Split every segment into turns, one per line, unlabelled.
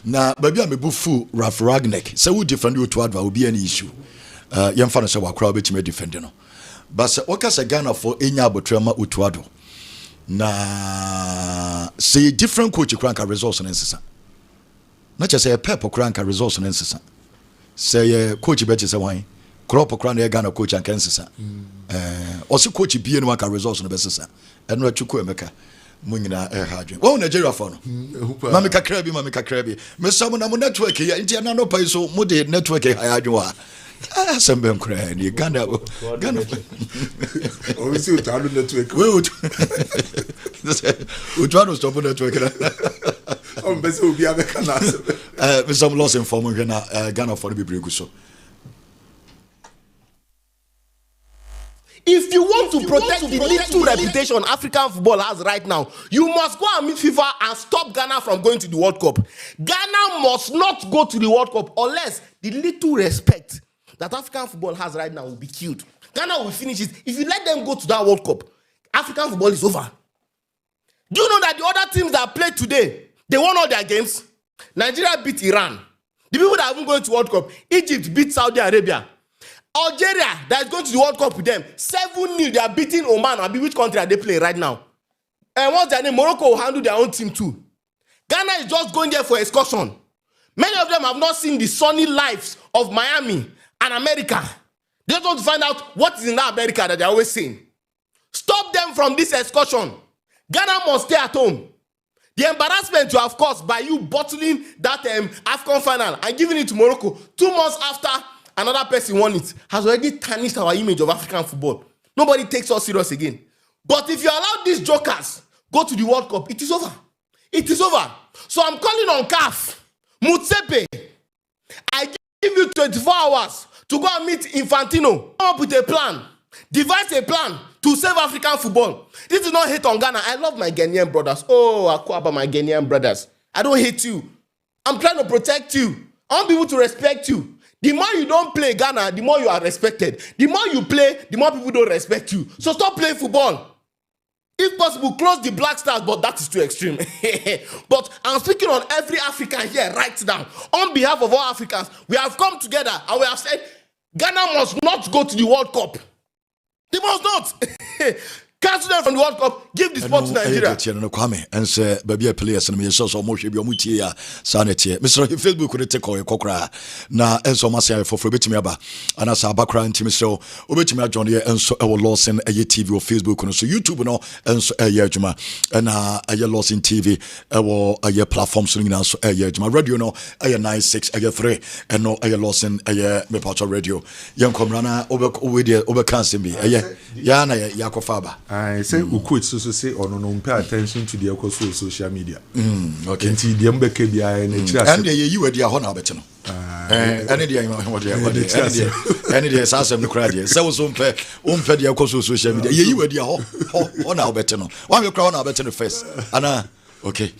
na baby amebu fu Ralph Ragnick say who defend you to adva will be any issue yemfa no say wakra betime defend no but waka say Ghana for enya abotrema utuado na say different coach kranka results no nsesa na che say pep kranka results no nsesa say coach bet say wan crop kranka Ghana coach anka nsesa osi coach bie no aka results no besesa eno atwuko emeka munyina hadwen wo Nigeria for no mama kakra bi me some na mo network ya ntia na no pai so mo de network hadwen wa asembe nkra ni Ghana
o we see utalo network
we utalo stop network
o mbese obi abeka na
me some Lawson for mo na Ghana for be bregu so.
If you want to protect the little reputation African football has right now, you must go and meet FIFA and stop Ghana from going to the World Cup. Ghana must not go to the World Cup unless the little respect that African football has right now will be killed. Ghana will finish it. If you let them go to that World Cup, African football is over. Do you know that the other teams that played today, they won all their games? Nigeria beat Iran. The people that are even going to World Cup, Egypt beat Saudi Arabia. Algeria, that is going to the World Cup with them, 7-0, they are beating Oman. Abi, which country are they playing right now? And what's their name? Morocco will handle their own team too. Ghana is just going there for excursion. Many of them have not seen the sunny lives of Miami and America. They just want to find out what is in that America that they're always saying. Stop them from this excursion. Ghana must stay at home. The embarrassment you have caused by you bottling that AFCON final and giving it to Morocco 2 months after another person won it has already tarnished our image of African football. Nobody takes us serious again. But if you allow these jokers go to the World Cup, it is over. It is over. So I'm calling on CAF, Mutsepe. I give you 24 hours to go and meet Infantino. Come up with a plan. Devise a plan to save African football. This is not hate on Ghana. I love my Ghanaian brothers. Oh, I call about my Ghanaian brothers. I don't hate you. I'm trying to protect you. I want people to respect you. The more you don't play Ghana, the more you are respected. The more you play, the more people don't respect you. So stop playing football. If possible, close the Black Stars, but that is too extreme. But I'm speaking on every African here right now. On behalf of all Africans, we have come together and we have said, Ghana must not go to the World Cup. They must not. Cancel them from the World Cup. Give the sport to Nigeria.
And say, baby, players and me so much be mutia sanity. Mr. Facebook could take away Kokra. Na and so much for Betimiaba. And as a background team so Obetimia Johnny and so our Lawson a TV or Facebook and so YouTube no and so a Juma and a Lawson TV a year platform so a year Juma radio no a 96 a 3 and no a Lawson a year me radio. Young Comrana over cancer be a yana Yakofaba.
I say we could so say or no pay attention to the social media.
Okay.
Until the MBKBI
and you were the honor betino. Any day any day Sassam the crowd. So was the social media. You were the honor betino. One your crown betino face. Anna. Okay.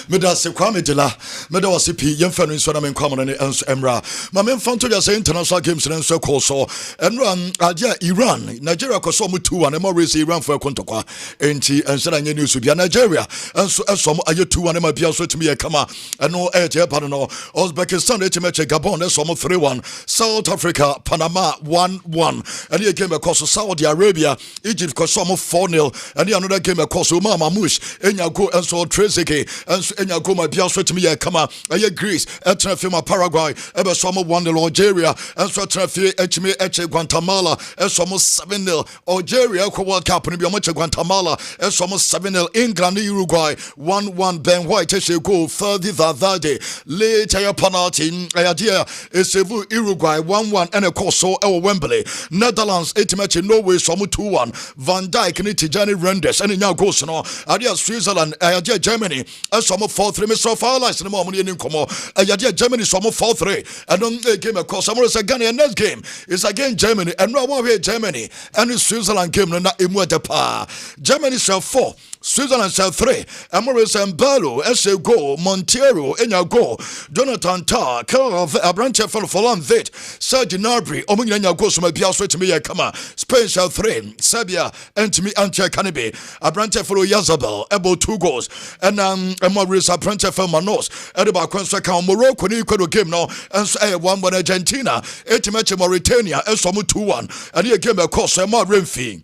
Meda se kwame dela meda wase pi yemfa no nso na men kwamno ne enso emra ma men fanto ya say international games ne nso call so enran adia Iran Nigeria ko so mu 2-1 e mo race Iran for kontokwa enti enso na nye news bia Nigeria enso esom aye 2-1 ma bia so timi ye kama eno Japan no Uzbekistan e timeche Gabon e som 3-1 South Africa Panama 1-1 and ye game across Saudi Arabia Egypt ko som 4-0 and another game across Mama Mush enya go enso Treseke and Enya Goma Biaso to me, come a Greece, Etnafima Paraguay, ever summer 1-0 Algeria, and so Trafi Echme Eche Guatemala, and some 7-0 Algeria, World Cup, and Biomacha Guatemala, and some 7-0 England, Uruguay, 1-1 Ben White, Eshe go further that day. Later, a penalty, idea is Uruguay 1-1, and a course so Wembley, Netherlands, 8 match in Norway, some 2-1, Van Dijk, and Tijani Rendes, and now goes no, idea Switzerland, idea Germany, and some 4-3, Mr. Farlies, and the moment in Como, idea Germany, some 4-3, and on the game across some of the Ghanaian next game is again Germany, and no one here Germany, and the Switzerland game, not in what the pa. Germany shall 4, Switzerland shall 3. Amoris and Bello, Eshe goal, Montero, Enya goal, Jonathan Tarr, Carl Abranche for Vit, Serge Gnabry, Omuganya goes from a Biasway to me, Kama, Spain shall 3, Serbia, and to me, Anche Canibe, Abranche for Yazabel, Ebo 2 goals, and Amoris Abranche for Manos, Ediba Consaka, Morocco, Nico game now, and 1 1 Argentina, 8 match Mauritania, and some 2-1, and he came across a more Renfi.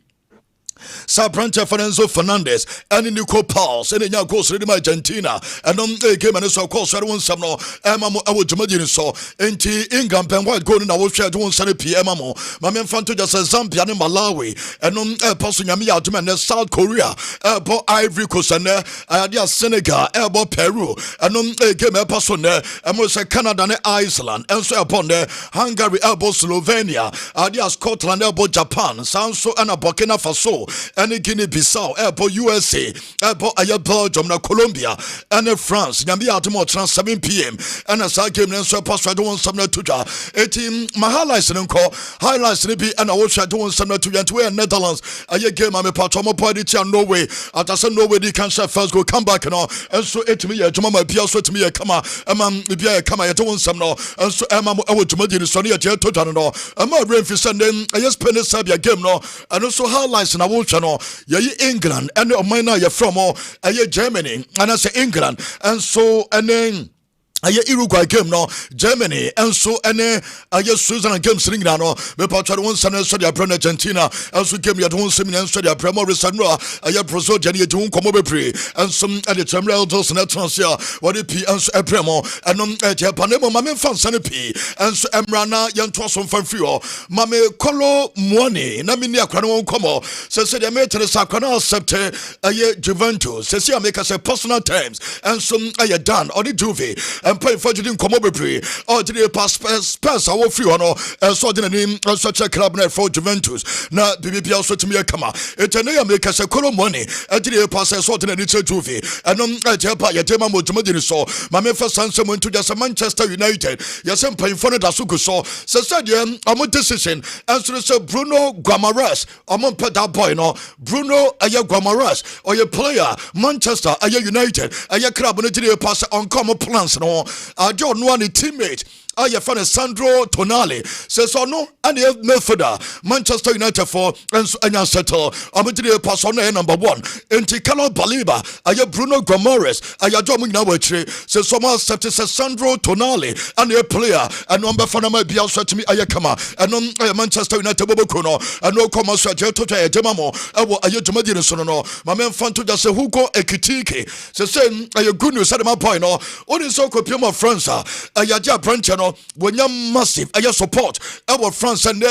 Sabrante Fernando Fernandez and Nico Pauls and now goes to Argentina and on the game and so called Shadow Samno Emamo Awujimadi so enti England pen white golden I will share to 1 PM Mamen Fanto just Zambia and Malawi and on Apostle Yamia to South Korea Bo Ivory Coast and Senegal Bo Peru and on the game Apostle and Canada and Iceland and so upon there Hungary Bo Slovenia Adia Scotland Bo Japan Sanso and Burkina Faso and Guinea-Bissau, Airport USA, Airport Belgium, Colombia, and France. Yambia Atomo 7 PM. And as I came in, so past I don't want some to jar. A team, my highlights and call highlights and I wish I don't want some to Netherlands. I game I'm a part of my party and Norway. At I said Norway, the cancer first go come back and all. And so it to me, to my Pia, so to me, come on, the come, I don't want some no. And so I'm out to Madrid, Sonny at your total and all. I'm not rain for Sunday. I just spent a Sabia game no. And also highlights and I will channel. Ye England and minor ye from Germany and I say England and so and then Uruguay game no Germany and so Switzerland game sitting down no me patch one sana so dia Argentina and so game ya don seminar so dia Premier Resano Brazil jani to come be and some at the terminal dos na transfer what the P and so Premo and Japanemo mame fan sana P and so Emrana yan to some fan free mame kolo money na me ni akra won come say dia me tere sakana accept Juventus say make us personal terms and some done or the Juve and pay for you didn't come over pre or did you pass pass our free or no so the name such a club for Juventus na BBP also to me a come it na make us a colo money did you pass so the nature Juve and Japa Yatema Mojumadi so my first son someone to just Manchester United yes I'm paying for the Asuku so said I'm a decision and so Bruno Guimaraes I'm on put that boy no Bruno Guimaraes or your player Manchester United club on the pass on common plans no John one teammate your friend Sandro Tonali says no and the midfielder Manchester United for and settle I'm going to pass on number 1 into Carlo Baliba Bruno Guimaraes John Munawetri says someone says Sandro Tonali and the player and number for my be also to me Ayakama and Manchester United Bobokuno and no come so to Demamo Ayajumadi no my man fan to just Hugo Ekitike says good news at my point no only so Puma France Ayaja branch when you're massive support our France and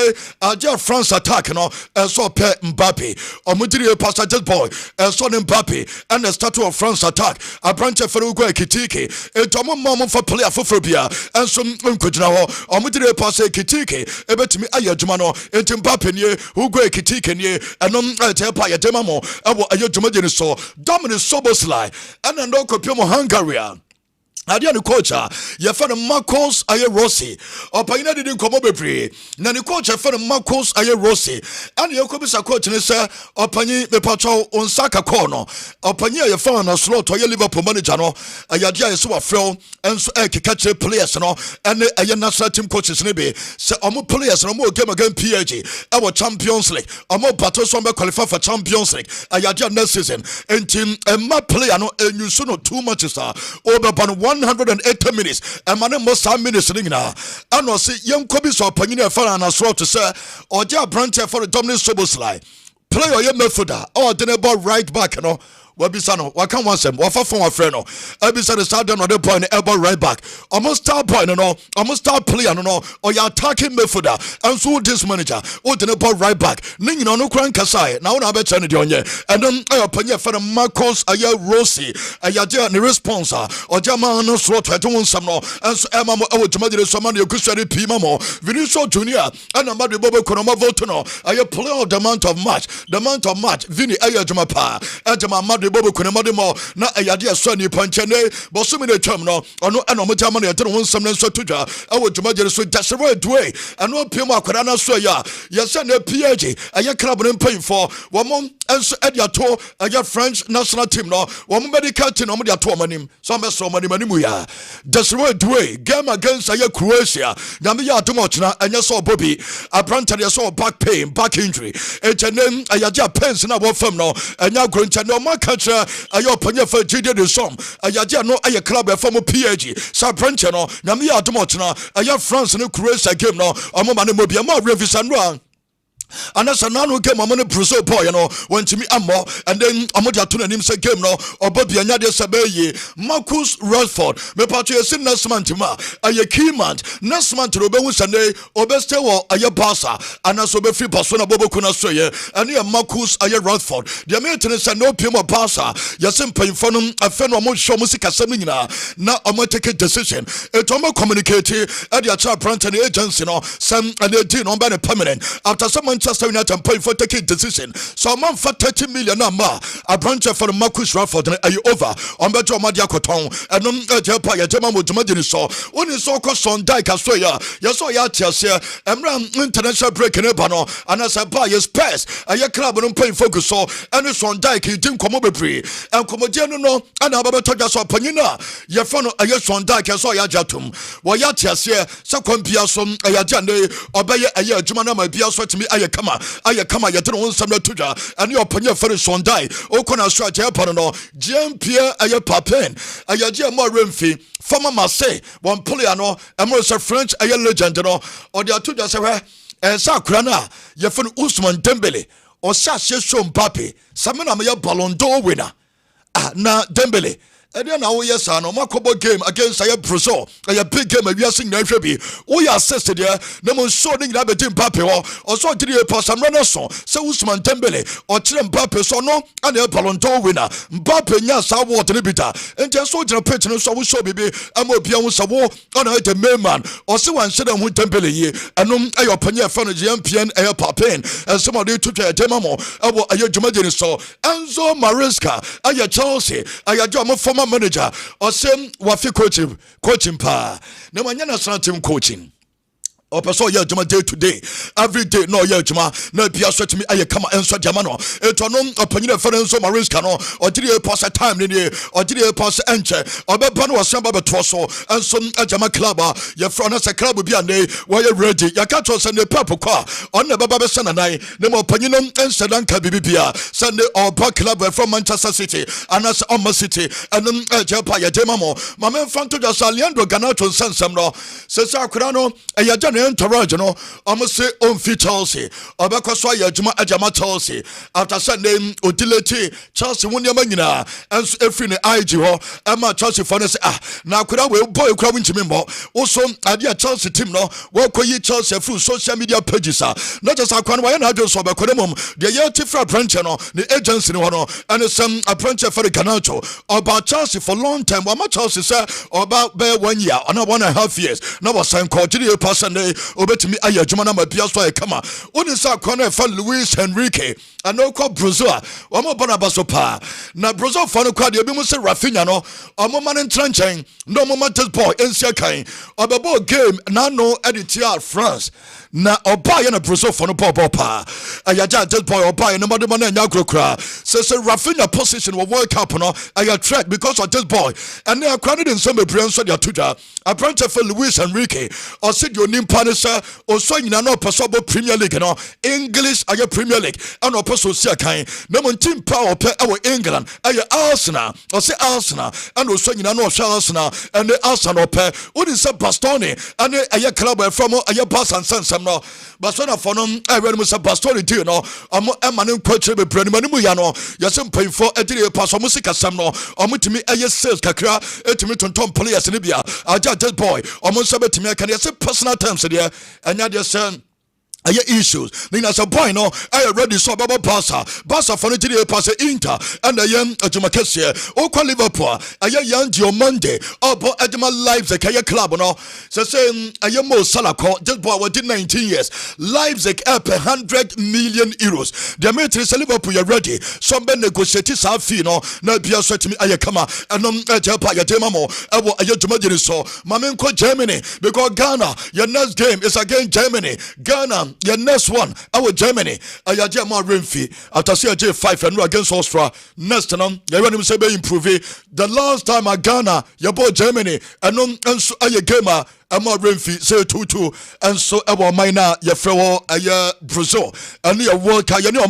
France attack no so pe Mbappe or Mudiri Pastor just boy so Mbappe and the statue of France attack a branch of Hugo Ekitike a tomo mom for player for phobia and some unkujina or Mudiri Pastor Ekitike ebet me Ayajumano and Mbappe ye Hugo Ekitike ye and Tepa Yademamo our Ayajumadi so Dominic Soboslai and no Puma Hungary Adia no coach ya fa Marcos Rossi opayina didn't come over pre na the coach fa Marcos Rossi and you come sa coach ne say opanyi me pacho onsaka corner opanyi ya fa na slot o Liverpool manager no ayadia ye so afrel enso kikache players no and national team coaches ne be say omo players no mo game against PSG our Champions League omo battle so be qualify for Champions League ayadia next season and team my player no enyu no too much sir over 180 minutes and man most minutes now and no say young Kobe so panyin fa na slot to say or ja branch for the Dominic Soboslai play or your midfielder or the ball right back no Wabisano, Wakan Wansem, Wafa from a friend. Ebisa the start on the point, elbow right back. Almost start point, no, almost start play, no, or you're attacking midfielder. And so this manager, what the ball right back. Ning no crank aside. Now I bet you on ye. And then I open your friend Marcos Rossi, Ayadia, the response, or Jama no slot, I don't want some no. And so Emma, I would to someone you could say Pimamo, Vinicius Junior, and a Madi Bobo Konoma Votono. I play of the amount of match, Vini Ayajamapa, and Jama. The Bobo Kunamadimo, na Ayadia Sunny Panchene, Bosumi the Terminal, or no Anomatamani, I don't want some so tuja. I would imagine so that's the right way. And no Pima Kurana Soya, yes, and a PAG, a club and paying for 1 month, enso ediato aya French national team no wo medical team no de ato manim so am so manim animu ya Desiree Doué game against aya Croatia nyame ya atom ochna anya so Bobby abranta de so back pain back injury etenem aya ja pains na wo fam no anya groncha no maka kra aya opanya fa GD de som aya ja no aya club e fam PG sa branch no nyame ya atom ochna aya France no Croatia game no omo ma no mobia ma revisa no and that's another game I'm gonna Brazil boy, you know, went to me ammo, and then I'm gonna turn him say game now, or Bobby and Yadia Sabeye, Marcus Rashford, me party a sin next month, a key man, next month, Robin Sunday, or best or a Barca, and as a free persona Bobo Kunastroye, and here Marcus a Rashford, the maintenance and no Pima Barca, Yasim paying for them, a fan of show music seminar, now I'm gonna take a decision, a Tomo communicated at the Achar Brand and agency, some and they did on by the permanent after someone Manchester United pay for taking decision. So a man for 30 million ma a branch for Marcus Rashford and over on better Madia Coton and Japa Yajama Mujamadi so only so cost on Dyke Australia. Yes, so Yatias here and international break in Ebano and as a buy his pass a club and pay focus so and it's on Dyke he didn't come over free and Comodiano no and about Togas or Panina Yafano a yes on Dyke so Yajatum Wayatias here so compiason a Yajane obey a year Jumana my Bias to me I come you don't some tuja and your panya for son die o kona stretch upon no Jean Pierre aye papen aye je more remfi former Marseille one player no a French aye legend no or the tuja say sa krana ye fun Ousmane Dembele or sa show Mbappe samena me Ballon d'Or winner na Dembele. And then now yes, no makobo game against a Brazil, a big game we are seeing na hwebi. We are assisted there. No more showing that be Mbappe or so did you pass some runners so Ousmane Dembele or Kylian Mbappe so no and a Ballon d'Or winner. Mbappe nya sa what ni bita. And just so the pitch no so we show baby amobia wo so on the main man or so one shede hu Dembele ye. Anum ayo panya fa no GMPN ayo papen and some of the to demamo abo ayo dwumade ni so Enzo Maresca ayo Chelsea ayo dwamo former manager or same wafi coaching pa na manya national team coaching or person ya juma day to day every day no ya juma na bia so timi aye kama enso jama no eto no opanyina Enzo Maresca no or did you pass time ni or did you pass enche or be ban was samba beto so enso jama club ya front as a club bi ande why ready ya ka to send the pep kwa on na baba be sana nai na mo opanyina ense danka bibia Sunday or back club from Manchester City and as Oma City and japa ya jema mo mama fanto just Leandro Garnacho sensem no se sa kura no ya Toronto no almost say on fit Chelsea obekwaso ya juma ajama Chelsea after Sunday odilete Chelsea won ya manyina and every ne IG ho ema Chelsea for say na akura we boy kura winchimi mbo also ade Chelsea team no we koyi Chelsea through social media pages not just akwan we na ado so obekode mom the year tifra branch no the agency no no and some branch for the Garnacho about Chelsea for long time we Chelsea say about 1 year or 1.5 years no was sign called the person obetimi aye adwuma na mabia so e kama oni sa kwana fa Luis Enrique anoko Brazil omo bona baso pa na Brazil fa no kwa de obi mu se Rafinha no omo man ntranchen no omo matters boy ensia kan obebo game na no editor France na oba ye na Brazil fa no pa ayaja just boy oba ye no mode man anya krokra say Rafinha position wo World Cup no aya threat because of this boy and they are crowded in some brands so they are tuja a branch for Luis Enrique or said your name Panisa or so you know possible Premier League no English aya Premier League and or person see kan no team power per our England aya Arsenal or say Arsenal and also you know Arsenal and the Arsenal per odi say Bastoni and aya club from aya Barca and Sensem no Bastoni for no I read Mr. Bastoni do no am emanin coach be brand manimu ya no yesem pay for edire pass music asem no omutimi aya sales kakra etimi tonton players ni bia aja this boy omonso betimi kan yesem personal terms there and ya say issues. Then as a boy, no, I already saw Baba Barca for the pass Inter, and I am a Jumacasia, Oka Liverpool, I am young Gio Monday, or Edema Leipzig, a club, no, so saying I am more Salako, just boy, what did 19 years, Leipzig up 100 million euros. The Americans Liverpool, you're ready. Some men negotiate our fee, no, not be a certain Ayakama, and Japaya Demamo, I will Ayajumadi so, Mamenko Germany, because Ghana, your next game is against Germany, Ghana. your next one our Germany ayaje ma Renfi after say J5 and against Austria next no you want him say be improve the last time Ghana your boy Germany and so aye game Emma Renfi say 2-2 and so our minor your friend Brazil and your World Cup you know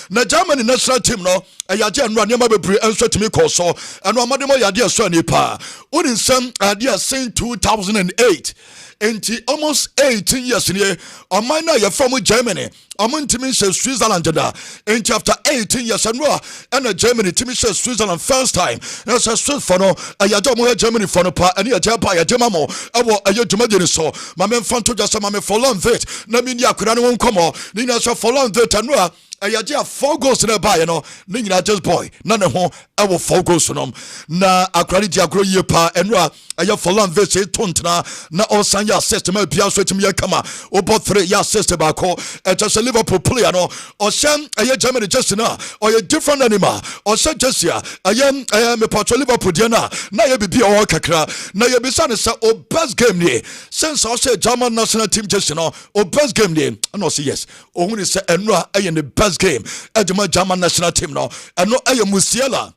na Germany national team no ayaje and run yama bebre and so to me call so and amademo yade so ni pa won some idea saying 2008 enti almost 18 years in here on my now you're from Germany I'm to me says Switzerland da enti after 18 years and Germany to me says Switzerland first time that's a Swiss for no ayaje mo Germany for no pa and ayaje pa ayaje mamo ewo ayedumade so my men fan to just my men for long vet na me ni akura no won come ni na so for long vet and ayaje 4 goals in a buy no ni nyina just boy na ne ho ewo 4 goals no na akura di agro ye pa enra aye for long vet say tontna na osan ya assist ma bia so timi kama obo 3 ya assist ba ko just a Liverpool player no or shan aye Germany just na or a different animal or shan just ya aye me part Liverpool dia na ye bibi o kakra na ye bisa ne say o best game ni since I say German national team just no o best game ni no say yes o hu ni say enra aye the best game ejuma German national team no eno aye Musiala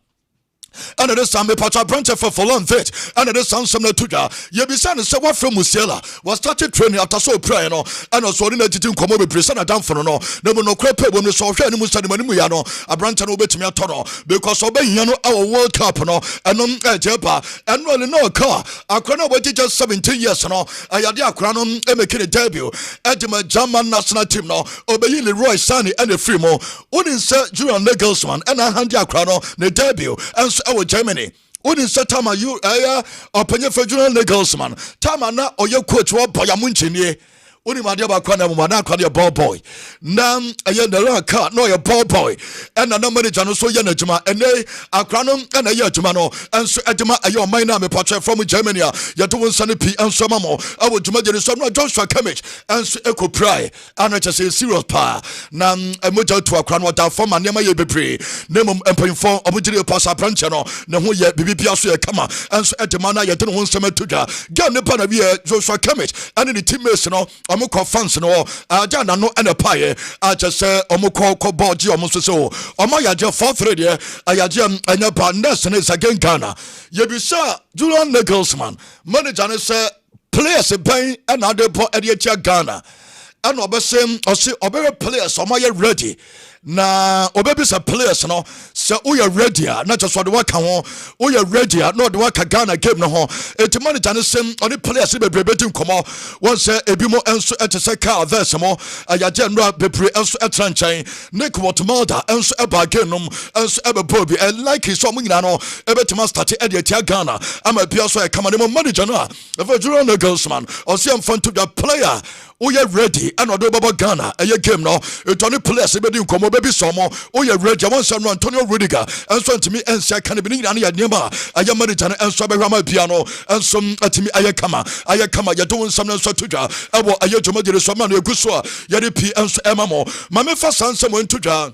and this time me patcha branch for long vet and this sound some na tuja ye be say say what from Musiala was started training after so prayer no and also na titin komo be presa na damfo no na mo no krepe bo no so hwe ni musa ni manimu ya no abranta no betimi ato no because obehia no our World Cup no eno ejepa and really no car akwana we just 17 years no ayade akwana no make the debut ejema German national team no obeyi Leroy Sané and the free mo wouldn't say Julian Nagelsmann and handi akwana no the debut and our Germany wouldn't say Tama you opinion for Julian Nagelsmann Tama na oye coach wa boyamunchini Uni madiaba kwa na mwana kwa ya ball boy na ayenda la ka no ya ball boy and na manager no so ye na juma ene akrano na ye juma no enso ejuma ayo man na me patch from Germany ya to won sane pi enso mamo awo juma jere so no Joshua Kimmich enso eco pry and it say serious pa na emoja to akrano da form na ma ye bebre na mum empinfo omujire pass apranche no na ho ye bibia so ye kama enso ejuma na ye to won same tuja ga ne pa na bi Joshua Kimmich and the teammates no Omuko fans no ajana no ene paye aje se omuko boji omuso so omo yaje 4-3 de ayaje anya pa next ne again Ghana yebisa Julian Nagelsmann manager ne se players ben and ade po ede Ghana and obesem osi obere players omo ye ready na obebisa players no se we are ready na just what work ho we are ready no the work Ghana game no ho et manager ne sem oni players be bebetin komo won se ebimo enso etese car verse mo ayaje nra bepre enso etranchan Nick Watmalda enso eba game nom enso eba bobi like so mo nyina no ebetima start e de tia Ghana ama bia so e kama ne manager no a Julian Nagelsmann or see am fun to the player we are ready and odo baba Ghana a game no et oni players be din komo baby somo o ye ready one son Antonio Rudiger and so to me and say can be na ya nema aya manager and so be rama piano and some atimi aya kama ya do some so tuja abo aya joma dire so ma na eguso ya de pi and so emamo ma me fa san some tuja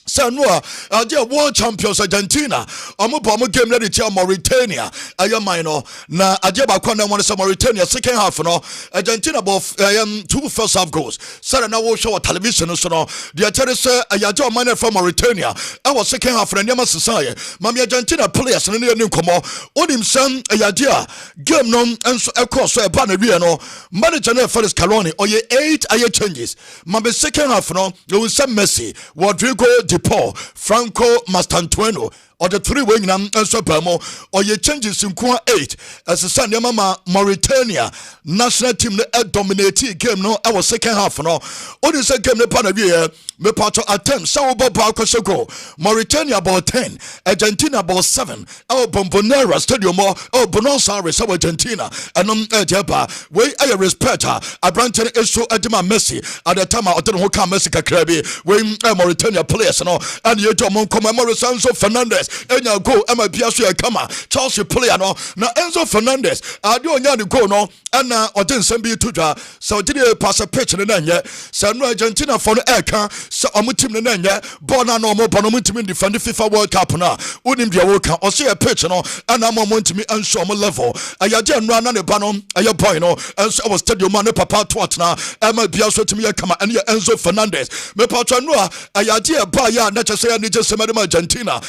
Sanua, the world champions Argentina. Omo game ready to Mauritania. Ayamino na ajeba kwa na mwana Mauritania second half no. Argentina both 2 first half goals. Sara na wo show television so no. The atare say ayajo mine from Mauritania. Our second half na nyama sesai. Mami Argentina players na ne nkomo. Onim san ayadia game no enso ekọ so e ba na wie no. Manager na Felix Scaloni oye 8 aye changes. Mami second half no. You will say Messi, Rodrigo Paul, Franco Mastantueno, or the 3 wing and so permo, or your changes in Kwa 8 as a Sunday Mama Mauritania national team dominated game no our second half no. Only second game part of year, me part of attempt, so about Balcosego, Mauritania about 10, Argentina about 7, our Bombonera Stadium or Bonosaris, our Argentina, and Jeba, way I respect her. I branch is so Edema Messi at the time I don't know Messi Krabi, when Mauritania players and you don't commemorate Sanso Fernandez. enya goal ema bia so kama Chelsea player no na Enzo Fernandez ade onya the goal no ana ode nsem bi tudwa so ode pass pitch ne nanye so no Argentina for no eka so omo team ne nanye ball na no omo bono team defend FIFA World Cup na unim dia wo ka o se pitch no ana mo ntimi anso omo level ayade no ana ne ba no aye boy no enso I was stadium man papa to atna ema bia so timi kama ene Enzo Fernandez me patwa no ayade ba ya na chese ya ni je semade Argentina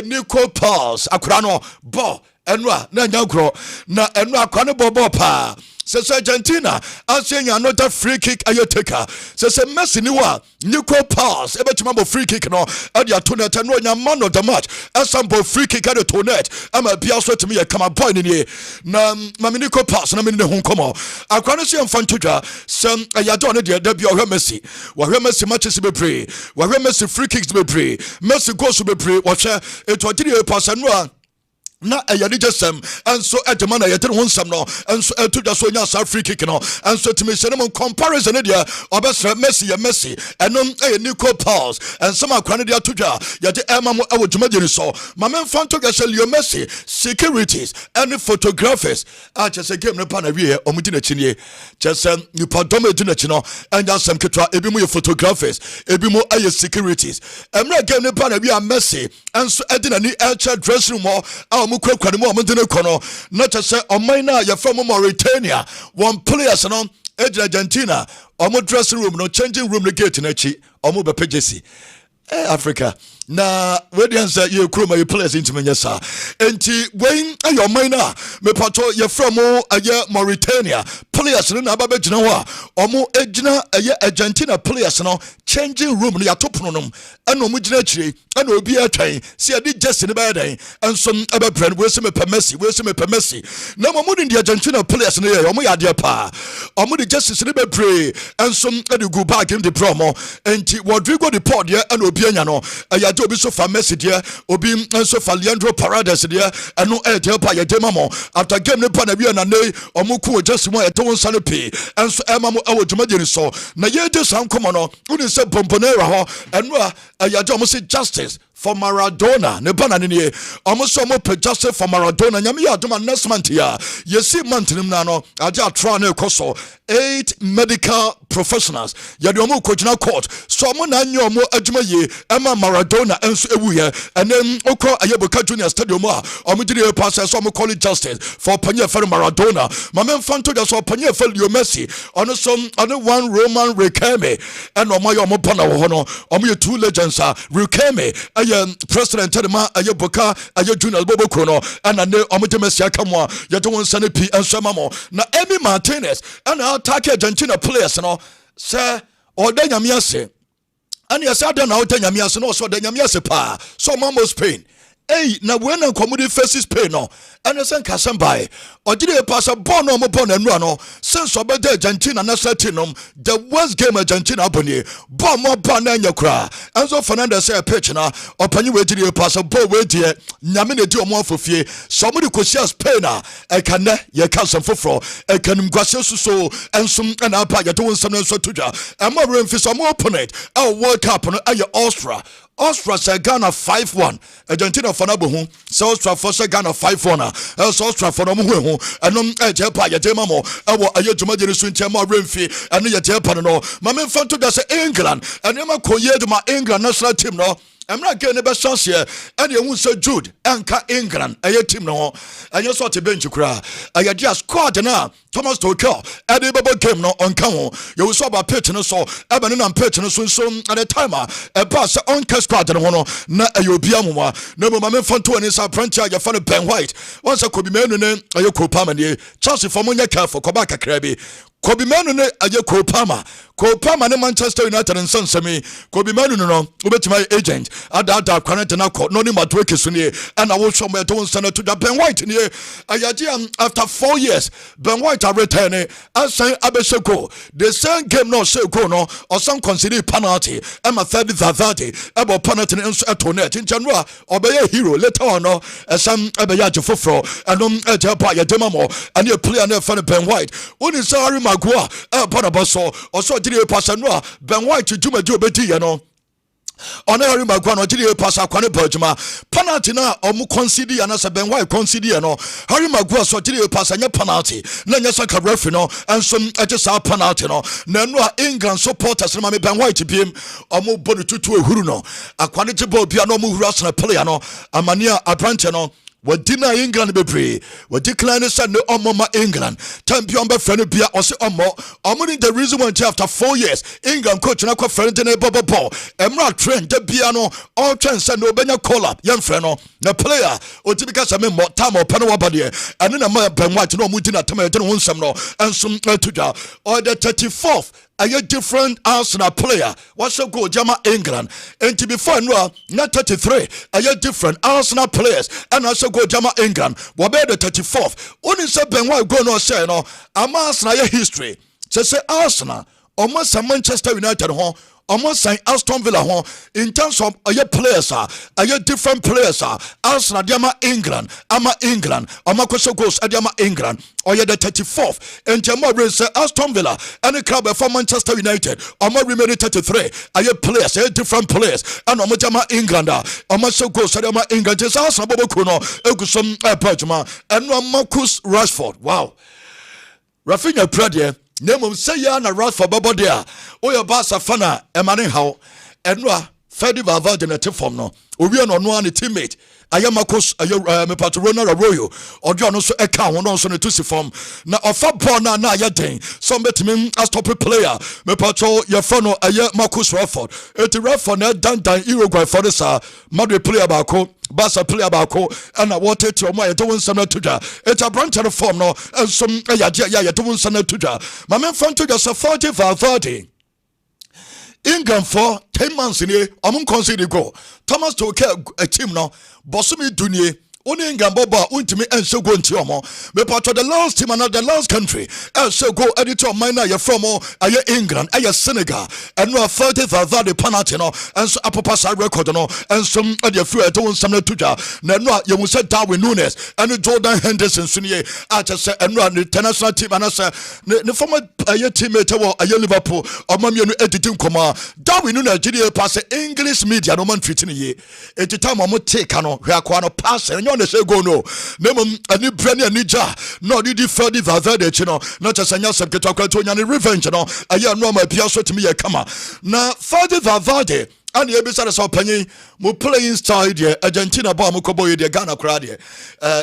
Nico Pass akura no ball enwa na nyagro na enwa akwa ne ball pa says Argentina asenya another free kick ayoteka says Messi ni wa Nico Pass ebetimambo free kick no ade atonet no nya man of the match asambo free kick ade tonet ama bia so timi ye kama boy ni na mami Nico Pass na me ne hu komo akwa no so yemfantodwa sem ayado ne de bia ohwe Messi matches be pray ohwe Messi free kicks be pray Messi goals be pray wohwe etodiri pass no na ayade jesem enso edema na yete ho nsam no enso etudwa so nya sa free kick no enso timi hye no comparison dia obesra Messi enom Nico Pass enso makwa ne dia tudwa yete ema mo awodwumageni so mamemfa ntogwa hye Leo Messi securities and photographers a chese game no pa na wie omudi na chinie chese ni padom edu na chi no enya sam ketwa ebi mo ye photographers ebi mo aye securities emra game no pa na wie Messi enso edina ni elcha dressing room mukwekwane mu omdene kono na chese oman na ye from Mauritania one players no Argentina omo dressing room no changing room the gate na chi omo be pejesi Africa na wediansa ye kroma ye players into menyasa enti wen ayo man na me pato ye from aye Mauritania players no na baba gina ho a omo egina aye Argentina players no changing room no yatopono nom ena omo gina chire ena obi atwan se ade jesse ne ba dan enso ebe brand we se me Messi na mo di Argentina players no ye omo yade pa omo di jesse ne be pray enso ade go back in the promo enti Rodrigo de Paul ye ena obi anya no obi so fa Messi dia obi nso fa Leandro Paredes dia eno e pa ye dema mo after game ne pa na wi na nei omuku just mo e to nsa ne pe enso ema mo awodwumageni so na ye de san komo no uni se bombonera ho eno a ya jo mo se justice for Maradona ne bana ne omo mo pe justice for Maradona nyame ya adoma next month ya yesi month nim na no aja tra na ekoso 8 medical professionals ya de omo kojina court so mo na nyo omo adwuma ye ema Maradona enso ewu ye enem okọ Ayeboka Junior Stadium a omo dire pass so omo call justice for panye fer Maradona mama fanto ja so panye fer Leo Messi ono so ono one Roman Riquelme and omo yo omo pana wo no omo ye two legends a Riquelme president Tedema Ayeboka Junior Boboko no ana ne omo de Messi akamwa ye de won sane pi enso mamo na Emi Martinez ana attack Argentina players no say oda nyame ase and yes ada na oda nyame ase no so oda nyame ase pa so mamo Spain na when comedy faces pain no and sen kasem by odire pass ball no mo ball na nura no since obeda Argentina national team the worst game Argentina aboni ball mo ball na nyakura Enzo Fernandez say pitch na opanyi we dire pass ball we die nyame na di omo afofie so mo di kosia Spain na e kan na ye kan some foforo e kan mkwase suso ensum na pa ye to nsam na so tudwa e mo remfi so mo opponent World Cup no aye Austria say Ghana 5-1 Argentina for na bohu so Austria for say Ghana 5-1 so Austria for no ho hu enom ejepa yedema mo ewo ayedumagere so ntema remfi ene yejepa no ma me fanto da say England enema koye de ma England national team no emra ke ne be chance ene ehun say Jude enka England aye team no enye so te bench kura aye dia squad na Thomas Tuchel ede bebo game no onka ho ye wo so ba pitch no so ebe ne na pitch no so at the time e pass onka squad no no na aye obi amwa na mo ma fanto ani sa prancha ya fa no Ben White once Kobe Manu ne aye Kopama ne chance for mo nya careful ko ba kakra bi Kobe Manu ne aye Kopama ne Manchester United and Sansemi Kobe Manu no obetima agent ada kwanete na ko no ni matweke so ne and I will show me to stand to Ben White ne ayaji after 4 years Ben White are returning and say abesheko the same game no say go no or some consider penalty and my 30 about penalty and etonet in general obey hero later on no some abeya foforo and ejepa ya demamo and you play and fan Ben White oni sorry magua so also did pass no Ben White to juma do beti no Ono Harry Maguire no gidi pass akwane bajuma penalty na omu concede ya na se Ben White concede no Harry Maguire so gidi pass anya penalty na nya saka referee no enso ejesa penalty no na no England supporters na me Ben White biem omu body tutu ehuru no akwane gbe bia no omu huru Arsenal player no amania abrante no Wadina England bebre decline send no mama England champion be friend bia or say omo the reason why after 4 years England coach na kwa friend na ball emra trend de bia no all trend send no benya call up yem friend no na player o tibika say me more time or pen wabade ene na ma Ben White no mu di na time de no nsem no ensum atuja or the 34th a different Arsenal player. What's a go Jama England? And to be fair, no, not 33. A different Arsenal players. And also go Jama England. What about the 34th? Only say Ben White go no say no. I'm Arsenal history. Say Arsenal. Almost a Manchester United home. Almost saying Aston Villa home in terms of players different players Arsenal diama England ama England ama kwese goals diama England or the 34th and Jamal say Aston Villa and the club for Manchester United ama remain 33 players different players and ama diama England ama so goals diama England just Arsenal bobo no egusum pajuma and Marcus Rashford. Wow, Rafinha Pradier Nemo say ya na Rashford babo there. Oya Barca fana emane how enwa Fedi Valverde na form no. Obi no no teammate. Ayamakos me patrona Arroyo odio no so eka ho no so ne to si form na ofa ball na ya den some betimi a stop player me patro your friend no Marcus Rashford et Rashford na dan Uruguay for this Madrid player baako Barca player baako and what it your my to win some to da et a branch of form no and some ya to win some to da my man front to just 40 England for 10 months in here, I'm consider go. Thomas to a team now, Bossumi Dunie, only England Boba, ultimate and so go into Omo. But part of the last team and the last country, and so go editor minor, you're from England, Senegal, and no 30th the penalty, and so Apopasa record, and some of your few doing some to ja. No, you will say Darwin Nunes and Jordan Henderson, Sunye, I just say, and run the international team, and I say, the former teammate of Liverpool, or Mammy editing Koma, Darwin Nunes, GDA pass English media, no man treating ye. At the time, I'm going to take no, we are going to pass and you say go no. Name any brand new jar, no, did you feel the Valverde, not just a young subject of Catonian revenge, I hear no my Piasso to me a come. Now, Father Valverde. And the episode of Penny, mo playing style here, Argentina bomb, Koboy, the Ghana crowd here.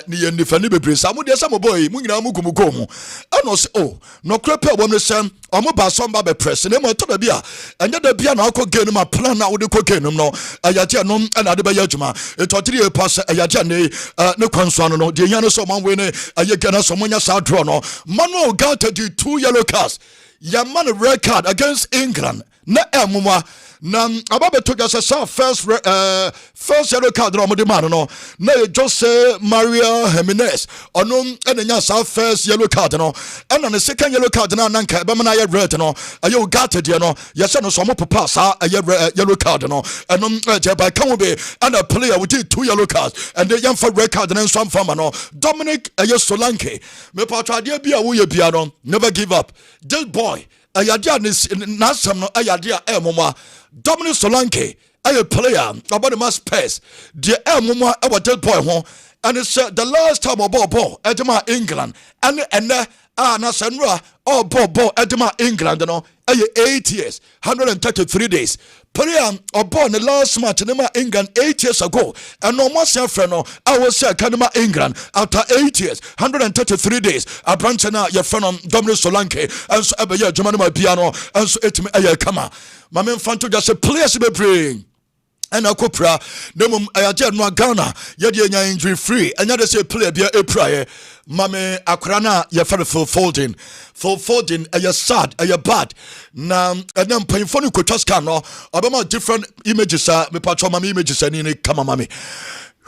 Near the Fanibe, some of the summer boy, Munamukumu. I know, oh, no crepe woman, Sam, or more by some baby press, and then to the beer. And then the piano could get my plan out with the cocaine, no, Ayajanum and Adabajama, a totally pass Ayajane, no concern, no, the Yana someone winning, Ayagana, someone South Drono. Manuel got to do 2 yellow cards. Yaman red card against England. Na Muma. Now, Ababe took us a first yellow card on the man. No, Jose Maria Jimenez, or no, and then first yellow card, and on the second yellow card, and Nanka, Bamana red, you got it, yes, and some pass a yellow card, and by Kawabe, and a player with 2 yellow cards, and the young for red card, and then some farmer, Dominic Solanke, me patra dear be a way piano, never give up. This boy, Ayadia is Nasam, Ayadia, Mama. Dominic Solanke, a player about the mass pass. The Mama, our dead boy, and it's the last time of ball, Edema England, and Nasandra, oh, ball, Edema England, 8 years, 133 days. Player or born the last match in England 8 years ago, and no more friend. I was say Canada England after 8 years, 133 days. A branch now your friend Dominic Solanke, and so every year Germany piano, and so it me come. My man fan to just a place to be praying. And a copra, no Ayajan no Ghana, Yadia injury free, and yet say play be a prayer. Mame Akrana, your fellow full folding, a sad, a bad. Now, and then paying for you could just can no, about different images, me patron images, and in come, mammy.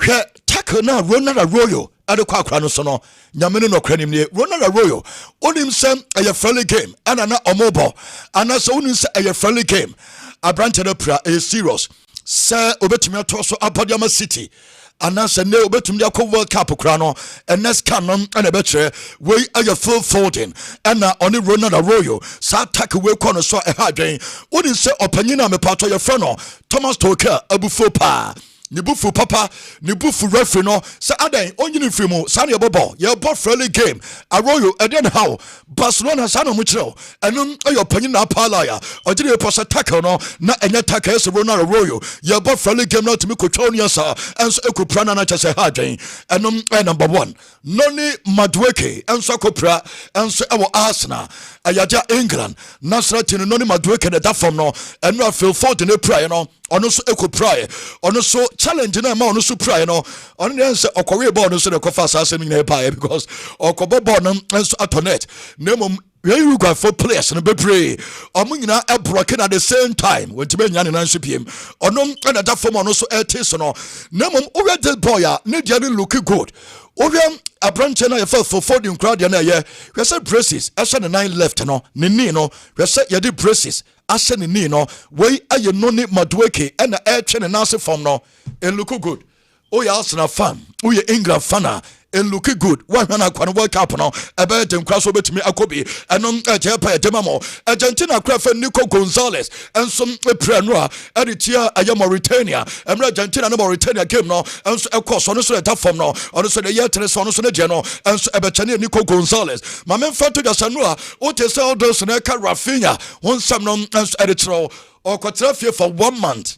Here, tackle now, Ronald Arroyo, at the Quakrano sono, Yamino no cranim near Ronald Arroyo, only him send a friendly game, and an mobile, and as only a friendly game. A branch of a serious. Sir Obetimia Tosso Apadiama City. ananse ne obetum dia ko World Cup kra no next can no na be kire we aye full folding na oni Ronald Arroyo sa attack we ko no so ha dwen woni se opanyina me pato ye fro no Thomas Tuchel abufo pa ni bufu papa ni bufu referee no say adan onyini fimu sa na yebobo ye bo friendly game Arroyo eden how Barcelona sa no mu kire enum ayo panyin na pala ya ogire posa tackle no na enya tackle so Ronald Arroyo ye bo friendly game no timi kotwa no sa enso ekopra na chese ha dwen enum number 1 noni Madueke enso kopra enso ewo Arsenal ayaja England Nasra tin noni Madueke da form no enu afil fort ne prayer no ono so ekopra ono so challenge na ma ono so prayer no ono ne say okowe ball no so de kofa asasem na pa because okobo ball no enso atonet nemom you go for players no be pray omunyina e broken at the same time when to be nyane nan shipiem ono na da form ono so so no nemom owe this boy a ne dia look good owe a branch na ye for the crowd na ye we say braces e the 9 left no ne ni no we say ye the braces ashe ne ni no we aye no ne Madueke na e twe ne nase form no and look good o ya Arsenal fan o ye England fan and look good one na kwano World Cup no ebe dem kwa so betimi akobi enom ejepa edemamo Argentina krafa Nico Gonzalez enso eprenua editia aye Mauritania emra Argentina no Mauritania game no enso ekoso no so eta form no ono so de yetre so no so ne je no enso ebechane Nico Gonzalez ma memfa to jasanoa o te se odos na ka Rafinha won sam no enso editro o kwatra fie for 1 month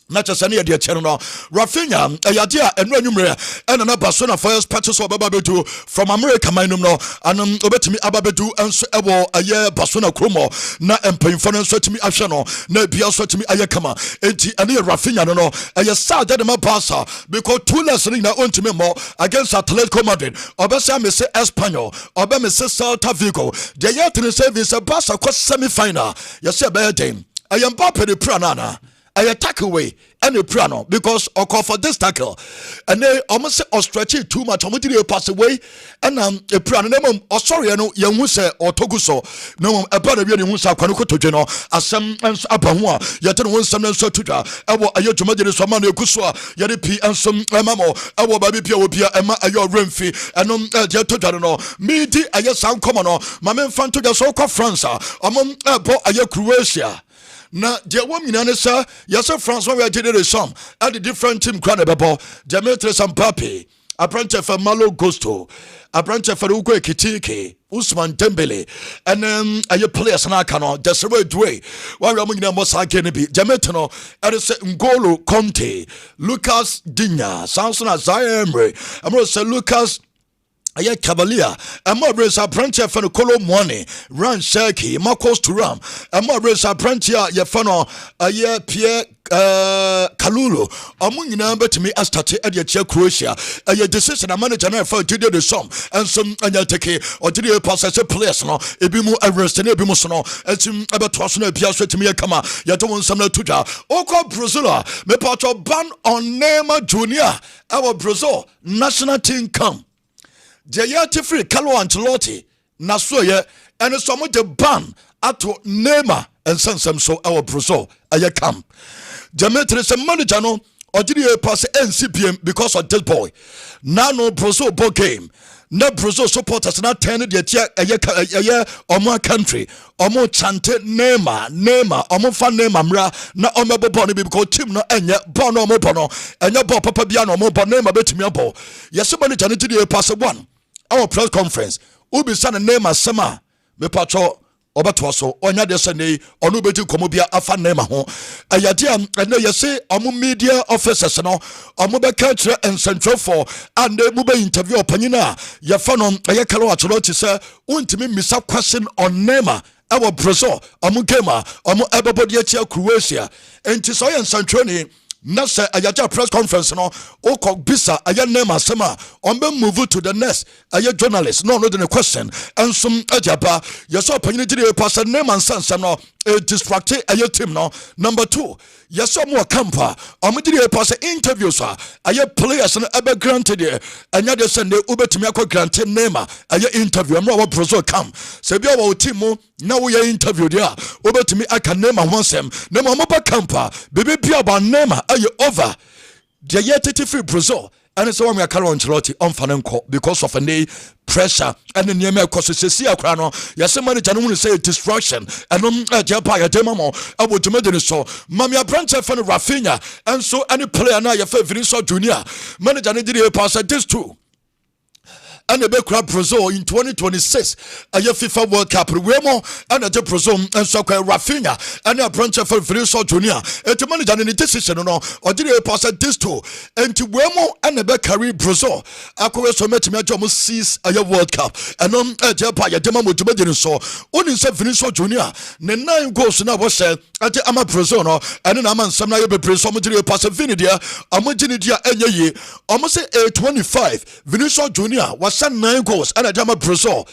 na chasane ye de cheno no Rafinha ayade a enu anwumre ena na Barcelona first purchase obaba bedu from America manum no anum obetimi ababedu enso ewo aye Barcelona kromo na empanyfo no so timi ahwe no na bia so timi aye kama enti ene Rafinha no aye sad de ma Barca because 2 lessons na ontimi mo against Atletico Madrid obesa me se Espanyol oba me se Celta Vigo de yetre service Barca ko semi final yese be dem aye Mbappe de pranana I tackle away any piano because I call for this tackle and they almost say or stretch it too much. I'm going to pass away and a piano name or sorry, I know young say or Toguso no a brother really who saw Quanuko to Geno as some and Abamwa yet one some so to I will a to Madrid some money Kuswa Yadipi and some Mamo I will baby Pia Pia Emma your Renfi and Jeto me I yes sound common my man fan to the so called France among a Croatia. Na dia womina ne sa yesa France we agede the some at the different team kwana bebo Demetrius Mbappe apprentice for Malo Gusto apprentice for Ugo Ekitike Usman Dembele and aye players na kano Desiree Doué wa we amuna mo sa ke ne bi Demetno at say Ngolo Conte Lucas Digne Samson Azaya Emre amro say Lucas Aye Cavalier, and more brace apprentice for the Colo Money, Ran Shaki, Marcos Turam, and more brace apprentice, Yafano, Aye Pierre Kalulu, among number to me as started at your chair Croatia, a decision a manager for to do the sum, and some Anyateke, or to the process of players, no, Ebimu Everest and Ebimusono, and some about Twasno Piazza to me a kama, Yatomon Samna Tuja, Oko Brazila, me part of ban on Neymar Junior, our Brazil national team come. Jayati free Carlo Ancelotti na so ye and some de ban ato Neymar and sensem so our Brazil aye come Demetrius manager no odiri pass NCPM because of this boy now no Brazil ball game na Brazil supporters na 10 de tia aye omo country omo chante Neymar omo fan Neymar mra na omo ball no because team no enye ball no omo ball no enye ball papa bia no omo ball Neymar betimi ball yes manager no did pass one our press conference ubi sana Neymar sema me patro obato so onya de sene onu beti komobia afa Neymar ho ayade am ene yese omo media officers no omo be catch and central for and mu be interview opanyina ye fa no aye kala wa cholo ti say untimi misa question on Neymar our Brazil omo gamer omo ebobodi atia Croatia enti so ye central ni na say ayaja press conference no oko bisa aya Neymar sema on be move to the next aya journalist no the question and some ajaba yeso panyin gide pass Neymar sansa no distract aya team no number 2 yeso mo campa on gide pass interviews aya players no ebe granted anya de send ubetimi akọ granted Neymar aya interview am no Brazil come se bia wo team na wo ya interview dia ubetimi aka Neymar wonsem Neymar mo ba campa bebe bia ba Neymar aye over the year 33 Brazil. And it's one we are Carlo Ancelotti on Fanenco because of a pressure and the near cause Cecilia Crano. Yes, a manager who say destruction and Japaya Demamo. I would imagine so. Mamia Brancha fan Rafinha and so any player now your favorite so junior manager did pass at this too. And the background Brazil in 2026 a FIFA World Cup Remo and the Brazil and so Rafinha and a branch of Vinicius Junior and to manage an decision or did a pass at this two and to Remo and the back carry Brazil Aqua so met me almost sees a World Cup and on a Japaya Demo to Medina so only said Vinicius Junior 9 goals now was said at the Ama Brazil and then Aman some now be Brazil pass a Vinidia Amaginidia and ye almost a 25 Vinicius Junior was 9 goals and Adama Brazil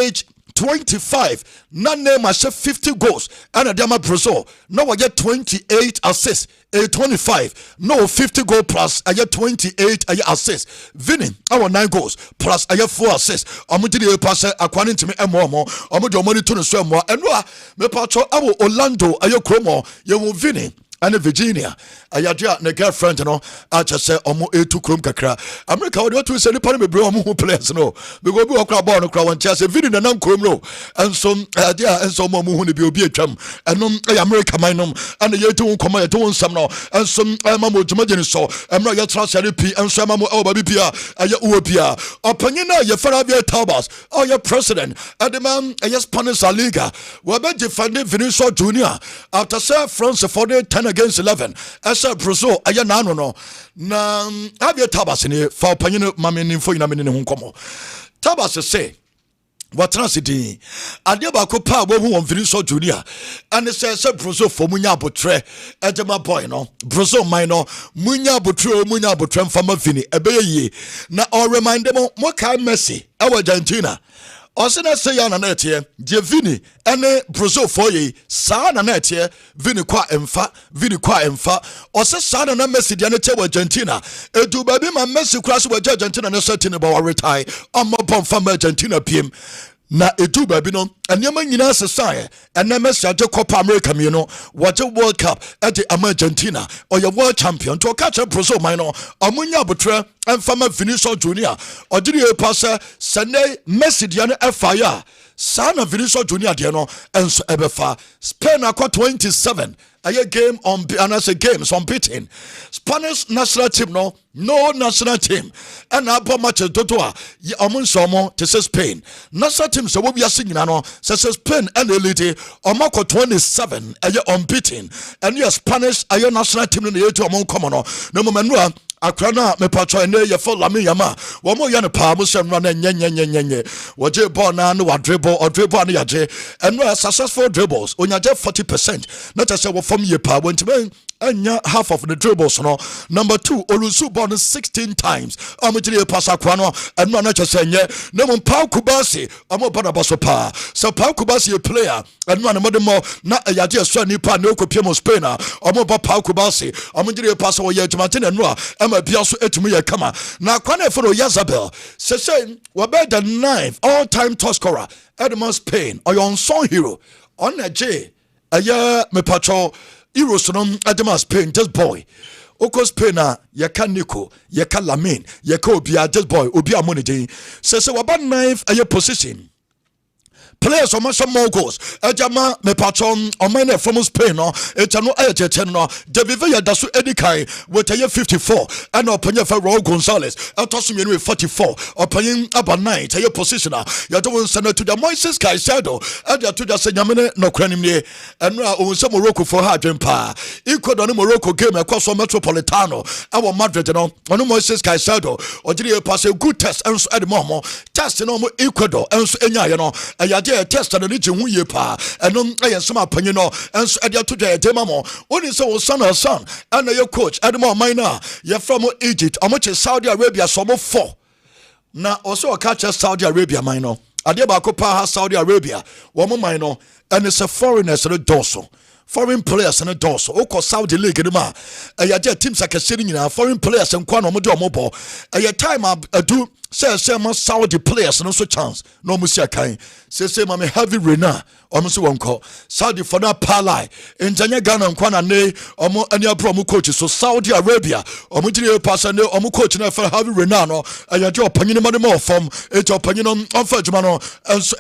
age 25 none name I said 50 goals and Adama Brazil now I get 28 assists a 25 no 50 goal plus I get 28 assists Vinny our 9 goals plus I get 4 assists I'm going to pass according to me and more I'm going to money to the more and me patcho our Orlando ayo Chromo you Vinny and Virginia ayadua na girlfriend no acha say omo etu krom kakra America we to say ni pa me bro omo players no because we okra ball no kra won chase video na nan krom no and so dia and so omo hu ne bi obi atwam enom America man nom and ye to come ye to nsam no and so mama odumagye ni so emra ye tra sare pi and so mama o ba bi pia aye uwo pia opanyin na ye fara bi tabas or your president and the man ye Spanish La Liga we be defend Vinicius Junior after say France for the 10 against 11 as Brazil aya nano no na avia tabas ni fa panyin mame ni fo ina me ne ho komo tabas say what transidi ade ba ko pa wo hu Vinicius Junior and say Brazil for munya botre ejema boy no Brazil mine no munya botre mfama Vini ebeye yi na all remind them mo kai Messi e Argentina Osina say ya na netie die Vini ene Brazil for ye sa na netie Vini kwa emfa ose sa na Messi dia ne che Argentina edu ba bi ma Messi kwa so Argentina ne setting ba retire omo pom fam Argentina pm na edu ba bi no enema nyina sesae ene Messi aje Copa America mi no waje World Cup at the Argentina or your world champion to catch Brazil mine amunya botre emfama Vinicius Junior odiri e pass Sunday Messi dia ne fire sana Vinicius Junior dia no enso ebefa Spain akwa 27 a game on and as a game so unbeaten Spanish national team no national team and abo matches dodoa ye omunsomo to say Spain national team so we be singing no say Spain and elite omako 27 a unbeaten and your Spanish ayo national team no ye to omon come no moment akrana me patro ene ye fo lami yama wo mo ye ne pa mo sem no nyenyenyenyenye wo je ball na no wa dribble na yaje and no successful dribbles onyaje 40% not just say from ye pa went anya half of the dribbles no number 2 olusu ball 16 times amutire pass akwa no and no just say nye no mo pa kubasi amo bana baso pa so pa kubasi a player and no mo na yaje so ni pa na okopie mo Spain amo ba pa kubasi amutire pass wo ye Argentina no ama bia so etumi ye kama na kwana for Yazabel say we be the 9th all-time top scorer Edmund Spain or your unsung hero on a J me patrol Erosonom Edema Spain, just boy. Oko Spain, Yaka Nico, Yaka Lamin, Yaka Obia, just boy, Obia Money. Says about 9th a your position. Players on some more goals. Ejama me patron on mine from Spain no. Ejano eje no. Devive dasu edikai with a 54 and openya for Raul Gonzalez. Atosu me 44. Openya about 9 to your positioner. You don't send to the Moises Caicedo. And you to the Senyamene no cranim ne. And now on some Morocco for hard pa. Equal on Morocco game across Metropolitano. Our Madrid no. On Moises Caicedo. Or did you pass a good test and so at the moment. Test no Ecuador and so enya you know. Test and the hu ye pa and I some opinion no and so adia to the demamo only so son and your coach Edmond Minor you're from Egypt how much is Saudi Arabia some 4 now also a catch Saudi Arabia minor adia ko pa Saudi Arabia one minor and it's a foreigners the dorsal foreign players and a dorsal oko Saudi League the ma teams like a sitting in foreign players and kwano mo do mo ball time do say ma Saudi players no so chance no mu sia kan say ma me heavy rainer omo so wonko Saudi for na palai intanya Ghana nkwana ne omo ani abro mu coach so Saudi Arabia omo dire pass ne omo coach na for heavy rainer no ayade opanyine ma de mo form eje opanyine onfa adwuma no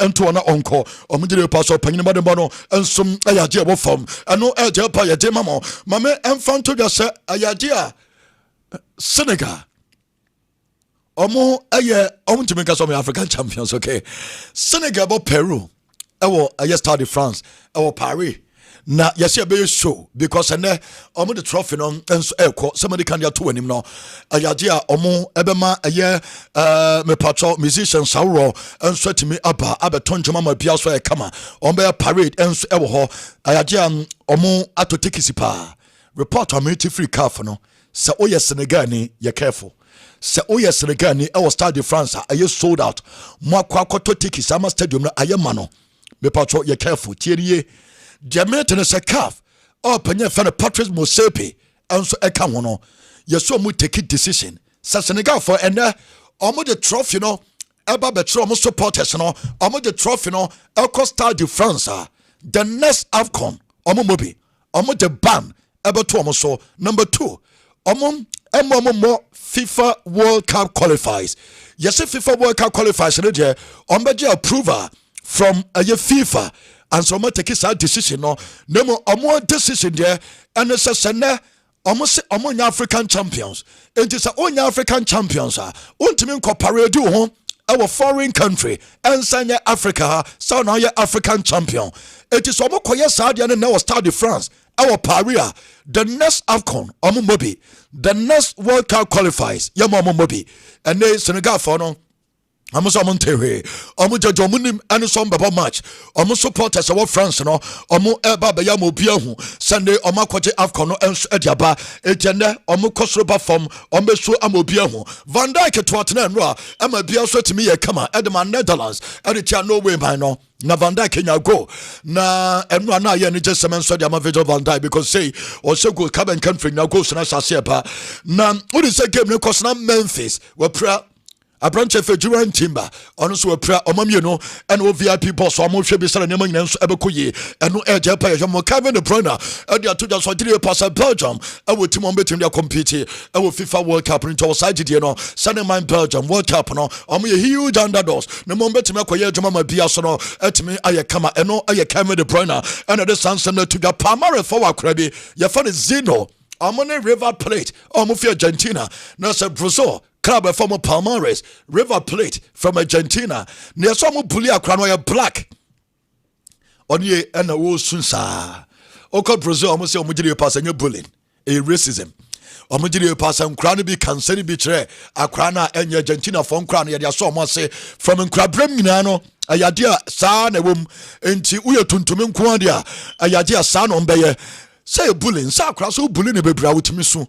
ento na onko omo dire pass opanyine ma de mo no ensom ayade wo form eno eje pa yade mamo mame enfanto dwa se ayade a Senegal omo Jamaica some African champions, okay. Senegal bo Peru. Yes, Stade France. Paris. Na yes, be show because ene omo the trophy no enso somebody can ya to anim no. Ayadia omo ebema me patro musician Sauro enso timi abeton joma bia so e kama. Ombe parade enso ewo ho. Ayadia omo atotikisipa. Report on military free car for no. Sa oye Senegal ni ye careful. Se oye Senegal ni Stade de France aye sold out mo akwakoto tickets ama stadium no aye mano me patro ye careful tieriye Jamaica ne se CAF panya fa Patrice Motsepe enso eka ho no ye so mu take decision se Senegal for ene omo the trophy no eba betro omo supporters no omo the trophy no Stade de France the next AFCON omo mobi omo the ban eba to omo so number 2 omo FIFA World Cup qualifies. Yes, FIFA World Cup qualifies. Ombeje approval from FIFA, and so much take a decision. No more decision there, and it's a sene. Almost among African champions. It is only African champions. Ultimate compare do home our foreign country and sign Africa. So now you're African champion. It is almost quite sad. And now Stade France. Our Paria, the next AFCON, Mobi, the next World Cup qualifies, Yamamo Mobi, and they Senegal for no. Almost Monterrey, almost Jomunim and some Baba match, almost supporters of France, no, almost Eba Bayamo Biahu, Sunday, Omakote AFCON, and Ediaba, Ejende, almost Kosroba from Omesu Amobiahu, Van Dijk at Tottenham, Emma Biaso to me a kama, Edman Netherlands, Editia no way by no. Na Van Dijk Kenya go na enu na ye ni jesemen so dia ma video Van Dijk because say o se go cabin country na go so na sase pa na wo dey say game ne cost na Memphis we pra abranche fejuran timber ono so we pra omamie no and o VIP boss o mo hwe bi sala nyama nyina so ebekoye enu eje pa ye mo Kevin De Bruyne e dia to just 3 pass Belgium e wo team on betim dia compete e wo FIFA World Cup into side die no Senegal Belgium World Cup no o mo ye huge underdogs ne mo betim akoye adwuma ma bia so no etimi aye kama eno aye Kevin De Bruyne and the Sanson to ga Palmare for akra bi ye fa Zeno Amone River Plate omo fi Argentina na se Brazil club from Palmares, River Plate from Argentina. Near some bully a crown black. On ye and a wool soon, sir. Oko Brazil almost say Omujiri pass and you're bullying. A racism. Omujiri pass and crown be cancel betray. A crana and Argentina from crown ya so much say from Crabrem Minano. Ayadia san a womb into Uya Tuntumin Quadia. Ayadia san on Bayer. Say bullying, Sakras who bullying a baby out me soon.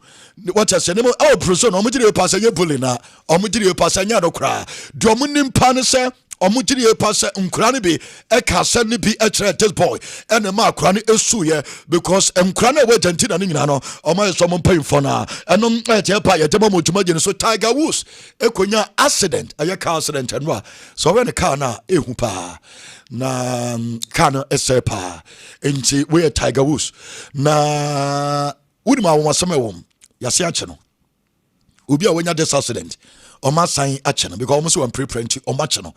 What I say, oh, person, Omujiri pass and you're bullying now. Omujiri pass and yado cry. Domunim panese, Omujiri pass and cranibi, Eka send be a this boy, and the mark cranny is suye because crana wait until an Nano, or my someone paying for now. And at your pie, a demo to imagine so Tiger Woods, Equina accident, a car accident and what. So when the car now, Ehupa. Na kana esepa enti we Tiger Woods na udima wo masame wom yase ache no obi a wonya this accident o ma sign ache no because almost one pre-print o ma ache no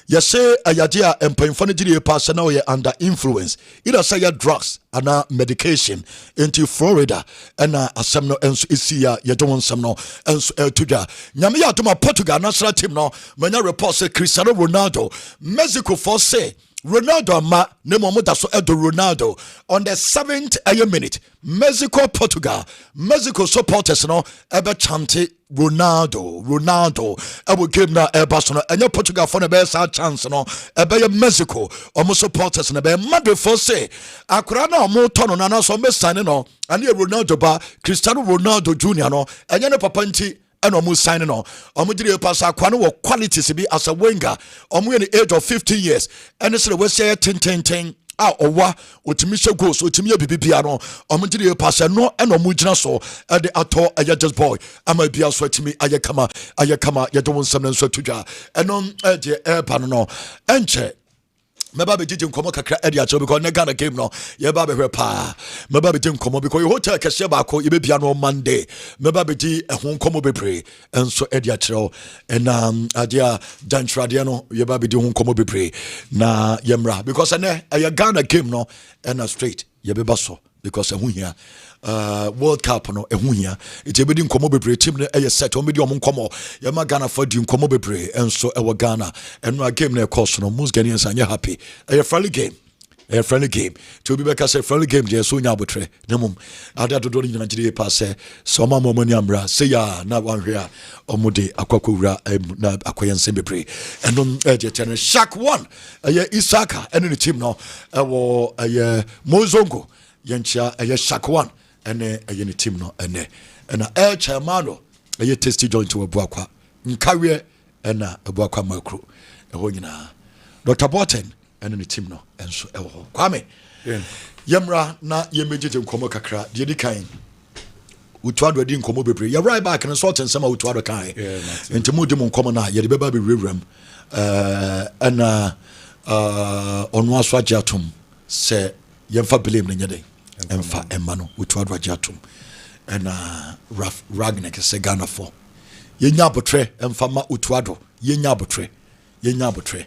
yase ayade a empanfo no gire pass na we under influence either say drugs and medication into Florida and asem no enso esia ye don nsem no enso etudwa nyame ya to Portugal national team no manya report say Cristiano Ronaldo Mexico for say Ronaldo ma nemo da so edo Ronaldo on the 7th minute Mexico Portugal Mexico supporters no ebe chante Ronaldo ebe game na ebe so no enye Portugal for na be sa chance no ebe Mexico omo supporters na be madre for say akura na omo tono na so me sign no ane Ronaldo ba Cristiano Ronaldo Jr. no enye ne papa nti and almost signing on. Omujiri pass aquano qualities be as a winger. In the age of 15 years. And it's the West say 10. owa otimi hye goals otimi ye bibia no omgide pass no eno mu gina so de ato aye just boy ama bia so atimi aye kama ye do wonsam nso atudwa eno je eba no enche meba be jijin komo kakra edi acho because na Ghana game no ye ba be hwe pa meba be jijin komo because hotel kese ba ko ye be bia no Monday meba be ji ehun komo bebre enso edi acho na adia jantrade no ye ba be di hun komo bebre na yemra because na ye Ghana game no na straight ye be baso because ehun hia World Cup no ehun hia it be di nkomo bebre team no eye set o me di om nkomo ye ma Ghana for di nkomo bebre enso ewo Ghana eno a game na course no most Ghanaians are happy a friendly game to be back as a friendly game je so nya botre nemum ada dodo ni Nigeria pass so ma mo ni amra say ya na wan hwe a omude akwakowura na akoyense bebre eno je channel Shark 1 Isaka eno ni team no ewo Mozongo yenchia Shark 1 ene ni team no ene na chairman tasty joint to abuakwa nkawe na abuakwa makro eho nyina Dr. Botten ene ni team no enso eho kwame yemra na yemejeje nkomo kakra de di kan utuado di nkomo bebre ye right back and sort nsema utuado kan ntemu di nkomo na ye de beba be rewram ana onu aso ajatum se yemfa blame na nyede emfa emma no utuado ajatum ana ragnek se Ghana for yenya abotre emfa ma utuado yenya abotre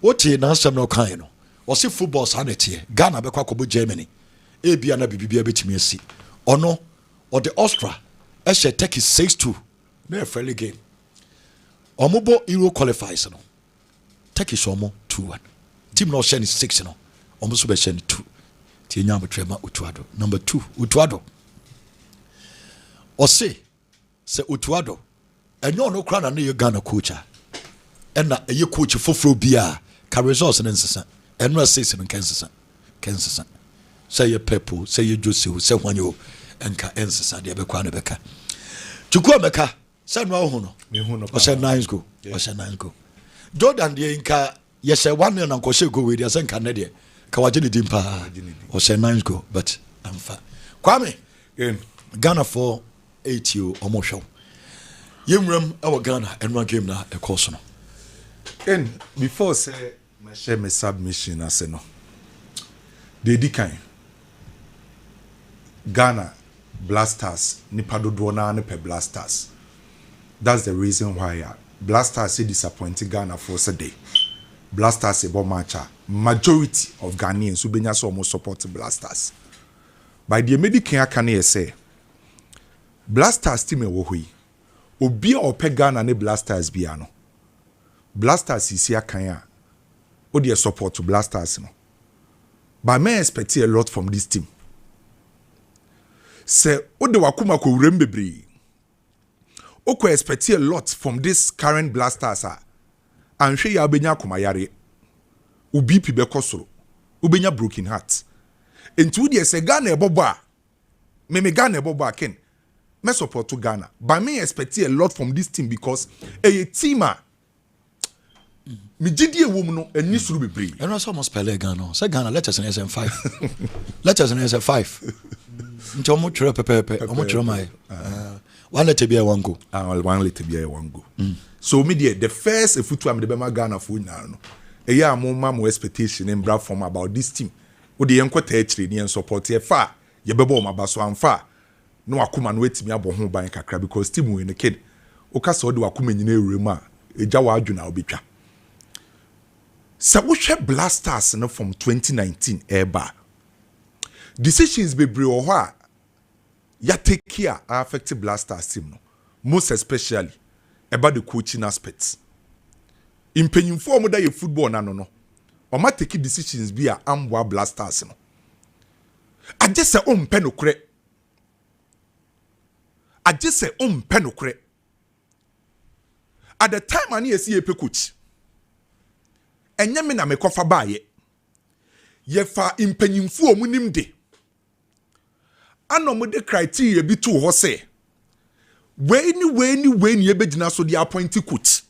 Oti na asem no kan no o se football sanity Ghana be kwa kobo Germany ebia na bibibia betimi asi ono o the Austria e she Turkey 6-2 na friendly game omobo Euro qualifies no Turkey so mo 2-1 team no share 6 no omo so be share 2 ti nya abotrema Utuado number 2 Utuado o se Utuado enyo no kra na ne Ghana coach ena eye coach foforo bia ka resource nsesa eno assist no kensesa say Pepo say Joseph say Wanyo enka ensesa de bekwa na beka tukua meka say no ho no
me hu no
o say 9 go Jordan de nka ye say 1 na nko she go we de say nka na de ka waje ne dimpa o say 9 go but amfa kwame Ghana for 8 omo hwo yemram our Ghana enwa game na e course no.
And before say my share my submission as no, they kind Ghana Blasters nipa dodo na ne pe Blasters. That's the reason why Blasters say disappointed Ghana for day. Blasters ebo matcha majority of Ghanaians who benya so almost support Blasters. By the medical can say Blasters team ewo hoi obi a ope Ghana ne Blasters biano. Blasters is here kanya. O dear support to Blasters no. But may expect a lot from this team. Say o de wakuma ko rembebre. O ko expect a lot from this current Blasters and hwe ya benya komayare. Ubi pi be kosoro. Ubenya broken heart. Enti wo de say Ghana ebobo a. Me Ghana ebobo a ken. Me support to Ghana. But may expect a lot from this team because a team me gidi ewom no ani suru bebre
and also must spell Ghana say Ghana letters in SM5 letters in SM5 nti omo twere pepepe omo twere mai one letter be one go
one letter be one go so me the first efutu am de be ma Ghana for nyar no eya mo expectation in bra from about this team wo de yenkota akire ne support ye fa ye bebo ma baso amfa no akuma no etimi abo ho ban kakra because team we ne kid o ka so de akuma nyina ewurem a eja wa adwuna obetwa. So we share Blasters no from 2019 eba. Decisions be bre o ho ya take care affect Blasters team no. Most especially about the coaching aspects. Impenyimfo mo da ye football na no. O ma take decisions bi a amboa Blasters no. Aje se o mpe no kure. Aje se o mpe no kure. At the time ani esi epe coach. Enye me na me kofa baaye ye fa impanyimfu omunim de anomo de criteria bi to ho se we ni ye begina so de appoint coach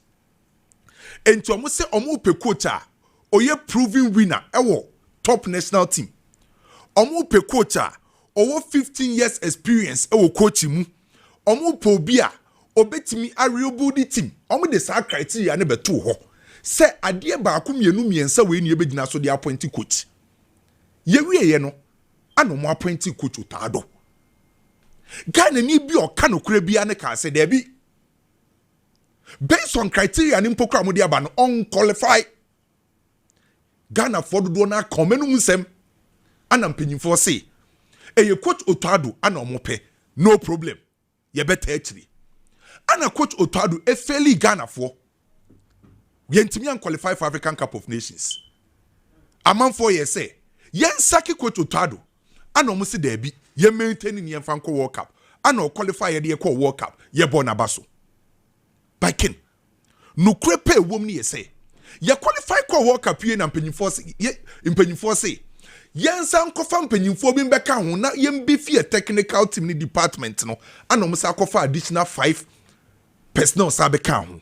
enti omo se omo pe coach a oye proven winner ewo top national team omo pe coach a over 15 years experience e wo coach mu omo po bi a obetimi ariable the team omo de sa criteria ne beto ho se ade ba ko mienu miensa we ni ebegina so de appoint coach ye wiye no ano mo appoint coach Otado Ghana ni bi o kanokura bia ne ka se there be based on criteria ni mpokra mo de aba no unqualified Ghana for do na komenu nsem ana mpanyimfo say eye coach Otado ana omope no problem ye better actually ana coach Otado e fairly Ghana for ye ntimi an qualify for African Cup of Nations amam for ye say yen saki coach Otado ana omo se there be ye maintain ni yen fan ko World Cup ana qualify ye de ko World Cup ye born abaso by kin no krepe wom ni ye say ye qualify ko World Cup ye na mpanyimfo say yen san kofa mpanyimfo bi mbeka ho na yen be fi technical team ni department no ana omo sa kofa additional 5 personnel sa beka ho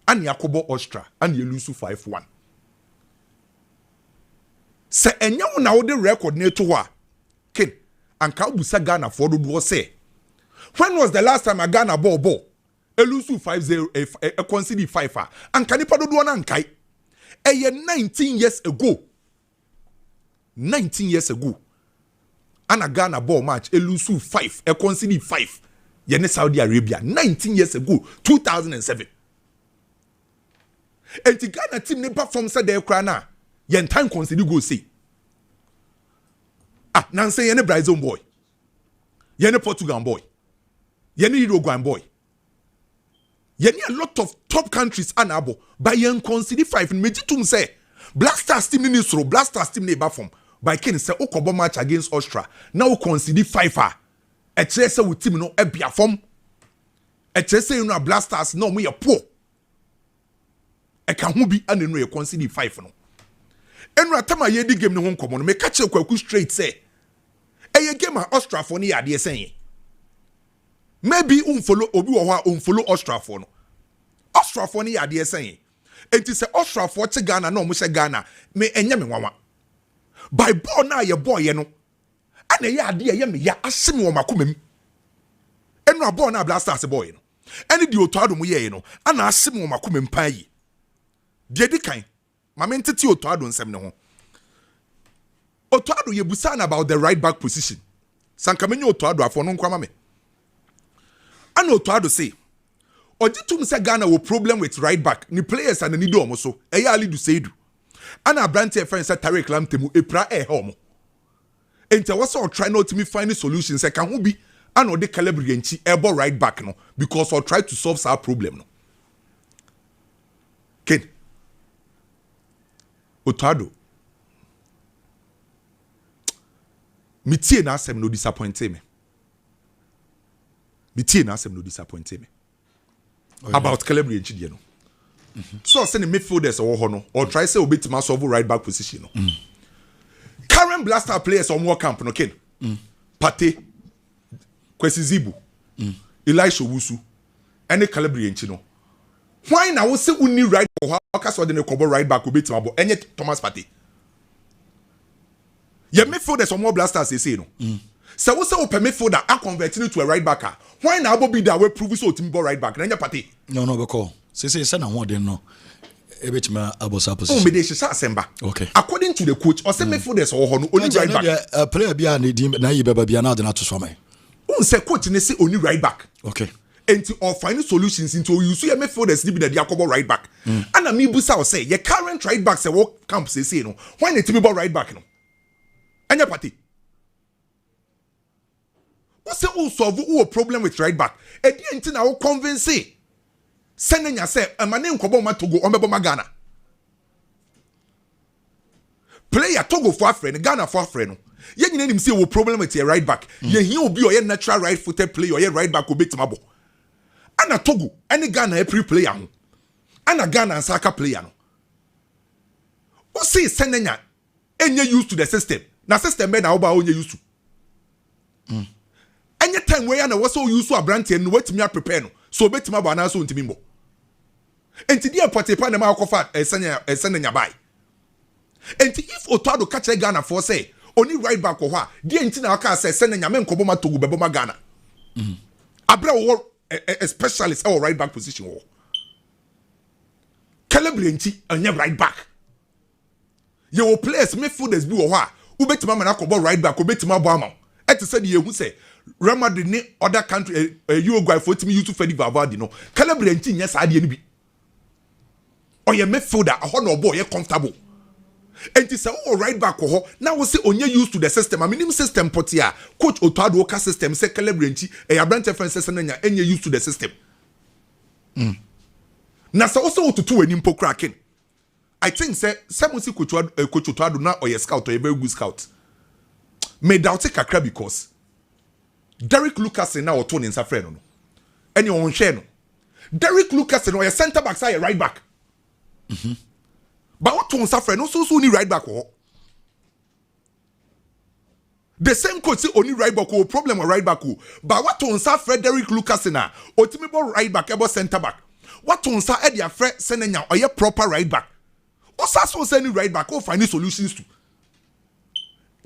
ani yakobo Austria ani yelusu 5-1 se enya wo na wo de record na to ho a ken anka busa Ghana for do say when was the last time a Ghana ball elusu 5-0 concede 5 anka ni padodo na ankai eye 19 years ago 19 years ago ana Ghana ball match elusu 5 concede 5 ye ne Saudi Arabia 19 years ago 2007 enti Ghana team ne perform said dey kra na ye time concede go say nan say ye ne Brazil boy ye ne Portugal boy ye ne Uruguay boy ye ne a lot of top countries anabo by ye concede 5 mejitum say Black Stars team ni soro Black Stars team ne ba form by ken say okobo match against Austria now we concede 5 e kire say we team no e bia form e kire say you know Black Stars no mo ye poor e kan ho bi anenu ye concede 5 no enu atama ye di game ne ho nkomo no me ka kire kwaku straight say e ye game Austria for ni ade sen maybe unfollow obi wo ho unfollow Austria for no Austria for ni ade sen enti say Austria for che Ghana na omo she Ghana me enye me nwanwa by ball na ye boy ye no ana ye ade ye me ya asem wo makomam enu ball na Black Stars boy no ene di Otado mu ye no ana asem wo makomam pan yi de di kan mama ntete Otado nsem ne ho Otado ye busan about the right back position sanka menye Otado afo no nkwa mame ana Otado say ojitum say Ghana wo problem with right back ni players and ni do omo so eya Ali du Seidu ana brante friend say Tarek Lamtemu epra homo ente was all try not to me find solutions e kan ho bi ana o de Calabria nchi ebo right back no because or try to solve our problem no ken Otado mitie na asem no disappoint me about Calabria nchi de no so say the midfielders or no or try say obetima solve right back position no current Blaster players on war camp no ken Pate Kwesi Zibu Elisha Wusu any Calabria nchi no why na wo say uni right or how so de cover right back obetima bo enye Thomas Pate ye midfielders on more Blasters say no so wo say o permit folder a convert to a right backer why na abo be that we prove so team right back na nya Pate
no because say na ho den no ebetima abosa position
me dey shisa asemba
okay
according to the coach or say midfielders or ho no only right back
player bia na di na yibeba bia na de na to so mai
say coach ne say only right back
okay
enti or find solutions into you see midfielders be the akobo right back and me busa say your current right back say what camp say no why na team right back no anya Pate what say o solve o problem with right back e di enti na o convince Senenya say amane nkobo ma Togo ombebo ma Ghana player Togo for afre Ghana for afre no ye nyina nim say wo problem with your right back ye hia obi o ye natural right footed player or ye right back obetima bo ana Togo any Ghana every player ho ana Ghana nsaka player no o say Senenya enye used to the system na system be na wo ba onye used to any time where na was so used to abrante no wetimi prepare no so betima ba na so ntimi mbo enti dia Potipa na ma akofa Senenya bai And if Otuado catch a Ghana for say only right back or what, the Antina say send Yamen Koboma to Beboma Ghana. Abra war a specialist or right back position war. Celebrity and your right back. Your players midfielders be or what? Ubetima Manakobo right back, Ubetima Bama. Et said you who say Real Madrid ne other country Uruguay for me you to Fedi Valverde no. Celebrity yes I didn't be. Or your midfielder a honor boy comfortable. And it's all right back now we say onye used to the system. I mean system potia coach Otuado Oka system say celebrity a branch references and any used to the system. Na so also to two any cracking. I think say someone see coach Otuado now or your scout or a very good scout. May doubt take a crab because Derek Lucas now or Tony in Safreno. No. And your own share no. Derek Lucas or your centre back side right back. But what Tony Safreno so soon right back or the same coach say only right back or problem or right back who. But what Tony Safreno Derek Lucas na ultimately right back about centre back. What Tony Sa Edia Fred sending or your proper right back. Also sending right back or finding solutions to.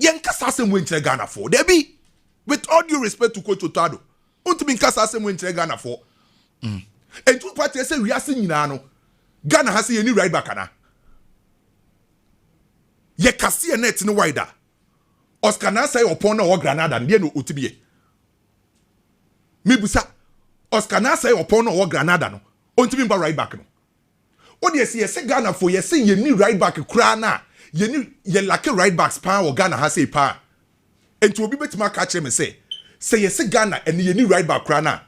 Yanka Sassam went to Ghana for. There be, with all due respect to Coach Otuado, Untimin Sassam went to Ghana for. And two parties say we are seeing Nano. Ghana has any right back. Ye kasi net no wider. Oscar na say upon or Granada and no utibie. Mibusa Oscar na say upon or Granada no. Untimin right back no. What you say Ghana for you say you need right back krana. You need you like right backs power or Ghana has a power. And to be better my catch him say you say Ghana and you need right back krana.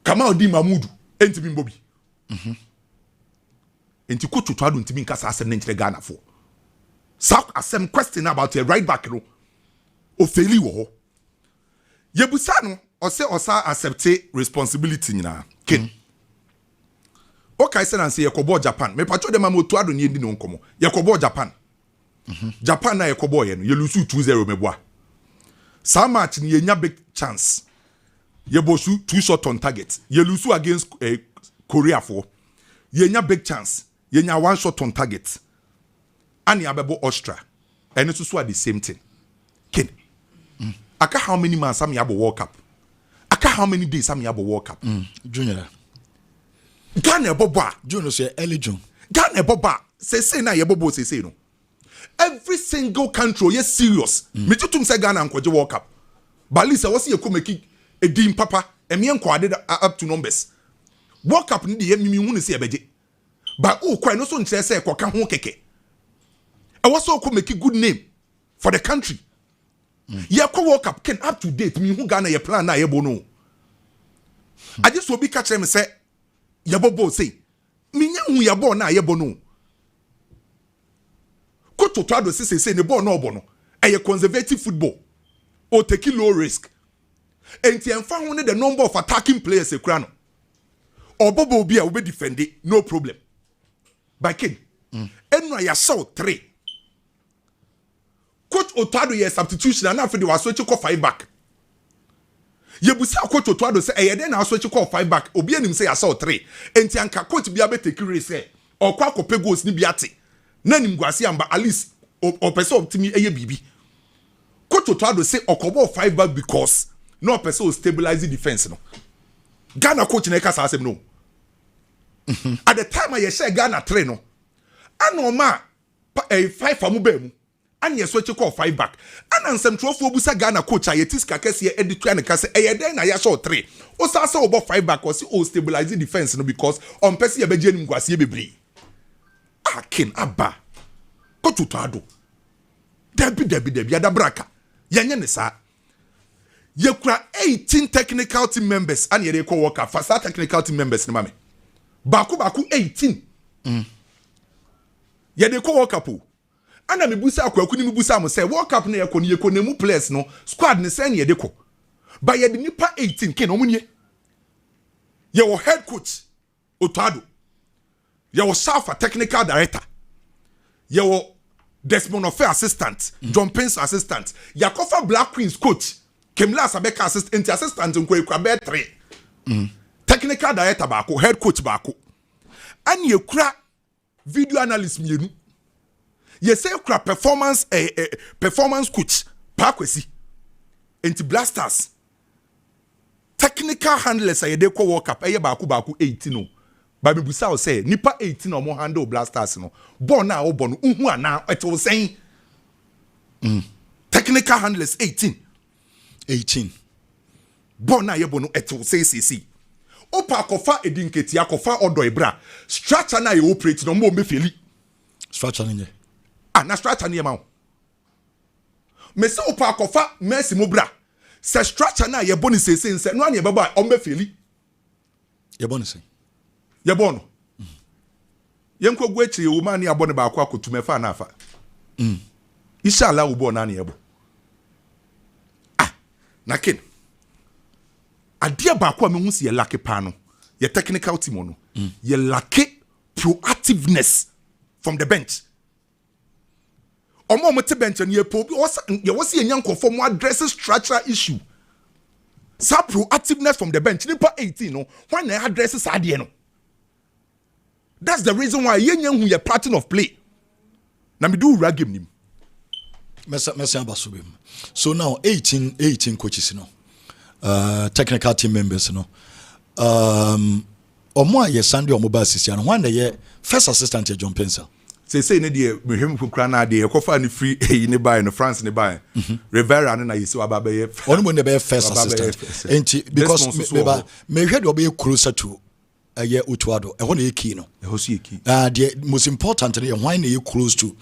Kamau di Mamudu and to be Bobby. And to coach to adun to be kasa asem ntre Ghana for. Sak asem question about a right back no. O faili wo. Yebusa no or say osa accept responsibility na. Ken. Okay, say and say Yakobo Japan. Me pacho dem amotu ado ni ndi no nkomo. Yakobo Japan. Japan na Yakobo ye no. Ye lose 2-0 meboa. Sa match ni yenya big chance. Ye bosu 2 shot on target. Ye lose against Korea for. Yenya big chance. Yenya 1 shot on target. Ani abebo Austria. And it's also the same thing. Ken. Aka how many months am yabo World Cup? Aka how many days am yabo World Cup?
Junior.
Ghana boba.
June say early June.
Ghana boba. Say na ye bobo say no. Every single country yes serious. Me tutum say Ghana ankoje World Cup. Balisa wasi ye ko make e dim papa e me enko ade up to numbers. World Cup ni de mi hu ne say ebeje. Ba o kwai no so nche say ko ka ho keke. E was so ko make good name for the country. Ye ko World Cup can up to date mi hu Ghana ye plan na ye bo no. I just will be catch them say Yabobo say, Minya hu yabo na yebo no. Coach Otuado say ne ball no bono. A conservative football. Or take low risk. And ti enfa hu ne the number of attacking players e kra no. Or Bobo be a will be defended, no problem. By King. Enra ya saw 3. Coach Otuado ye substitution and after they was switch ko 5 back. Yebusi coach Otuado say eh den na switch call 5 back obi anim say asaw 3 enti anka coach bia be take race say okwa akopɛ goals ni biate na nim guase amba at least o pese optimi eye bibi coach Otuado say okobo 5 back because no pese o stabilize the defense no Ghana coach na kasa asem no at the time I share Ghana 3 no anoma 5 amu ba mu and yes switch call 5 back and some trophy busa Ghana coach ayetis kakese editua ne kase eyeden na ya show 3 o sa say obo 5 back o si o stabilize defense no because on person ye beje nim gwase bebre akin aba coach Otuado debi adabraka yenye ne sa ye kura 18 technical team members and ye dey call worker for sa technical team members ne mame baku 18 ye dey call worker po ana mebusa akwaku ni mebusa am say World Cup na ye ko nemu players no squad ne say na ye de ko ba ye de nipa 18 ken omunye ye wo head coach Otuado ye wo Safa technical director ye wo Desmond Ofe assistant John Pence assistant Yakofa Black Queens coach Kemla Sabeka assistant nko ekwa be 3 technical director baako head coach baako ani ekura video analyst mienu You say performance performance coach Parkwesi into Blasters technical handlers are they call World Cup baku 18 no. But we say nipa 18 or more handle Blasters no. Born now born uhu na it was saying technical handlers 18. Born now yebono it will say CC. Opa kofa edinketi akofa odo ebra. Structure na you operate no more me feli.
Structure ninje.
Na structure ni ma. Me se opa kofa mercy mo bra. Se structure na ye boni sese nse no an ye baba o me feli.
Ye boni se.
Ye bono. Yenko gu echi wo ma ni abone ba akwa kotu me fa na afa. Inshallah wo bo na na ye bo. Na ken. Adia ba akwa me hu se ye lucky pa no. Ye technical team no. Ye lucky proactiveness from the bench. Omo te bench and ye was a young conform addresses structural issue. Sa proactiveness from the bench. Nipa 18 no. When they addresses idea no. That's the reason why yen who ye pattern of play. Na me do rag him.
So now 18 coaches no. Technical team members no. Omo ye Sunday omo ba assistant. When they first assistant ye John Pencil.
Say ne de mehwem kokra na de ekofa ni free ni buy no France ni buy Rivera na yeso ababe
onu mo ne be first assistant enti because me hwe de obe closer to ye Utuado e ho na eki no
e ho so eki
the most important is why na you close to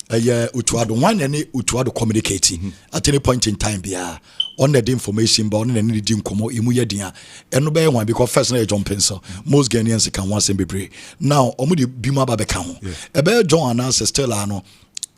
Utuado why na Utuado communicating at any point in time bia on the information but on the need nkomo emu ye dia eno be one because first na John Pencil most Ghanaians can once be brave now omo de bima ba be ka ho e be John announce still ano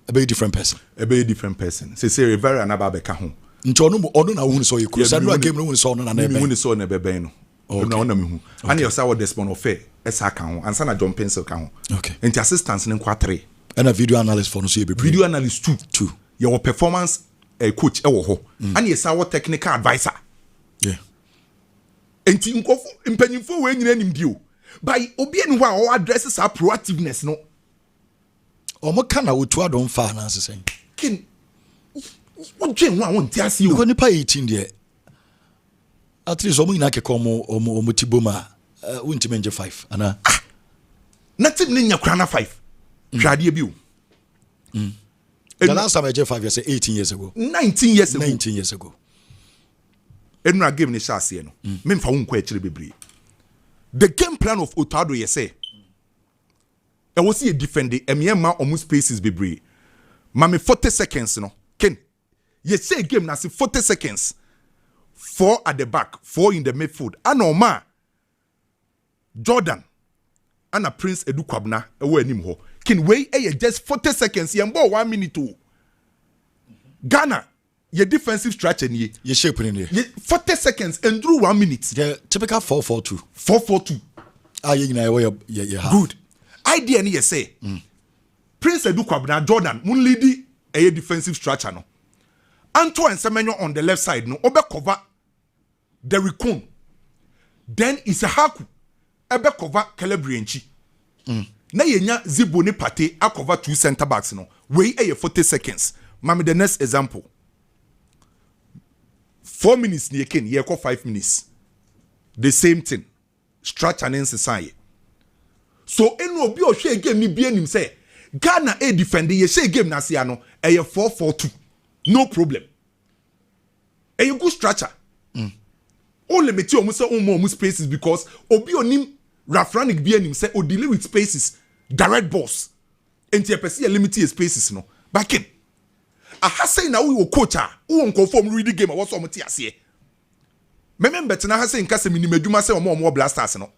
a very different person
say Rivera na ba be ka ho
nti ono na hu so ye close no game no hu so no na na
be hu so na be ben no ono na me hu ani yosa wo despon of fair esa ka ho ansa na John Pencil ka ho
okay
nti assistants ne kwa 3
and a video analyst for no so ye be
video analyst 2 your performance a coach ewo ho and yes our technical advisor enti nkofo impanyimfo we nyina nim dio by obi enu ho a o addresses our proactiveness no
omo kana Utuado mfa na asese
kin what dream one won ti ase o
ko nipa 18 de at least omo nyina keka omo tiboma wonti menje 5 ana
nothing nya kra na 5 hwade bi o
the last time I did 5 years, 18 years ago.
19 years ago.
19 years ago.
Enra game ni shase no. Me mfa won kwa akire bebre. The game plan of Utuado ye say. E was he defend emyema omu spaces bebre. Ma me 40 seconds no. Ken. Ye say game na 40 seconds. 4 at the back, 4 in the midfield. Anoma Jordan ana Prince Edu Kwabna ewo anim ho. Kin wey just 40 seconds ye mbo 1 minute o. Ghana your defensive structure ni
ye shape ni
40 seconds and through 1 minute.
The typical 4-4-2.
4-4-2.
Ye nyina ye have.
Good. Idea ni ye say. Prince Edu Kwabna Jordan mun lead a defensive structure no. Antoine Semenyo on the left side no obe cover Derrick Coon. Then Isahaku ebe cover Celebrienchi. Na yenya Zibo ni Pate a cover 2 center backs no. Wey 40 seconds. Mami the next example. 4 minutes ni ken ye 5 minutes. The same thing. Structure and inside. So enu obi o hwe game ni bi anim say Ghana a defend ye say game na sia no 4-4-2. No problem. A good structure. Only me omu say omu spaces because obi onim Rafranik bi anim say o deal with spaces. Direct balls. Enti pese limit spaces no. Back in. Aha say na we coach a won conform read the game a what's omti ase. Member tena ha say nka se mini madwuma say omo Blasters no.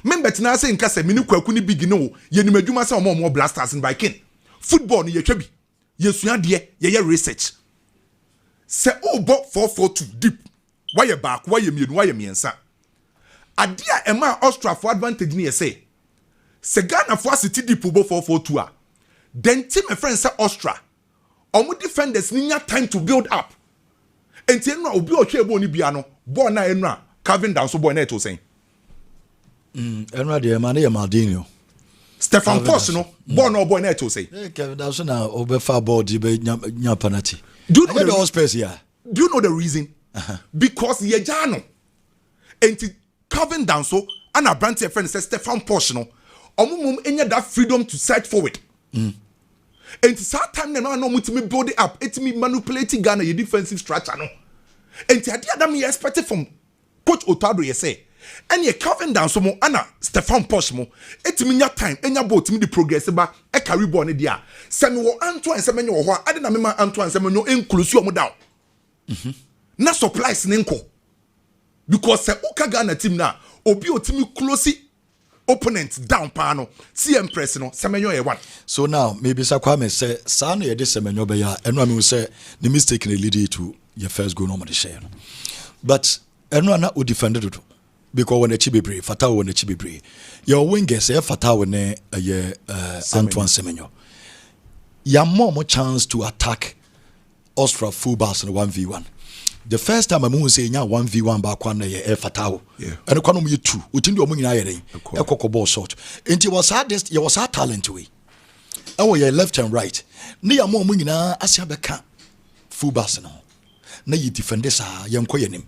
Member tena say nka se mini kwaku ni big no ye ni madwuma say omo Blasters no by kin. Football ni ye twa bi. Ye sua de ye research. Se o bo 4-4-2 deep. Why ye back, why ye mienu, why ye miensa. Adia ema Austria for advantage ni ye say. Se Ghana for city deep bo 4-4-2 a. Then team a friend say Austria. Omo defenders ni nya time to build up. Enti enu obi o hwe ebo ni bia no, ball na enu a Calvin down so boy na to saying.
Enu de ma na ye Maldinho.
Stefan Posh no born no boy na to say.
Kevin Danso na obefa board be nya penalty.
Do you know
the space here?
Do you know the reason? Because Yejano and Kevin Danso and a brand friend says Stefan Posh no omum enya that freedom to search forward. And that time no no mutimi build it up, it me manipulating Ghana your defensive structure no. And the idea that me expected from Coach Otado ye say and ye Kevin Danso mo ana Stefan Posh mo etimi nya time enya ball timi the progress ba e carry ball ne dia se me wo Antoine se menyo wo ho ade na me ma Antoine se menyo enclose omo down na supplies ne nko because se uka Ghana team na obi otimi close opponent down pa no see impress no se menyo ye one.
So now maybe Sakwame say sa no ye de se menyo be ya eno am say the mistake na lead to your first goal no mo de share no but eno na o defended it because when the chibebre Fatao when the chibebre your wingers e Fatao ne Antoine Semenyo ya more chance to attack Austria fullbacks in 1v1. The first time I'm say nya 1v1 ba kwa na ye Fatao and kwa no mu 2 otindi o mu nyina ye den e kokko ball shot enti was hardest you was hard talent way e wo your left and right ne ya mo mu nyina asia beka fullbacks no na yi defenders a ye nko ye nim.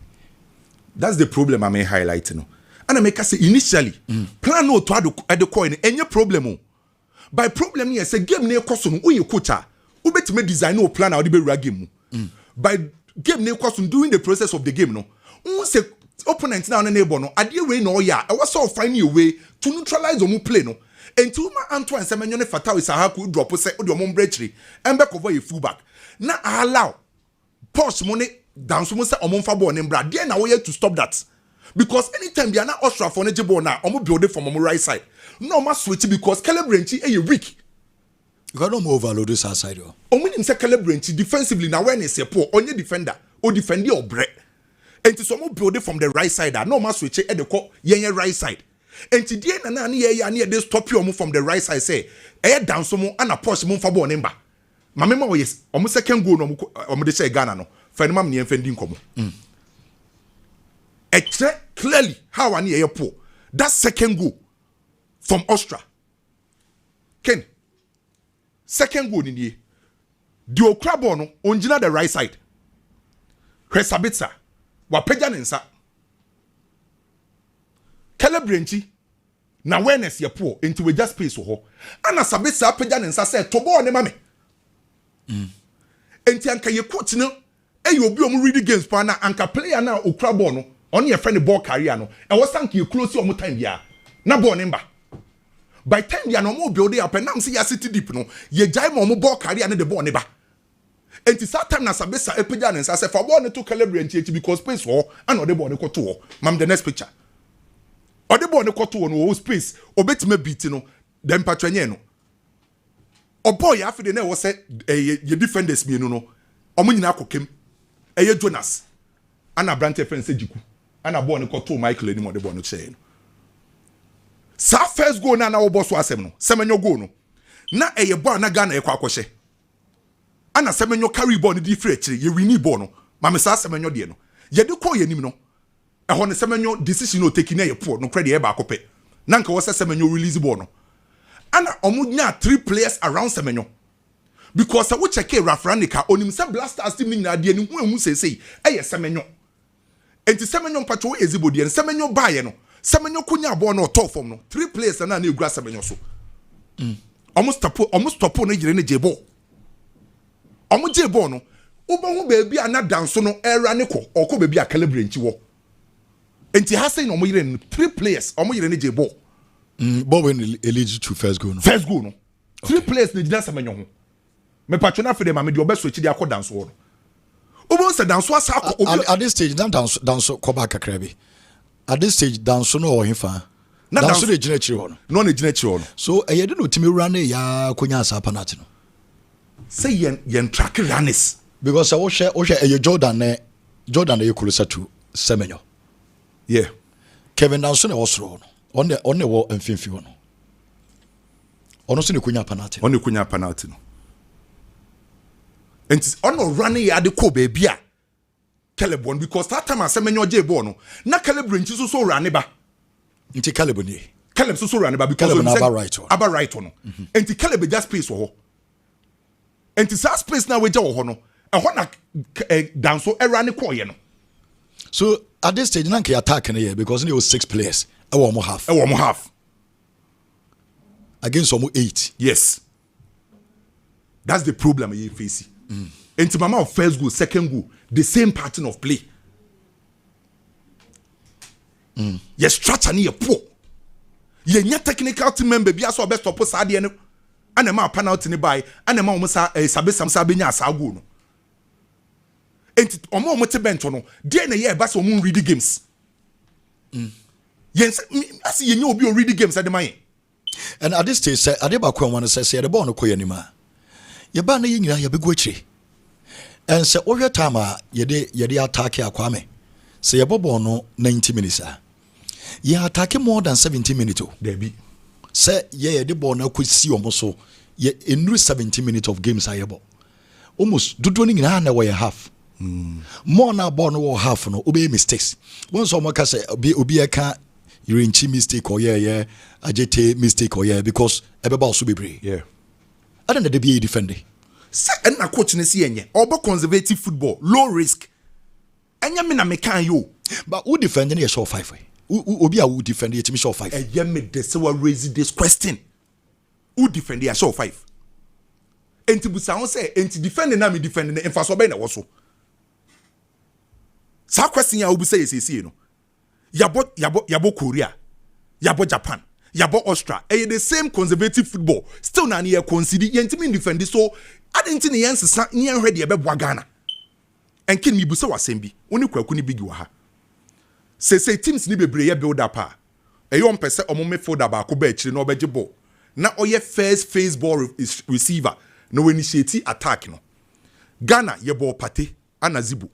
That's the problem I may highlight no. And I make us say initially plan no to add the coin any problem. By problem here say game near cost no you coach who bet me design no plan how the be game. By game near cost during the process of the game no. Say opponent now na neighbor no ade way no ya I was so find a way to neutralize omu play no. Enti ma Antoine Semenyo ne Fatao Isaha could drop say o de omu breachery and back over a fullback. Na allow Posh money down so say omon fa ball nembra there na we to stop that because anytime they are not Austria for neje ball now omo build it from omo right side no ma switch because Calebrenchi e weak
you got no more overload this side o
omo nim say Calebrenchi defensively na when is poor onye defender o defend your bre enti so omo build it from the right side no ma switch e de ko yen right side enti there na ye ya na dey stop you omo from the right side say e down so mo ana push mo fa ball nembra mamema o yes omo second goal no omo de say Ghana no Fenimam ni enfendi nkomo. Clearly how ani ye poor. That second goal from Austria. Ken. Second goal ni ye. Di okrabo no onjina the right side. Kresabitsa wa peja nensa. Calebrenchi na awareness ye poor into we just space ho. Ana Sabitsa peja nensa say to ball ne mame. Enti anka ye coach no you obi omu read games pa na anka player na okra ball no on your friend ball carrier no e was sank you close your time ya na ball number by time ya no mo build up and now say ya city deep no ye jai mo ball carrier na the ball neba enti that time na Sabesa epeja na say for ball no to Calebrenchi because space ho and the ball no ko to mam the next picture or the ball no ko to no space obetime beat no dem patwenye no o boy afide na was say ye defenders me no omo nyina akokem eye Jonas ana brante friend say jiku ana ball ne koto Michael ni mo de ball no che no sa first goal na wo boss asem no Semenyo goal no na eye ball na Ghana e kwa akwohye ana Semenyo carry ball ni di free chiri ye wini ball no ma me sa Semenyo de no ye de ko ye nim no e ho ne Semenyo decision no take na ye poor no credit e ba akope na nka wo se Semenyo release ball no ana omunya 3 players around Semenyo because we check Rafranica onim se Blasters team ni na de ni hu emu sesei eye Semenyo enti Semenyo mpacho we ezibodi en Semenyo baaye no Semenyo kunya ball no top form no 3 players na na egura Semenyo so almost stop no yire ne jebo omo jebo no ubohu baabi ana danso no era ne ko okọ baabi a Calebrenchi wo enti ha say no omo yire 3 players omo yire ne jebo
but when eligible to first goal no
3 players ne jina Semenyo ho me patrona for them me obeso echi de akoda nso no obo se danso asa
at this stage dan danso ko ba kakra bi at this stage danso no ohefa danso de gina chiri ho
no na gina chiri ho
so eye de no timi run ya konya asa penalty no
say yen track runners
because I was eye Jordan e closer to Semenyo
yeah
Kevin danso na osro no on the wo mfimfi ho no ono so ne konya penalty no and it's on running at the ko baby a because that time Semenyo je ball no na Calebrenchi so run ba nti Calebrenchi
Caleb so run about because
Caleb
aba right no enti Caleb just space wo ho enti sa space na we gya wo ho no ho na dan so run ko ye no.
So at this stage nanke attack na here because there was 6 players e wo mo half against some 8.
Yes, that's the problem you face. Enti mama of first goal, second goal, the same pattern of play. Yes, structure ni poor. Ye nya technical team member bi aso best stop sa de no. Ana ma penalty ni buy, ana ma omo sa sabe samsa be nya asa goal no. Enti omo te bench no, de na ye ba so omo read games. Yes, as ye nya obi o read games at the man.
And at this stage, Adeba want to say the ball no koy anima. Ye ba na ye nyina ye begu akire. And say over time ye de attack akwame. Say ye ball no 90 minutes. Ye attack more than 70 minutes.
There be.
Say ye the ball na could see almost so ye in 70 minutes of games ayebo. Almost do doing na way half. More na ball no half no obey mistakes. Once someone can say obi aka you in mistake or ajete mistake or because everybody also be brave.
Yeah.
I don't know the be defender.
And na coach nesi enye. Obo conservative football, low risk. Enya me na me kan yo.
But who defending your short 5 way? Obi a who defend your team short 5.
Eye me de se wa raise this question. Who defend your short 5? Enti busa won say enti defend na me defend na emfa so be na wo so. Sa question ya obi say yesi no. Yabo Korea, yabo Japan, yabo Austria. The same conservative football. Still na near consider yentimi defend so adenti ne yensa nyen hwede ye beboa Ghana. Enkin mi busa wasembi. Oni kwaku ni bigi wa ha. Say teams ni bebre ye build up a. Eyo mpese omo me folder ba ko ba akire na obeje ball. Na oye first phase ball receiver no initiate attack no. Ghana ye ball pate anazibu.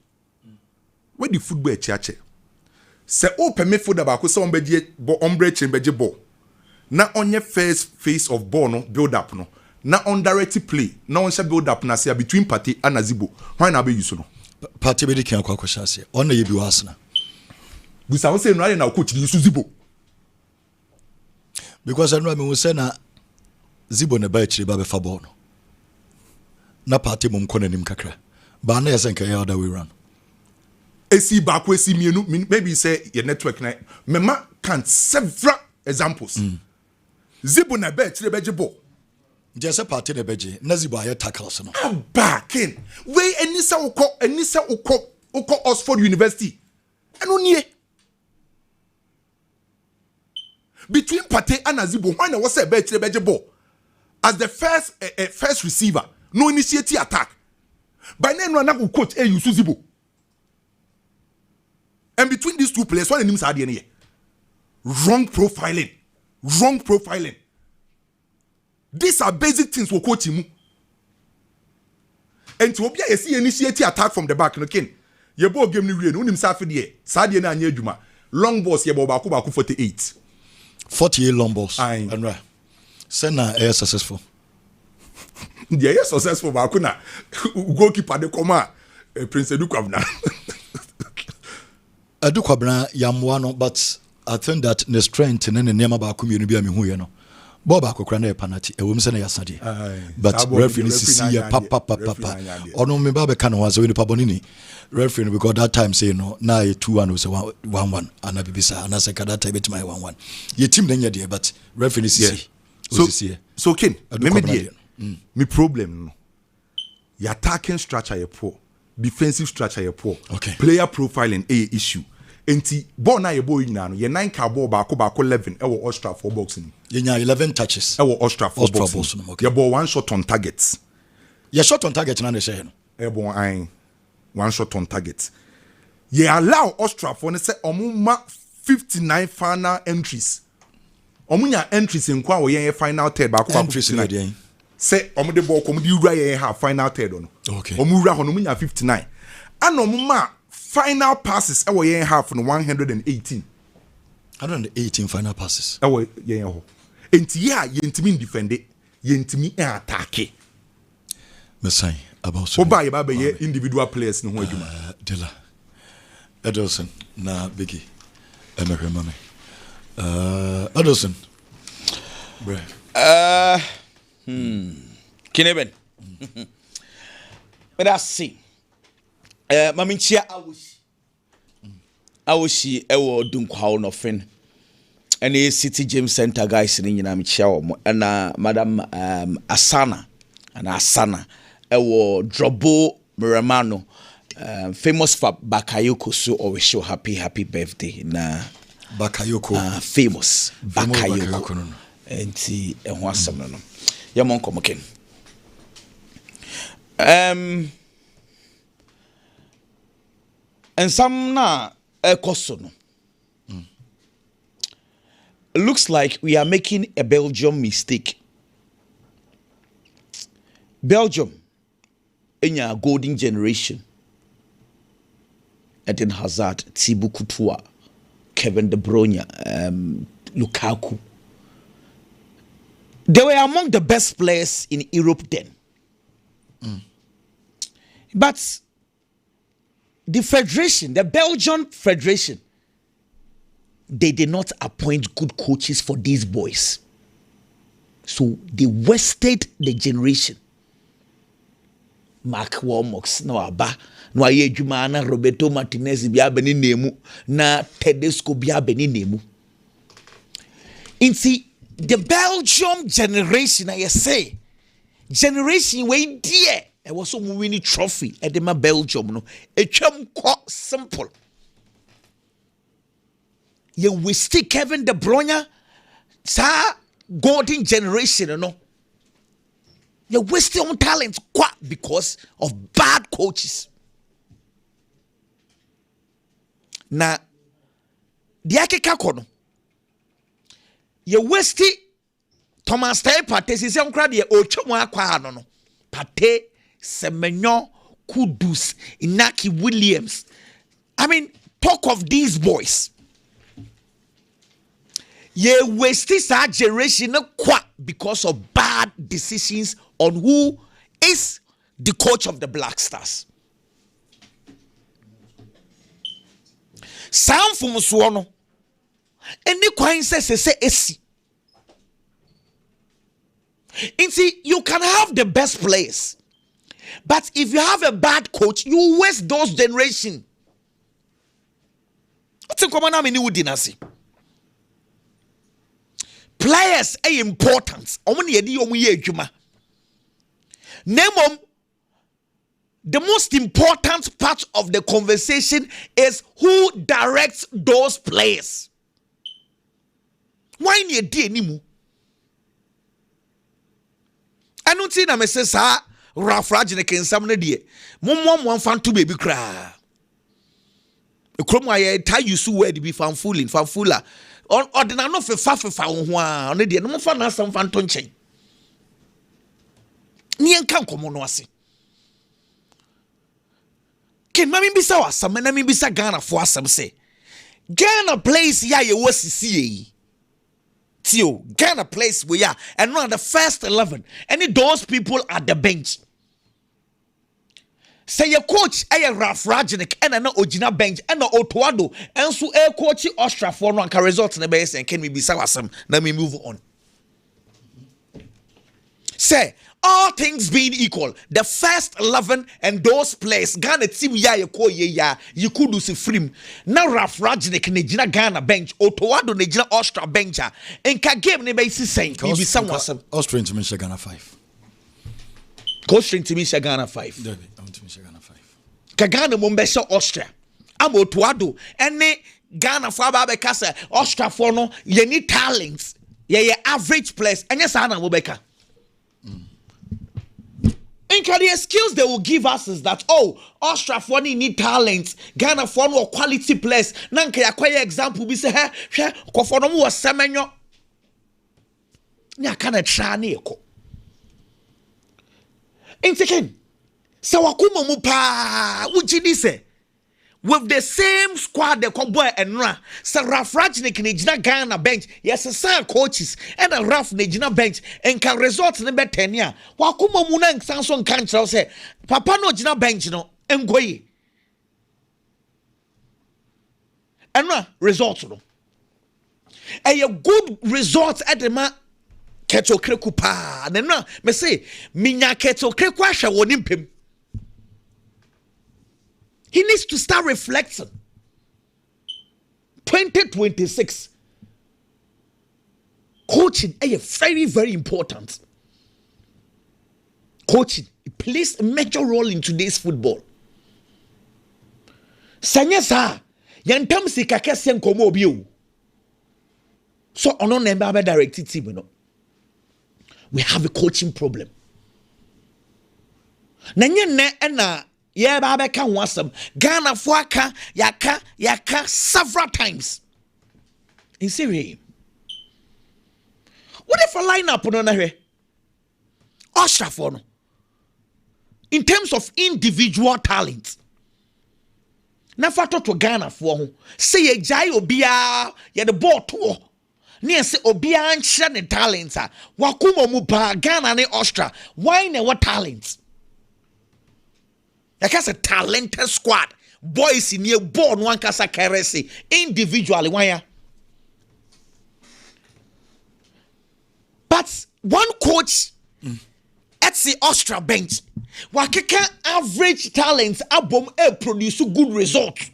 Where the football achiache. Se open me for the back so ombre chimbeje ball. Na onye first phase of ball no build up no. Na on direct play. Na on build up na say between party and Azibo. Why na be use no?
Party be the can kwa kwashase. On na ye bi wasna.
Busa won say no na coach use Zibo.
Because I know me say na Zibo na ba chiri ba be fa ball no. Na party mum kona nim kakra. Ba na yesen ka other way round. Esi
baako esi mienu maybe say your network na mema can several examples. Zibo na be chire beje ball.
Just party na beje na Zibo aye tackles no.
Back in. We enisa ukọ Oxford University. Eno nie. Between Pate and Zibo, why na was say be chire beje ball as the first receiver, no initiate attack. By then na go coach use Zibo. And between these two players, one names are the wrong profiling. These are basic things we coach him. And to be a see initiate attack from the back, no kin. Your ball game ni real. Unim safi die. Sadie na anye juma. Long balls ye ball baku 48.
48 long balls. And right. Sena air successful.
Yeah, successful baku na. Goalkeeper de koma. Prince Edu Kwabna.
Edu Kwabna yamwano, but I think that the strength and the name about community be hu ye no. Bob akokra na penalty. E wo mse na yasade. But referee see ya papa. Ono me ba be kan ho aso we pa bonini. Referee because that time say no na 2-1 say 1-1 ana bibisa ana say that time betima 1-1. Ye team na nya but referee see.
So kin me dey. Me problem no. Your attacking structure ye poor. Defensive structure ye poor.
Okay.
Player profiling a issue. Enti ball na ye boy nyina no ye 9 ka ball baako 11 e wo Austria for boxing.
Ye nya 11 touches.
E wo Austria for boxing. Okay. Ye ball one shot on target.
Ye shot on target na dey say no.
E ball one shot on target. Ye allow Austria for say omuma 59 final entries. Omunya entries in kwa wo ye final third baako
entries na dey.
Say omo de ball kom di ura ye ha final third no.
Okay.
Omo ura ho no munya 59. And omuma final passes ewo yen half no 118.
118 final passes.
Ewo yen ho. Enti ya yentimi defend yentimi attack.
Mesai about so.
Oba ye ba be ye individual players no ho adwuma.
Dela. Edilson na Biggie. Emehwe mame. Edilson
Kineben. But I see. Maminchia Awoshi ewo dunkwa no fin. Any City James Center guys in Yinamichia and Madam Asana and Asana ewo Drobo Miramano famous for Bakayoko, so always show happy birthday na
Bakayoko
famous Bakayoko and see and what's some no Yamon Komoken and some na ekosono. Looks like we are making a Belgium mistake. Belgium in your golden generation. Eden Hazard, Thibaut Courtois, Kevin De Bruyne, Lukaku. They were among the best players in Europe then. But the federation, the Belgian federation, they did not appoint good coaches for these boys. So they wasted the generation. Mark Wilmots, no Abba, no Ayejumana, Roberto Martinez, Biabeni Nemu, na Tedesco Biabeni Nemu. In see, the Belgium generation, I say, generation way dear. I was so winning trophy at the Belgium. No, a chum quite simple. You will still Kevin De Bruyne, sir, golden generation, you know. You're wasting on talent because of bad coaches. Now, the Akekakono, you're wasting Thomas Tay Pate, is young crowd, you're Ochomo, Pate, Semenyo, Kudus, Inaki Williams. I mean, talk of these boys. Ye wasted our generation because of bad decisions on who is the coach of the Black Stars. Sam from Suono. Any coin says say esi. You can have the best players, but if you have a bad coach, you waste those generation. What's in common? I mean, you didn't. Players are important. The most important part of the conversation is who directs those players. Why nie di enimu? I don't see na me say sa rafrage ne kensam na die. Mommo fan to baby kra. Ekrom aye ta yusu word be fanfula. Ordinary no fa ho a no de no fa na asam fa nto nchen. Ni enka nkomo no ase. Ken mami bisa wasam na mi bisa Ghana fo asam say. Ghana plays ya ye wasisi Tio, Ghana plays we are and not the first 11. Any those people at the bench. Say your coach a Ralph Rajnik and an original bench and no Otuado and so a coach Austria for no can result in the base and can we be sawasam. Let me move on. Say all things being equal, the first 11 and those players Ghana team ya you could do see free. Now Ralph Rajnik Nejina Ghana bench Otuado Nejina Austria bench and ka game ne base saying you be sawasam.
Austria to Ghana 5.
Coach to Ghana 5. Kagana Mombesa Austria. I'm Otuado. Any Ghana for Babekasa, Austria for no, you need talents. Yeah, average players. And yes, Anna Mobeka. And the skills they will give us is that, Austria for need talents, Ghana for no quality players. Nanka acquire example, we say, Kofono was Semenyo. Nya kana trane ko. In second. So wakuma mu pa ujidi se with the same squad the Comboy and Ra Sir Ralph Rajnik Nejina Ghana bench yes sir coaches and a Ralph Nejina bench and can result in the 10 year wakuma mu na Samson cancer say papa no jina bench no engoyi and Ra result no a good result at the Keto Kreku pa. Nena, me say, Minya Keto Kreku asha wonimpim. He needs to start reflecting. 2026. Coaching is very, very important. Coaching plays a major role in today's football. Sanyasa, yantam sika kese nkomo obi o. So ono nemba be directed team no. We have a coaching problem. Na nye ne na ye ba be ka ho asem. Ghana fo aka yaka several times. In Syria. What if a lineup no na hwe? Austria for no. In terms of individual talent. Na fato to Ghana for ho. Say ye jai obia ye the ball to. Near say obia nchire ne talent a. Wakumo mu ba Ghana ne Austria. Why ne what talent? Like a talented squad. Boys in here born one kasa keresi individually why? But one coach at the Austria bench, wakeka average talents abom produce good results.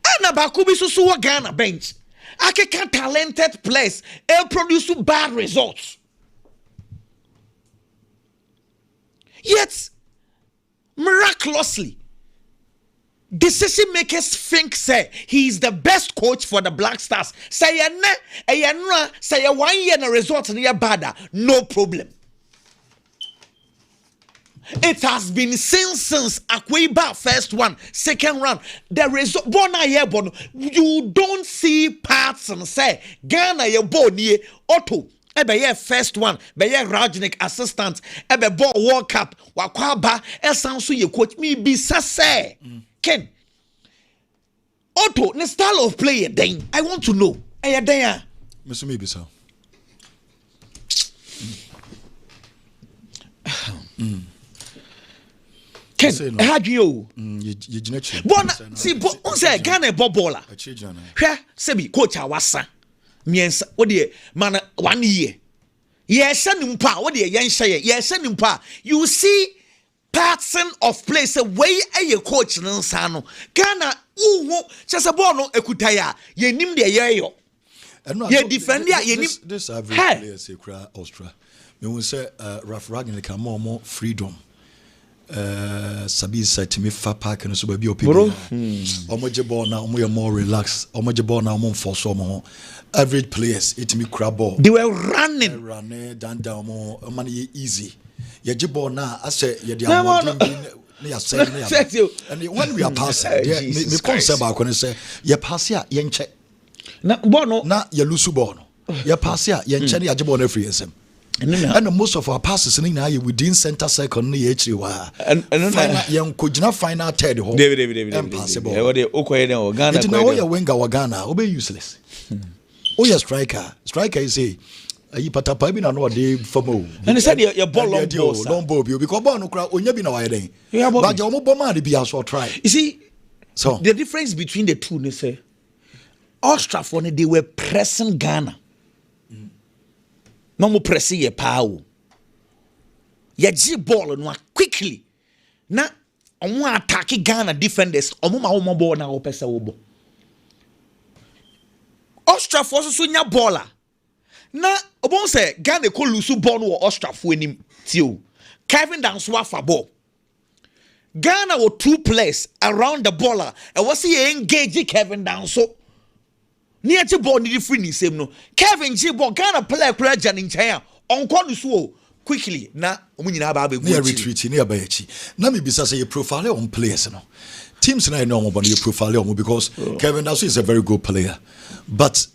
And abakubi susu Ghana bench, akeka talented players produce bad results. Yet, miraculously, decision makers think say he is the best coach for the Black Stars. Say say 1 year na result near bada, no problem. It has been since Akweba first one, second round. The result bona ye bon. You don't see parts and say Ghana ye boni auto. Ebe ye first one, be ye Rajnik assistant. Ebe ball World Cup. Wakwaba esansu ye coach me be say. Ken, Otto, the style of play then I want to know. Are there?
Mr. Maybe so.
Ken, how do you? Bona, see, say Ghana bobola. Hwe, sebi coach awasa. Miensa, odi man 1 year. Yes, nimpa, odi yensha ye. Yes, nimpa. You see pattern of play say way a coach nansano Ghana uhu chese ball no ekutaya ye nim de ye yo ye defend ya ye nim
this average player say kra Austria me won say Raf Ragnar can more freedom sabi say timi fa park no so ba bi opinion omoje ball na omo more relax omoje ball na omo force omo average players itimi kra ball
they were running
down more money easy. Ye jibo na ase ye dia modern na ya say na ya. And when we are passing, me concept ba ko say ye pass ya ye nche.
Na ball no
na ye lose ball no. Ye pass ya ye nche na ya jibo na free SM. And most of our passes na ye within center circle na ye chiri wa. And ye nkojina final third ho.
David.
Impossible.
E we okoye na o Ghana.
It na o ye winger wa Ghana, o be useless. O ye striker. Striker is say ayi patapa bi na no de famo
and said your ball long
ball because ball no kra onya bi na wa yeden but je omo ball man bi aso try
you see
so
the difference between the two is say Austria for they were pressing Ghana no mo press ye power ye ji ball no quickly na omo attack Ghana defenders omo ma ball na opesa wo ball Austria for so nya baller na obon say Ghana ko lose ball no Austria fo anim tio Kevin Danso afa ball Ghana were 2 players around the baller and was he engage Kevin Danso near to ball ni free ni same no Kevin G ball Ghana player kura jani nchen onko no so quickly na omunyina ba be
go retreat ni aba yachi na me bisa say profile on players no teams na no mo but you profile on because Kevin Danso is a very good player but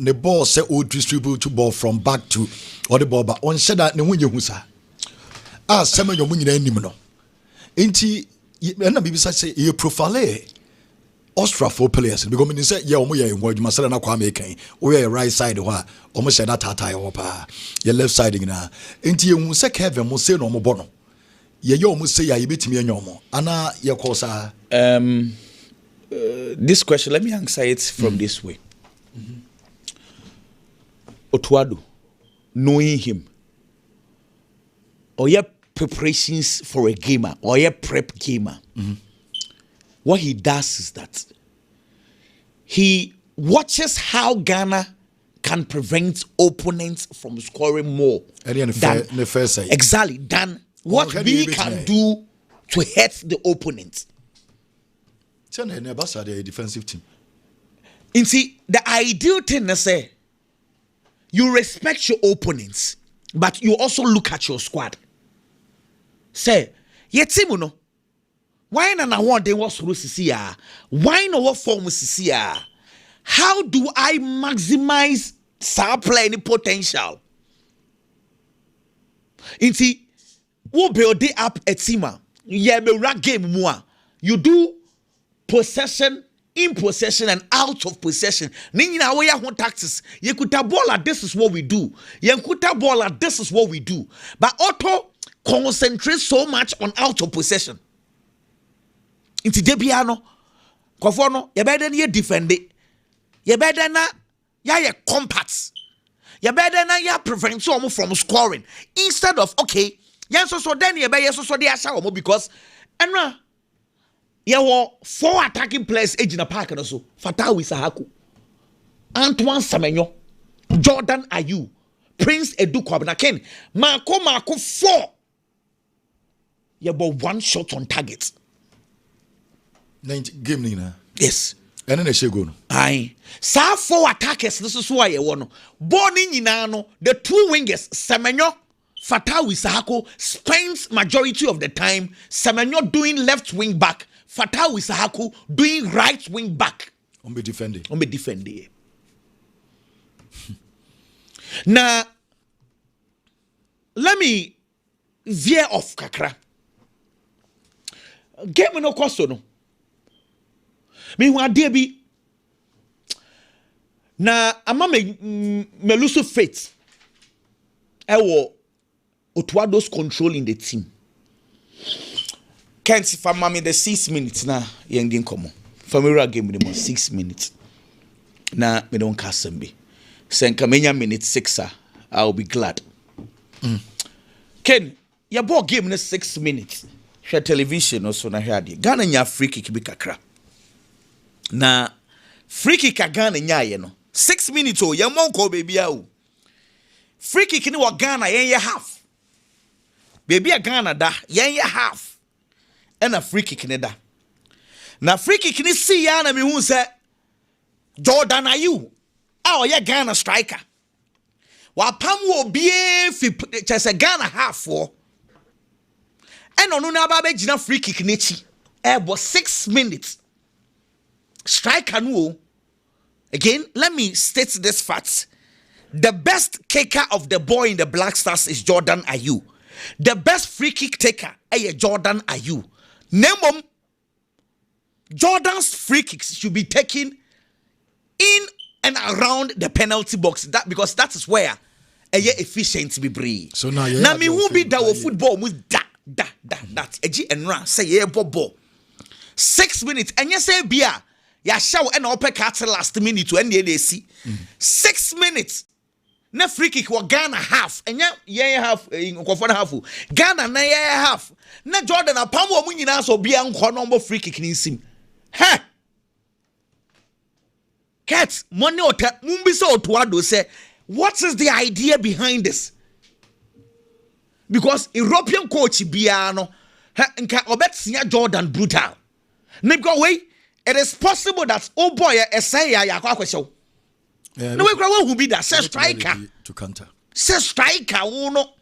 the ball say o distribute to ball from back to or the ball but on said that ne hunye hu sa some your munyina anim no enti na bibisa say you profile Austria for players because me say yeah omo ye ngwa djuma sele na kwa mekan o ye right side ho a omo sheda tata ye pa ye left side ngina enti ye hu say Kevin mo say no omo bo no ye omo say ya ye betimi anya omo ana ye call sa
this question let me answer it from this way. Otuado, knowing him, or your preparations for a gamer, or your prep gamer, what he does is that he watches how Ghana can prevent opponents from scoring more than what we can do to hurt the opponent.
It's a defensive team.
You see, the ideal thing is say you respect your opponents, but you also look at your squad. Say, your team, no. Why not I want they was through why not what form CCR? How do I maximize playing potential? You see, we build up a team. You be rag game more. You do possession, in possession, and out of possession. Nina, we have tactics. You could have ball at this is what we do. You could have ball at this is what we do. But Otto concentrates so much on out of possession. Into Debiano, Kofono, you better ye defend it. You better not, ya compact. You better not ya prevent someone from scoring. Instead of, okay, yes, so then you better so they are because, and you were 4 attacking players age in a park and so. Fatawi Sahaku, Antoine Semenyo, Jordan Ayew, Prince Edu Kwabena Marco 4. You bought 1 shot on target.
Game Nina.
Yes.
And then a shego.
Aye. Sa 4 attackers, this is why you want. Born in Yinano, the 2 wingers, Semenyo, Fatawi Sahako, spends majority of the time, Semenyo doing left wing back, Fatawi Sahako doing right wing back.
On be defending.
Now, let me veer off kakra. Get me no question. Me wa dey bi na ama me lose faith ewo Otuado's controlling the team. Can't if I'm in the 6 minutes na young din komo familiar game with them 6 minutes na me don't cast them be sen kamenya minute 6 I'll be glad. Ken your ball game in 6 minutes share television also na hear Ghana nya free kick bi kakra. Na free kick Ghana nyaye no 6 minutes o yamon ko baby o free kick ni wa Ghana yen half baby a Ghana da yen half and a free kick ni da na free kick ni see ya na me hu say Jordan Ayew a ye Ghana striker wa pam wo bie fi chese Ghana half for and onu na ba be gina free kick ni chi ebo 6 minutes. Striker no. Again, let me state this fact. The best kicker of the ball in the Black Stars is Jordan Ayew. The best free kick taker is Jordan Ayew. Name Jordan's free kicks should be taken in and around the penalty box. That because that is where efficient be brave.
So now
me who be that football with that egi and run say yeah ball 6 minutes and you say beer. Ya show and open cut last minute to end the see 6 minutes. Na free kick wa Ghana half and yeah half in half. Ghana na yeah half. Na Jordan a pam wo nyina so bia nko no free kick ni sim. He Cat money ota mumbi so Otuado say what is the idea behind this? Because European coach bia no nka obetsia Jordan brutal. Nigga way it is possible that oh boy say ya kwakweso. No we kwa who be that say striker
to counter.
Say striker no.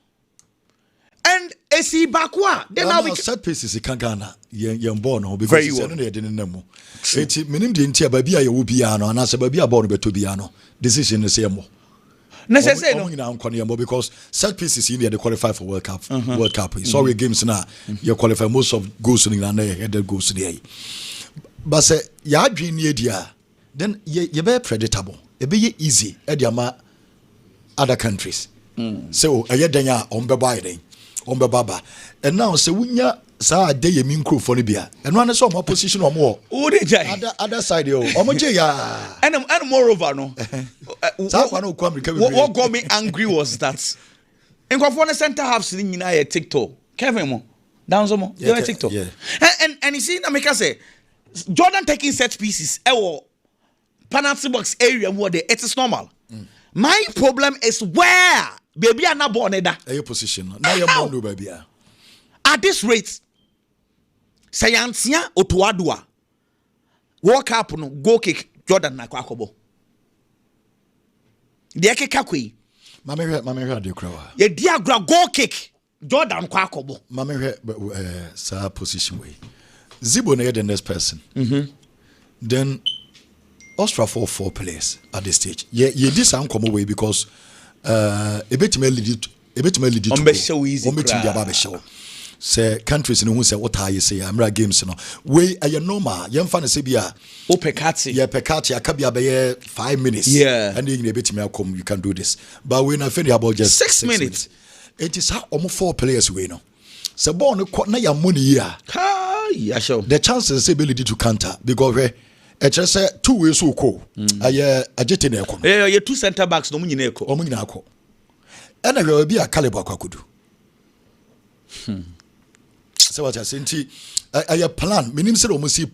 And esi bakwa then now we
set pieces e kan Ghana ye ball no because say no dey den nemu. Eti minim de ntia ba bia ye wo bia no na say ba bia ball no beto bia no. Decision is say mo.
Na say no.
Because set pieces in there they qualify for World Cup. World Cup. Sorry games now you qualify most of goals in na headed goals there. But say ya dream ye dia then ye be predictable. E be easy e dia ma other countries. So aye dan ya on be buy den. baba. And now say wunya sa de ye min crowfo no bia. And one so my position or more. Other side yo. Omoje ya.
And moreover no.
What
got me angry was that in Kwafone center halves in a TikTok. Kevin mo. Down some more. Yeah, TikTok. Yeah. And you see, I say Jordan taking set pieces. Penalty box area where it is normal. My problem is where baby are not born there.
Your position. Now you're born baby.
At this rate, Sayantia Otuadua walk up no go kick Jordan na kwakobo. The eke kakwi.
Mame de krawa.
Ye diagra go kick Jordan kwakobo.
Mame sa position way. Zibo na the next person. Then Austria for 4 players at this stage. Yeah, this am come away because a bit me lead to
show easy.
Show. Say countries in who say what are you say Amra games no. We are normal. Yem fan say bia.
O pekati.
Yeah, pekati akabia be 5 minutes.
Yeah.
And then a bit me come you can do this. But we na finish about just
6 minutes.
It is how almost 4 players we know. So born na ya money here.
Yeah, sure.
The chances ability to counter because just say 2 ways so cool. Ajete na ekọ.
Yeah, 2 center backs no nyina ekọ.
Omo nyina akọ. And there will be a caliber kwakudu. So what I say I plan meaning say almost see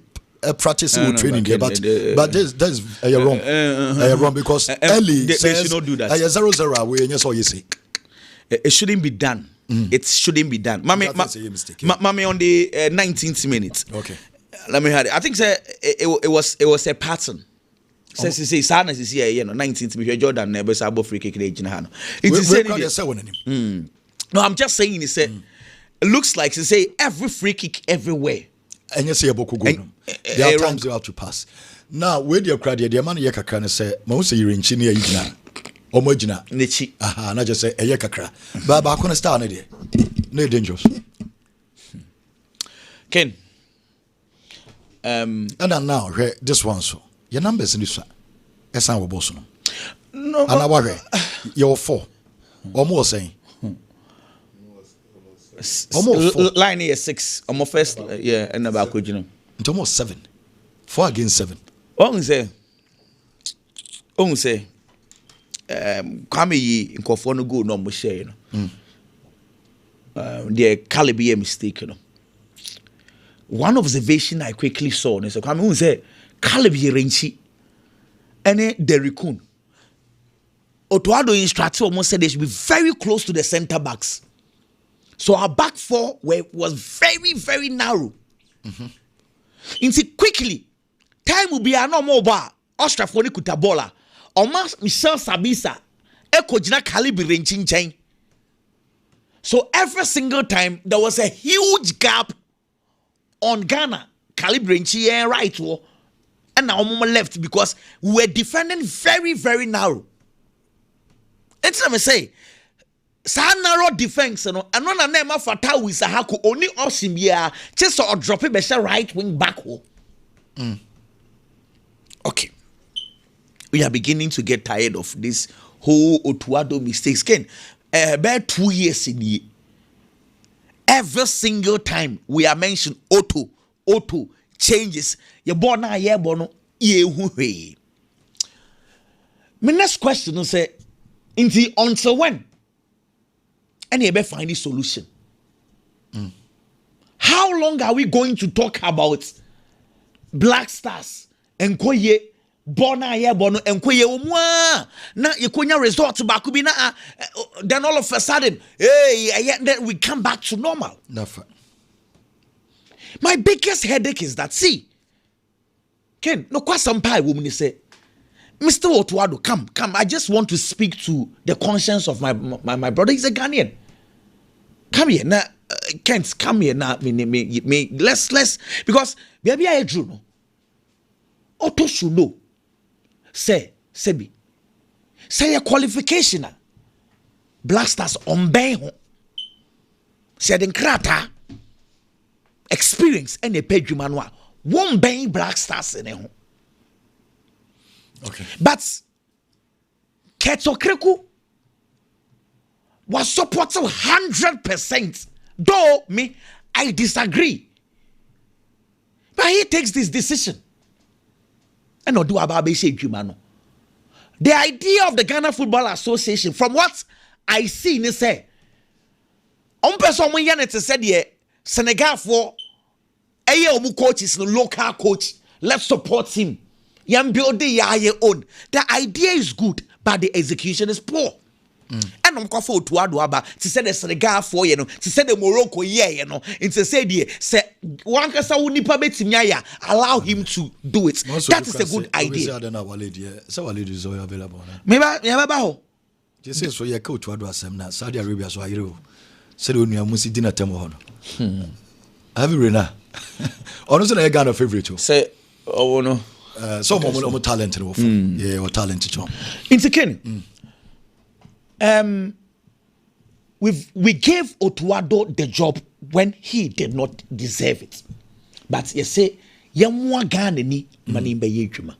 practice with training there but that's wrong. Wrong because early
they should not do that.
0-0 we yes all you say.
It shouldn't be done. It shouldn't be done. Mami on the 19th minute.
Okay.
Let me have it. I think it was a pattern. Says say sadness is here, you know, 19th minute Jordan never saw free kick in Hano. It is no, I'm just saying it said it looks like to say every free kick everywhere.
And you say a book go. There are times you have to pass. Now where the crowd the man ye kakra ne say ma say you renchi ne yigina. Omo gina.
Nechi.
Aha, na just say ye kakra. Ba ko na star na dey. No dangerous.
Ken.
And now this one so. Your numbers in this one. Esan wo boss no.
No.
And I worry. You're 4. Almost saying.
Almost line here 6. Almost first, yeah, and about could you know.
It's almost 7. 4 against 7.
On say, come ye in Kofono go no more share, you know. The caliber a mistake, you know. One observation I quickly saw, and so come say, caliber renchi, and the raccoon. Otuado instructor almost said they should be very close to the center backs. So our back 4 was very, very narrow. Quickly, time will be a normal bar. Austria for Nikuta Bola. Omas Michel Sabisa. Eko jina caliber renching chain. So every single time there was a huge gap on Ghana. Caliber renching right wall. And now left because we were defending very, very narrow. It's let me say. Sa narrow defense no ano na na ma fata wi sa hako oni option bia just or drop it be right wing back ho. Okay, we are beginning to get tired of this whole Otuado mistakes. Ken about 2 years in the every single time we are mentioned auto changes your born na ye bono ye hu hwe. My next question is say until when and you better find a solution. How long are we going to talk about Black Stars and Koye Bona ye bono and Koye umwa na yekonya resort back be na then all of a sudden then we come back to normal.
Never.
My biggest headache is that see Ken no kwa sampai woman say Mr. Otuado, come. I just want to speak to the conscience of my brother. He's a Ghanaian. Come here now, Kent. Come here now. Me. Let's because baby I drew no. Auto should know. Say a qualification. Black Stars on Ben. Say the krata experience and a page manual. One Ben Black Stars in home. Okay. But Ketokreku was supported 100%. Though me, I disagree. But he takes this decision. And not do about the idea of the Ghana Football Association, from what I see, they say, on person when you said yeah, Senegal for a coach is the local coach. Let's support him. Yam build the own. The idea is good, but the execution is poor. And I'm going to Aba to say the Senegal for to say the Morocco and to say the one kasa unipa betimya allow him to do it. That is a good idea.
So our lady is available.
Maybe
just say so. You go to Adwa Saudi Arabia. So I said when you must dinner temo. Have you read now? Honestly, I got a favorite.
Say oh no.
Some more talent. Yeah, or talent.
Into Ken. We gave Otuado the job when he did not deserve it. But you say, Yamwa Ghana ni mani be yejuma.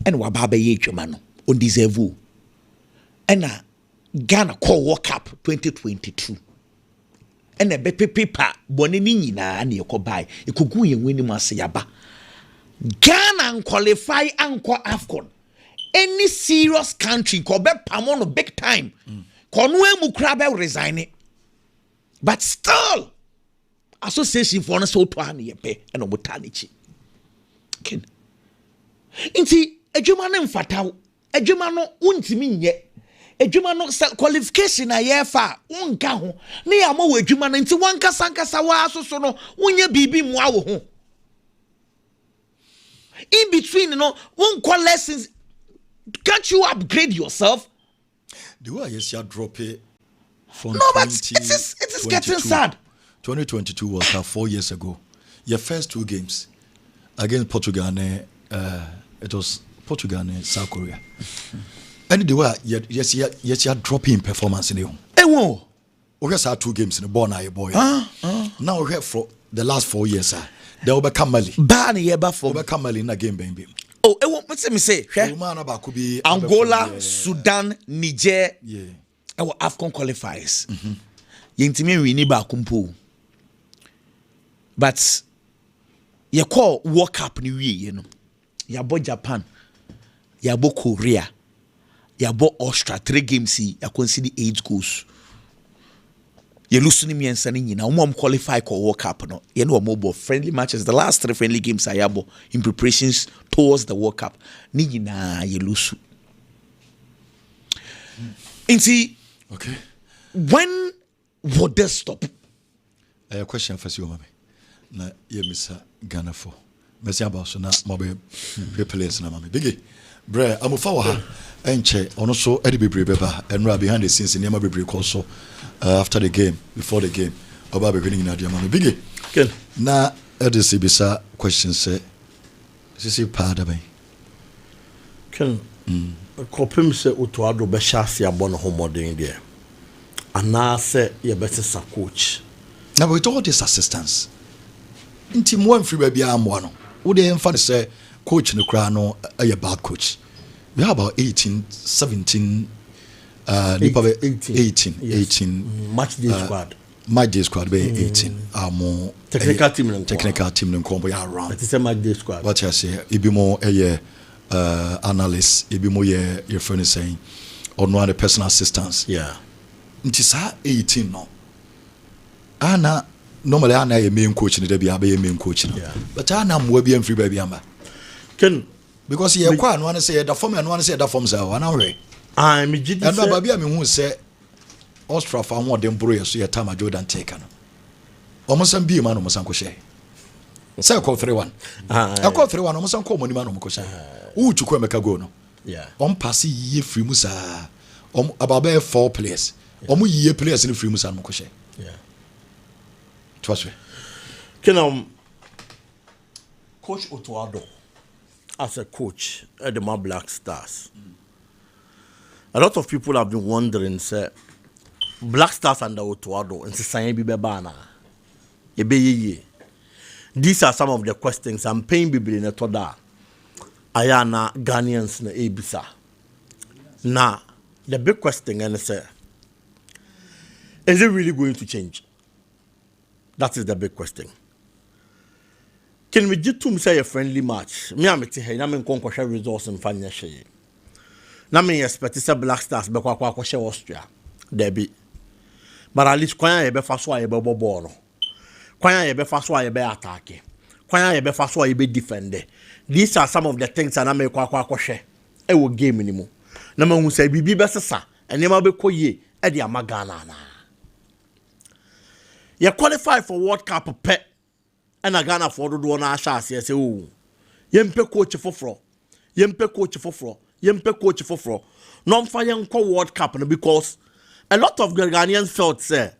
And Wababe yejuma no undeserve. And Ghana call World Cup 2022. And a bepe paper bonini na ani yokobai. Ikugu ye wini masiyaba. Ghana qualify anko AFCON. Any serious country could be pamono big time. Konwe Mukrabe resign. But still, association for so to ani yepe and obotanichi. Ken. Inti ejumano mfatao. Ejumano untimi ye. Ejumano qualification a yefa unka ho. Ni amo ejumano inti wanka sanka sawa so no unye bibi mwa wo ho. In between, one call lessons. Can't you upgrade yourself?
The way you drop it from
but it is getting sad.
2022 was 4 years ago. Your first 2 games against Portugal and it was Portugal and South Korea. And the way yes you dropping performance in the home. We have 2 games in the born boy. Now we have for the last 4 years. They will become Mali. Become Mali in a game, baby.
Oh, what's me say? Angola, Sudan, Niger, our AFCON qualifiers. Yentimi we need bakumpo. But you call World Cup New Year, you bought Japan, you bought Korea, you bought Austria, 3 games, you consider 8 goals. You lose me and Sani, now mom qualify for World Cup. No, you know, mobile friendly matches. The last 3 friendly games I have in preparations towards the World Cup. Nina, you lose. And see,
okay,
when would this stop?
A question for you, mommy. Na ye Mr. Ghana for. Messi about so na mobe players na mommy. Biggie, bre, I'm a forward. Enche, ono so Eddie Beba, and right behind the scenes in Neymar Updates also. After the game, before the game, about beginning in Adia Mami Biggie. Na Edisi Bisa question say, Sisi Pada me.
Ken, Copim se Utuado Beshasi abon homoding there. And now say, you better sa coach.
Now, with all this assistance, in team 1 free baby, I'm one. Would they emphasis say, coach in the crown, a bad coach? We have about 18, 17. 18
match day squad.
Match day squad be 18. More
technical
team in combo around.
It is a match day squad.
What I say, it be more analyst, it be more your friend is saying, or no other personal assistance.
Yeah.
It is 18 now. Anna normally Anna a main coach in the be a main coach.
Yeah.
But Anna will be free baby amba.
Ken
because he one want to say the form and one say the form say one hour.
I'm and
no baby I mean who say Austria for one dem bro so your time Jordan take no. Almost some be man almost uncle share. Say call 3-1. I call 3-1 almost uncle money man almost share. Who to come make a go no.
Yeah.
Pass ye free musa. About 4 players. Ye players in free musa almost share.
Yeah.
Trust me.
Can Coach Otuado as a coach at the Black Stars. A lot of people have been wondering, say, Black Stars under Otuado and Sayan Bibebana. These are some of the questions I'm paying people in a toda. Ayana Ghanaians na Ebisa. Now, the big question and say, Is it really going to change? That is the big question. Can we get to say a friendly match? Me am here. Na me nko share results in fanya share. Na me expect say Black Stars be kwa share Austria. There be. But at least kwanya ye be fa so aye be ball no. Kwanya ye be fa so aye be attack. Kwanya ye be fa so aye be defend. These are some of the things na me kwa share. E wo game ni mu. Na me hu say bibi be sesa. Enema be koye e de amagana na. You qualify for World Cup pet and a Ghana for the one ashas. Yes, oh, Yempe coach for fro, Yempe coach for fro, Yempe coach for fro. Non fire World Cup because a lot of Ghanaians felt say,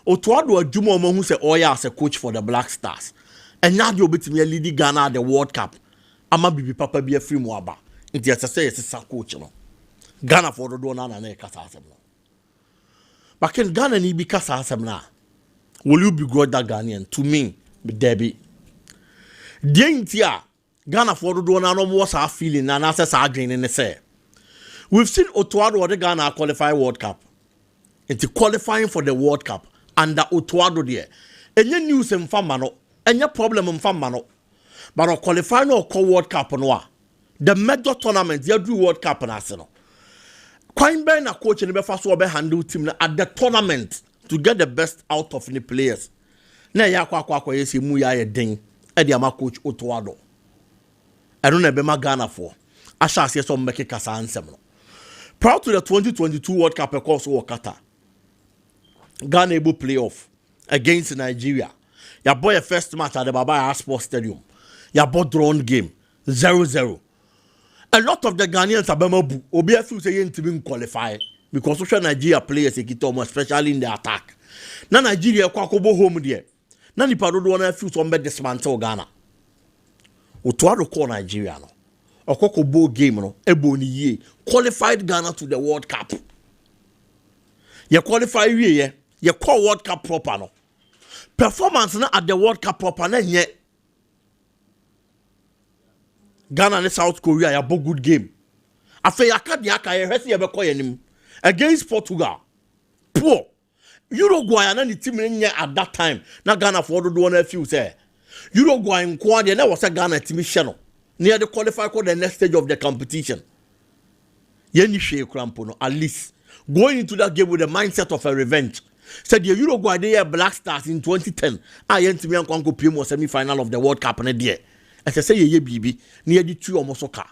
Otuado a Jumo who say, oh, yeah, as a coach for the Black Stars. And now you'll be to me leading Ghana at the World Cup. I'ma be papa be a free moaba. It's just a say it's a coach, no. Ghana for the one and a casasem. But can Ghana need be casasem now? Will you begrudge that Ghanaian? To me, Debbie. Dientia, Ghana for the one and what's our feeling and as our dream in the say. We've seen Otuado or the Ghana qualify World Cup. It's qualifying for the World Cup under Otuado there. And you news in Famano, and your problem in Famano. But a qualifying or call World Cup no. The major tournament, you do World Cup and Arsenal. Quite Ben a coach in the first one handle team at the tournament. To get the best out of the players. Na ya kwa yesi mu ya ding e de ama coach Otuado. I don't know be ma Ghana for. Asha se so make kasa ansem no. Proud to the 2022 World Cup course wo Qatar. Ghana able playoff against Nigeria. Ya boy first match at the Baba Sports Stadium. Ya boy drawn game 0-0. A lot of the Ghanaians abemabu obi afi say yen qualify. Because social Nigeria players especially in the attack. Na Nigeria kwa kobo home there. Na nipa do na feel some be dismantle Ghana. Otuado call Nigeria no. Okokobo game no ebo ni ye qualified Ghana to the World Cup. Ye qualify ye ye call World Cup proper no. Performance na at the World Cup proper na ye. Ghana and South Korea ya bo good game. Afa ya ka dia ka ye hwese ye be call yenim. Against Portugal, poor Uruguay and the team at that time. Na Ghana for the one few say Uruguay in quad, and was a Ghana team channel near the qualifier for the next stage of the competition. Yenny Shea Crampono, at least going into that game with the mindset of a revenge. Said the Uruguay they are Black Stars in 2010. I went to me and Congo Primo semi-final of the World Cup and a day. As I say, ye BB near the 2 almost car.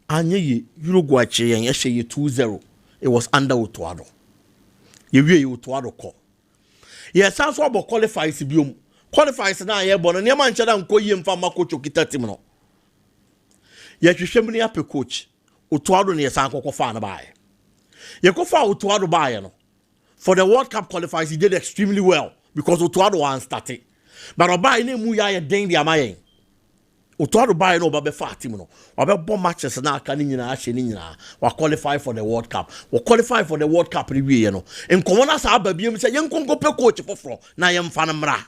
And ye Uruguay che and 2-0. It was under Otuado. You will Otuado call. Yes, sounds about qualifies bium. Qualifies now, yeah, but near Manchester and call him from Marco Chokita. Yet you should be a coach. Otuado near Sanko fan by. You go for Otuado by. For the World Cup qualifiers, he did extremely well because Otuado was started. But Obai name Muya Ding the Amaye. Otuado buy no babe fat team no. Obe bomb matches na aka ni nyina ahye ni nyina. Wa qualify for the World Cup. We qualify for the World Cup rewie ye no. Enkomo na sa aba biem say yen kongo pe coach foforo na yem fa na mra.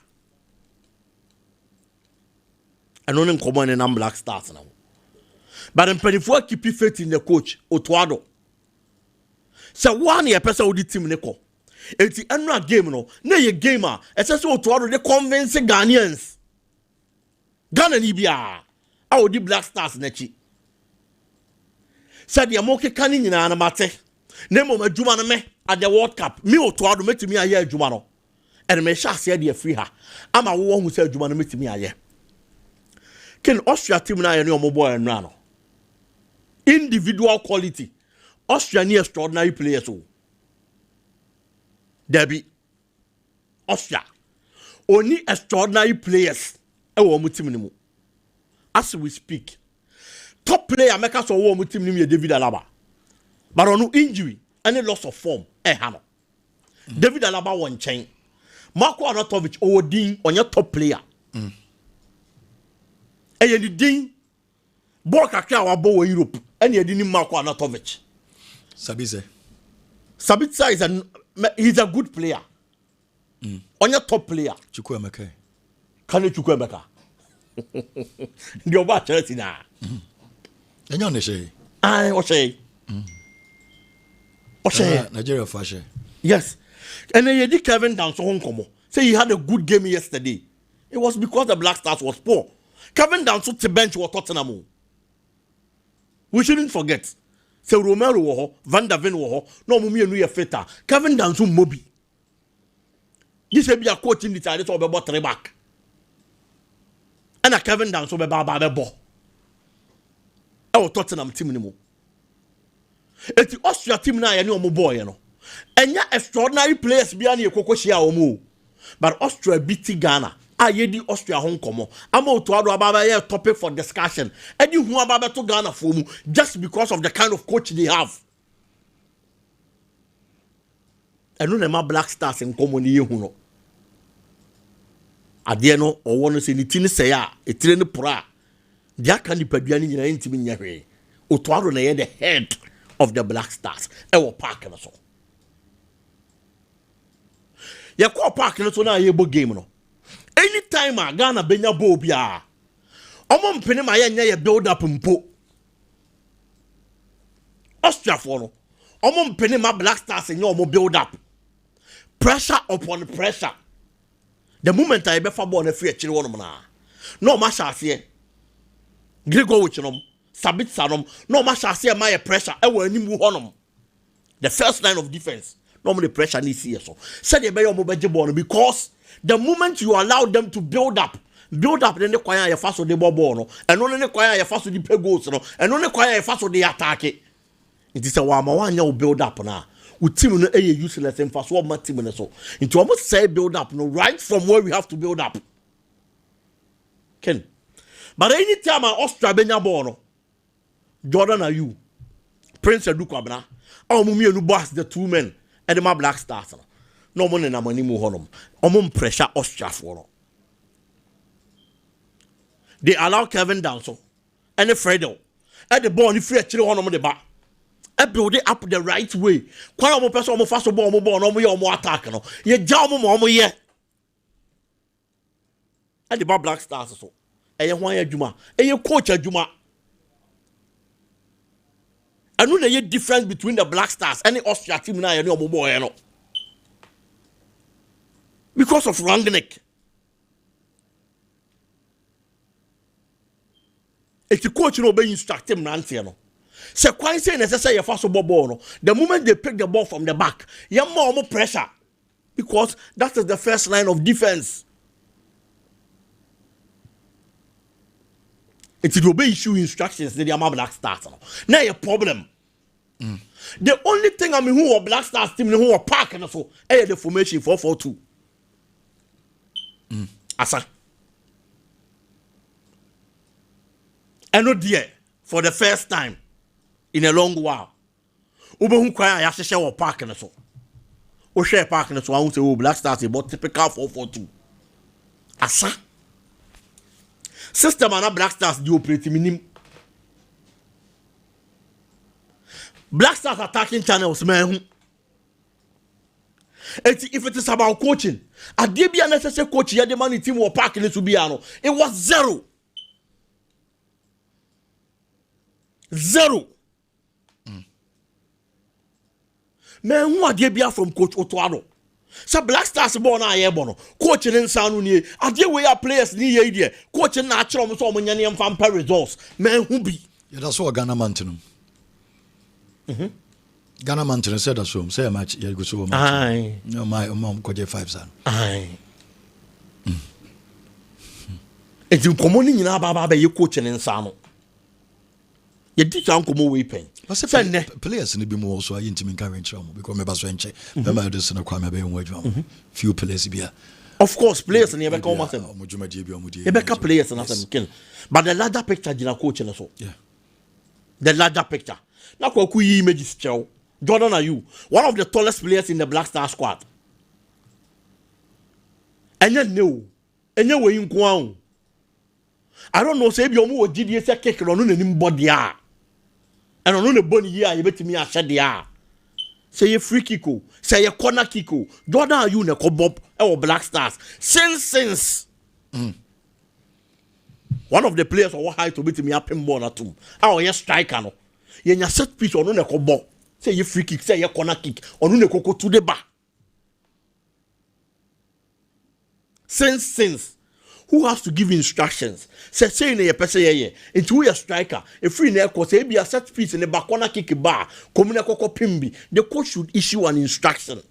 Eno ne enkomo ne na Black Stars na. But mpanyfo keep faith in the coach Otuado. So one year person odi team ne ko. Enti eno game no, na ye game a ese so Otuado dey convince Ghanaians. Ghana ni bia a odi Black Stars na chi said ya moke kan nyina na mate na mo adwuma no me at the World Cup me Otuado metimi aye adwuma no and me sha se dey free ha ama wo hu se adwuma no metimi aye ken Austria team na aye ne omo boy no ano individual quality Austria ni extraordinary players o Debbie Austria only extraordinary players as we speak, top player make us all team name David Alaba. But on no injury, any loss of form, David Alaba one chain. Marco Arnautovic Odin on your top player. And you ding Borka wa bo Europe, and you didn't Marco Arnautovic. Sabitzer is he's a good player. On your top player.
Chukwuemeka.
Can you Chukwuemeka? The Oba Chelsea na.
Enyo ne she.
Ah, o she. O she.
Nigeria fashion.
Yes. And then you did Kevin down so home. Say he had a good game yesterday. It was because the Black Stars was poor. Kevin down to the bench was Tottenham. We shouldn't forget. Say Romero wo Van der Ven wo no mummy enu ye feta. Kevin down to Mobi. This will be a coach in the side so be bot back. And a Kevin down so be ba ball. Our Tottenham team anymore. It's the Austria team now, you know, boy, you know. And yeah, extraordinary players behind your Kokoshia Omo. But Austria beat Ghana. I hear the Austria home come. I'm out to have topic for discussion. And you who are about to Ghana for me just because of the kind of coach they have. And no my Black Stars in common you know. Adieno or one say the tin say a train pra. Dia can the Peruani in intimi nyahwe. Otwaro na the head of the Black Stars. Ewo park na so. Ya ko park na so na yebo game no. Anytime a Ghana benya ball bia. Omo mpene ma ye nya build up mpo. Austria for no. Omo mpene ma Black Stars nya omo build up. Pressure upon pressure. The moment I be for ball na free a chiri wono na. No ma sha ase. Grego wichinom. Sabit sanom. No ma sha ase my pressure e wa animu honom. The first line of defense. Normally pressure ni see so. Said you be your mobile ball because the moment you allow them to build up, then they kwaya your fast the ball no, and only kwaya your fast the play goals no, and only kwaya your fast the attack. It is a one you build up now. With team no useless and fast one team so. Into almost say build up no right from where we have to build up. Ken. But anytime Austria benya ball no, Jordan are you, Prince Eduku Abna, or Mumi and boss the two men and the Black Stars. No money na money mu honum. Omum pressure Austria for no. They allow Kevin down so. And the Fredo. At the ball, if you actually honum the back. I build it up the right way. Quite almost person almost fast ball no more attack no. Ye jam mo ye. At the Black Stars so. E ye hwan adwuma. E ye coach adwuma. I know the difference between the Black Stars and the Austria team now you know boy no. Because of Rangnick. If the coach no be instruct him nanti no. Say quite say necessary you fast ball no. The moment they pick the ball from the back, you more pressure. Because that is the first line of defense. If you obey issue instructions, they are Black Stars. Now your problem. The only thing I mean who are Black Stars team who are park and so the formation 4-4-2. Asa. And no dear for the first time in a long while. Ube hu kwaya ya sheshe wa park and so. O share park and so I won't say Black Stars about typical 4-4-2. Asa. System and Black Stars do operate minim. Black Stars attacking channels man. If it is about coaching, a DB unnecessary coach, you had the money team or parking it to be ano. It was zero. Man, who are DB from Coach Otoano? So Black Stars born a year bono. Coaching in Sanu near. A dear way of players near idea. Coaching natural so many and fan results. Man, who be?
Yeah, that's what Ghana Mountain. Ghana Mountain said that so. Say a match. Yeah, go so much.
Aye.
No, my mom could get 5 son.
Aye. It's in common in Ababa, you coaching in Sanu. You did uncle more weeping.
Players in the BMO also are intimate carriage because my best friend, remember this in a crime being wage. Few players be.
Of course, players in Ebeka players and nothing. But the larger picture, Gina coaching us all.
Yeah.
The larger picture. Now, Kuyi images, Chow. Jordan, are you one of the tallest players in the Black Star squad? And you know, and you were in Guam. I don't know, say you more GDS kick on anybody. And on the bony year, you bet me a shed the air. Say a free kicko, say a corner kicko. Jordan, are you in a Bob or Black Stars? Since. One of the players who high to beat me up in Bonatum. Oh, yes, striker. No. You set piece on a cobo. Say you free kick, say a corner kick, on a coco to the bar. since. Who has to give instructions? Say in a person here. Into we a striker. A free neck was a be a set piece in the back corner kick bar. Komunako Pimbi. The coach should issue an instruction.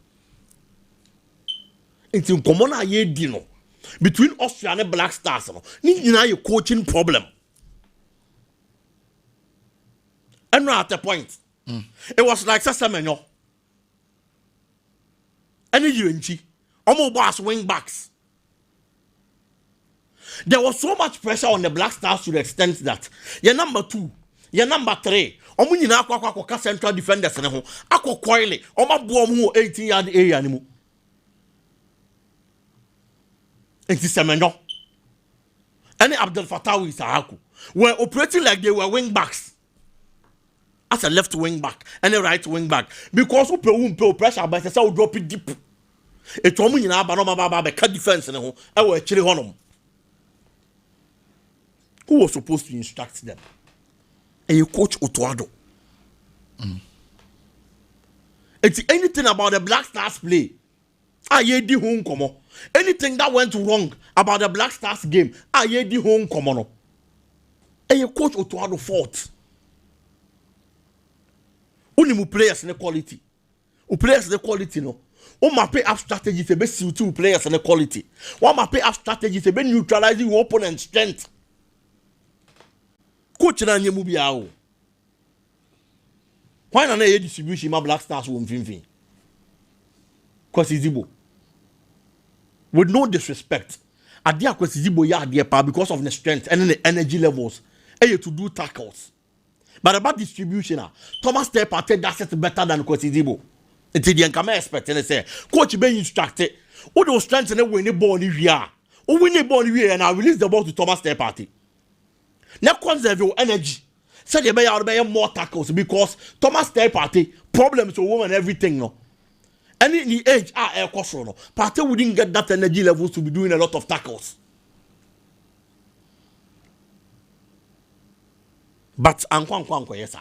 It's in common ye dino. Between Austria and Black Stars. You know your coaching problem. And we're at the point. It was like Sassameno. Any UNG. Almost boss wing backs. There was so much pressure on the Black Stars to the extent that your number 2, your number 3, Omunina Aqua central defenders and Aqua Coily, Oma Bomu 18-yard area anymore. It is Semeno. Any Abdel Fattah is Ahaku were operating like they were wing backs. As a left wing back and a right wing back. Because we pay pressure, but it's all drop it deep. It's Omunina Banoma Baba, cut defense and I were chilling on them. Who was supposed to instruct them? And you coach Otuado. It's anything about the Black Stars play. Di home come. Anything that went wrong about the Black Stars game. Di home come. And you coach Otuado fault. Only mu players in the quality. U players in the quality no. One map up strategy to be suit players in the quality. One map up strategy to be neutralizing your opponent's strength. Coach na nyemu bia o. Why na na distribution my Black Stars won finfin? Kwesi Zibo. With no disrespect. Adia Kwesi Zibo ya adia pa because of the strength and the energy levels. And you to do tackles. But about distribution, Thomas Partey does it better than Kwesi Zibo. It's the Nkama expect and say, coach be instructed. All those strengths and win the ball in here. Or win the ball in here and I release the ball to Thomas Partey. Now conserve your energy. Say you better more tackles because Thomas Partey problems with women everything no. And in the age air cost no. Partey wouldn't get that energy levels to be doing a lot of tackles. But yes sir.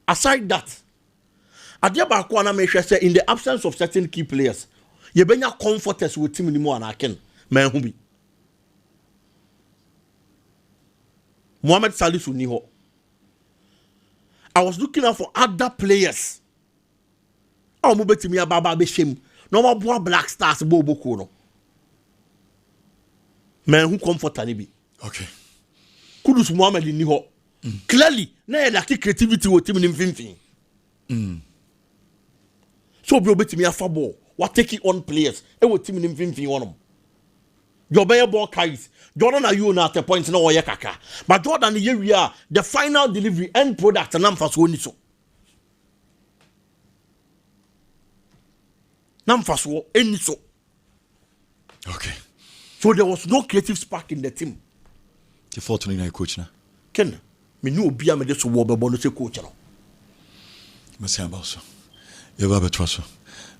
Aside that, Adiaba Kwana make sure say in the absence of certain key players, you benya comforters with team anymore and I can man who be. Mohamed Salisu Niho. I was looking out for other players. Oh, mo betimi ababa be shame. No more Black Stars bobo no. Man who comfort ani bi.
Okay.
Kudus Mohamed Niho. Clearly, na like creativity with team in finfin. So bro betimi afa ball. What taking on players? E wo team in finfin on. Your bear ball carries. Jordan are you now at the point no way kaka. But Jordan here we are the final delivery end product and namfa so ni so. Namfa so any so.
Okay.
So there was no creative spark in the team.
The 49 coach na.
Ken me no bia me de so wo bebo no say coach no.
Merci about so. You have a trust.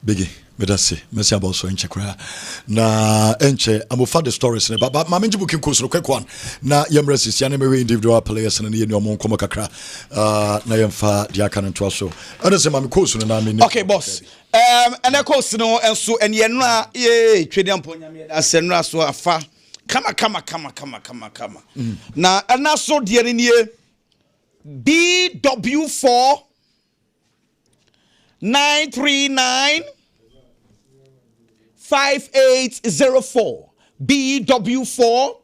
Biggie, medase, merci about so enche kra. Na enche amofa the stories ne but ma menji booking course no quick one. Na yemre sisi na me individual players na ye no mo nkomo kakra. Na yemfa dia kan nto so. Ana se ma me course no na me.
Okay boss. And the course no enso ene no a ye twede amponya me da senra so afa. Kama. Na ana so de ne nie BW4 939 5804 BW4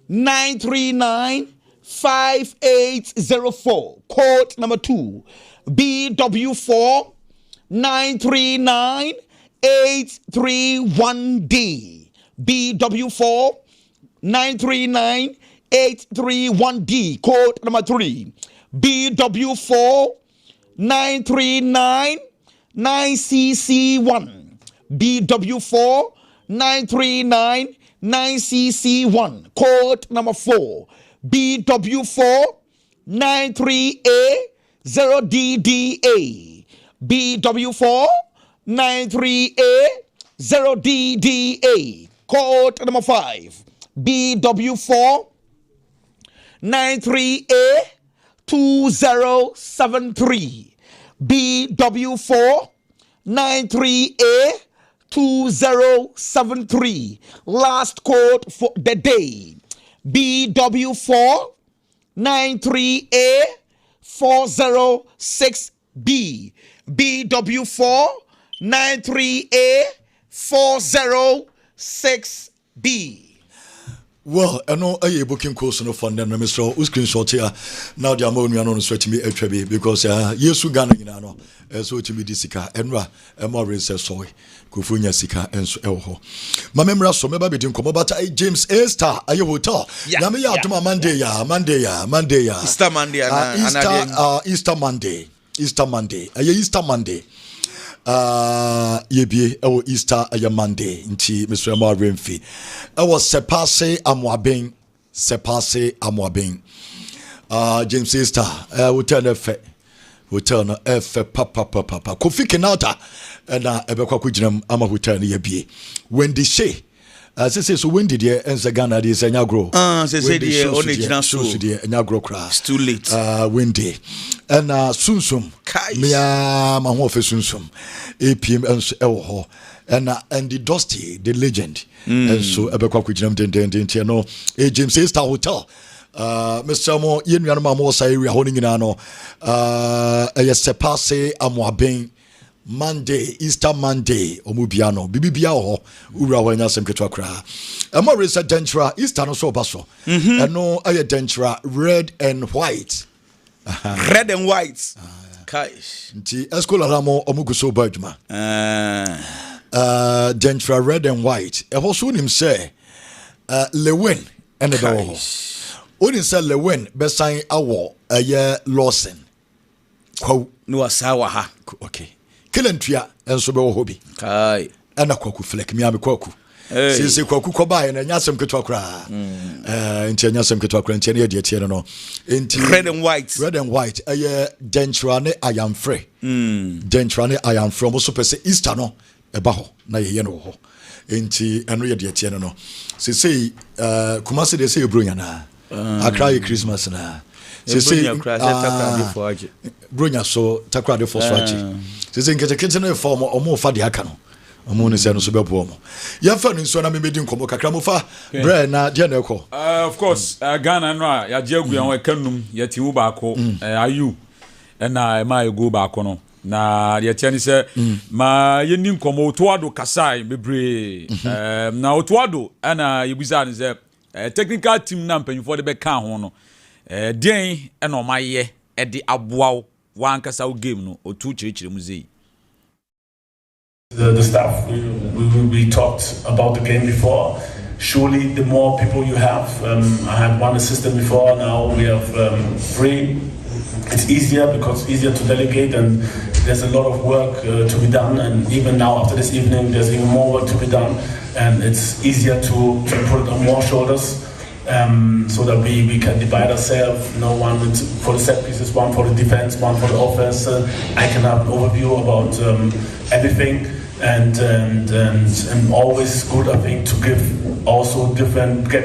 939 5804 code number 2 BW4 939 831D BW4 939 831D code number 3 BW4 939 9CC1 BW4 939 9CC1 code number 4 BW4 93A 0DDA BW4 93A 0DDA code number 5 BW4 93A 2073 BW4 93A 2073. Last code for the day. BW4 93A 406B. BW4 93A 406B.
Well, I know a booking course no fund and Mr. Screenshot here. Now the amount we are not sweating me HB because yes, we Ghana in ano so to be disika enra more research soy kufunya sika and so elho. My memory so me ba be din komo but James A Star aye hotel. Ya me ya to Monday ya.
Easter Monday
Easter Monday. Easter Monday. Yebie ewo Easter aya Monday nti Mr. Emma Remfi ewo sepase amwaben James Easter hotel no efe papa Kofi Kenata na ebekwa kuginam ama hotel no yebie Wendy Shea say so when did you enter Ghana dey say nyagro
say dey only so
dey nyagro kra
it's too late
Wendy and sunsum mia ma ho fe sunsum APM enso ewo ho and the Dusty the legend and so ebekwa kuginam den no James Easter Hotel Mr. Mo yenua no ma say area ho nyina no sepase amwaben Monday, Easter Monday, Omubiano, Bibia ho, Ura wanya sem ketwa kra. More research dentura, Easter no so baso. And no aye dentura, red and white.
Red and white. Kaish.
Nti eskola ramo omuguso baduma. Dentura red and white. E ho so nim say Lewin and the ho. Oni say Lewin besan awo aye Lawson. Ko
no asawa ha.
Okay. Kelentua enso be wo hobi
kai
ana kwaku flek mi am kwaku sisi kwaku koba na nyasem ketwa kra nti nyasem ketwa kra nti na de tie no nti
red and white
dentura ne ayamfre dentura ne ayamfre mo so pese Easter no eba ho na ye no ho nti eno ye de tie no sisi kumase de say bronya na akra Christmas na Bronya so takra de foswachi sese nkete no form omo fa de aka no omo ne se no so bebo omo ya fa no nso na me medi nkomo kakra mo fa bre na de na ekọ
of course Ghana no a ya je agu an kanum ya ti wo ba ko ayu na ma ego ba ko no na ye tiani se ma ye ni nkomo otoado kasai bebre na otoado ana yebuza ne se technical team na mpanifo de be kan ho no den eno maye e de aboa wan kasa game no otu chirichiri muzei.
The stuff we talked about the game before. Surely the more people you have, I had one assistant before, now we have 3. It's easier because it's easier to delegate and there's a lot of work to be done, and even now after this evening there's even more work to be done, and it's easier to put it on more shoulders. So that we can divide ourselves, one for the set pieces, one for the defense, one for the offense. I can have an overview about everything, and always good, I think, to give also get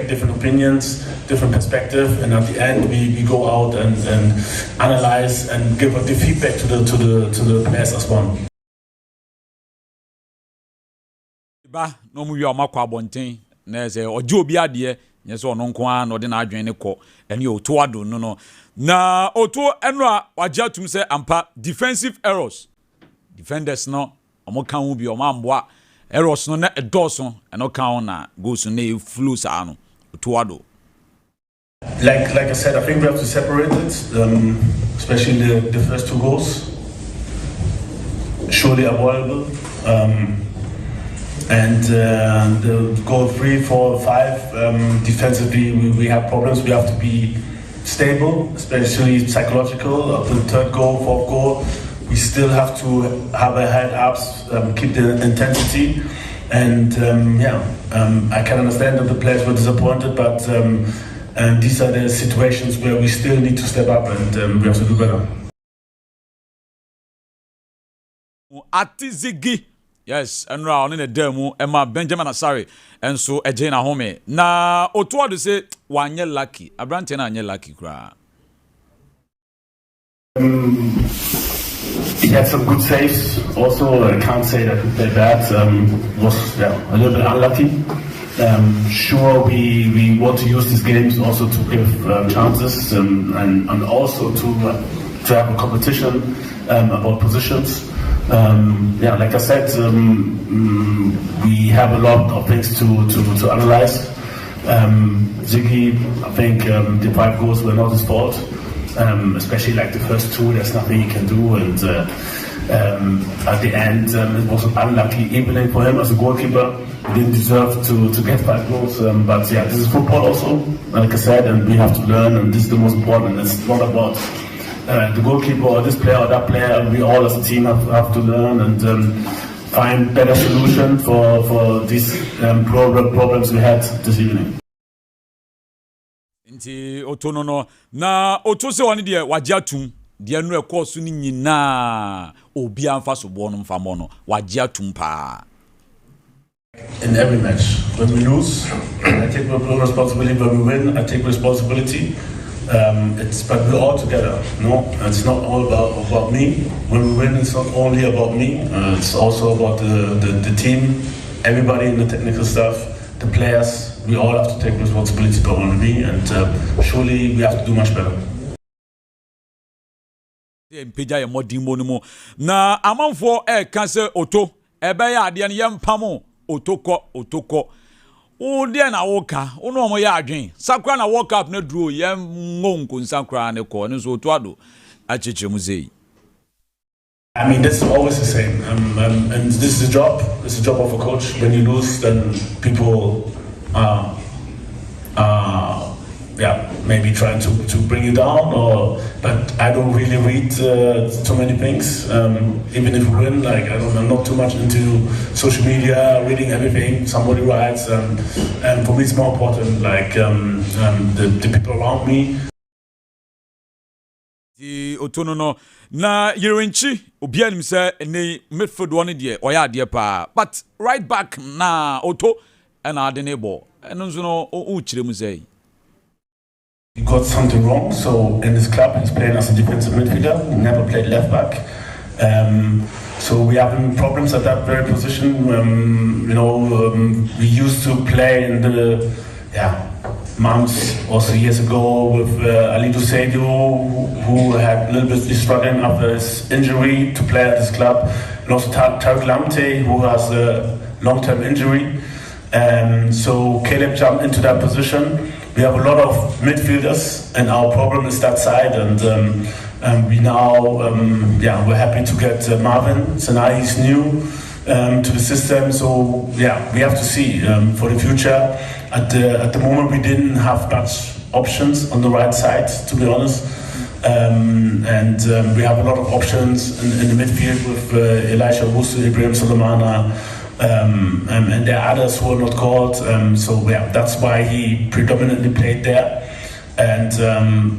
different opinions, different perspective, and at the end we go out and analyze and give the feedback to the players as well.
Ba no mu wi o makwa bonten na se ojo obi ade yes or non kwa no de na adwen ne ko ene oto ado no na oto eno a wagia tum say ampa defensive errors defenders no omo kan wo bi omo amboa errors no na edoso eno kan na goals na flu sa no oto ado.
Like I said, I think we have to separate it, especially the first 2 goals. Surely avoidable. And the goal 3, 4, 5, defensively we have problems. We have to be stable, especially psychological. The 3rd goal, 4th goal, we still have to have a head up, keep the intensity. And I can understand that the players were disappointed, but these are the situations where we still need to step up and we have to do better.
Atizigi. Yes, and round in a demo, Emma Benjamin Asari, and so a Jane Home. Na Otoa to say, 1 year lucky, a brand 10 year lucky cry.
he had some good saves. Also, I can't say that he played bad. Was a little bit unlucky. Sure, we want to use these games also to give chances and also to have a competition about positions. Like I said, we have a lot of things to analyze. Ziggy, I think the 5 goals were not his fault, especially like the first 2. There's nothing he can do, and at the end it was unlucky evening for him as a goalkeeper. He didn't deserve to get 5 goals, but yeah, this is football also, like I said, and we have to learn, and this is the most important. It's not about the goalkeeper or this player or that player. We all as a team have to learn and find better solution for these problems we had this evening.
Nti oto no na oto se woni de wagye atum de no ekọ so ni nyina obi amfa so bo no mfa mo no wagye atum pa.
In every match, when we lose, I take responsibility. When we win, I take responsibility. But we're all together. No, it's not all about me. When we win, it's not only about me. It's also about the team, everybody in the technical staff, the players. We all have to take responsibility, but on me, and surely we have to do much better.
Mpeja ye modimbo no mo na amanfo kan se oto ebe ya ade ne yempamo otoko o de na woka ono mo ya adwen sakra na world cup na duro ye ngonko sakra ne ko ne so to ado acheche muzei.
I mean, this is always the same, and this is the job. It's the job of a coach. When you lose, then people maybe trying to bring you down, but I don't really read too many things. Even if we win, like I'm not too much into social media, reading everything somebody writes, and for me it's more important like the people around me.
The otono no na yerenchi obi anim say ne midfield one de oya de pa, but right back na oto and adene ball and nso no o chire mu say
he got something wrong. So in this club he's playing as a defensive midfielder. He never played left back. So we have problems at that very position. We used to play in the months also years ago with Ali Dusadio, who had a little bit struggling after his injury to play at this club, and also Tarek Lamte, who has a long-term injury. So Caleb jumped into that position. We have a lot of midfielders, and our problem is that side. And we now, we're happy to get Marvin Sanai. He's new to the system. So we have to see for the future. At the moment, we didn't have much options on the right side, to be honest. We have a lot of options in the midfield with Elisha Wusu, Ibrahim Solomana. And there are others who are not called, that's why he predominantly played there. And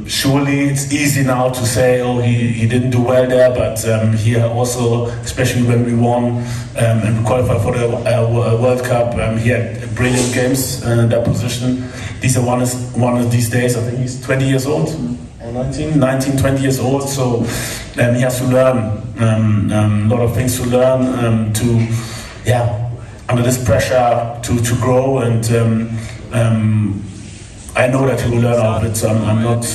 surely it's easy now to say, he didn't do well there, but here also, especially when we won and we qualified for the World Cup, he had brilliant games in that position. These are one of these days. I think he's 20 years old, or 20 years old. So he has to learn a lot of things to learn under this pressure to grow, and I know that he will learn out of it. So I'm not.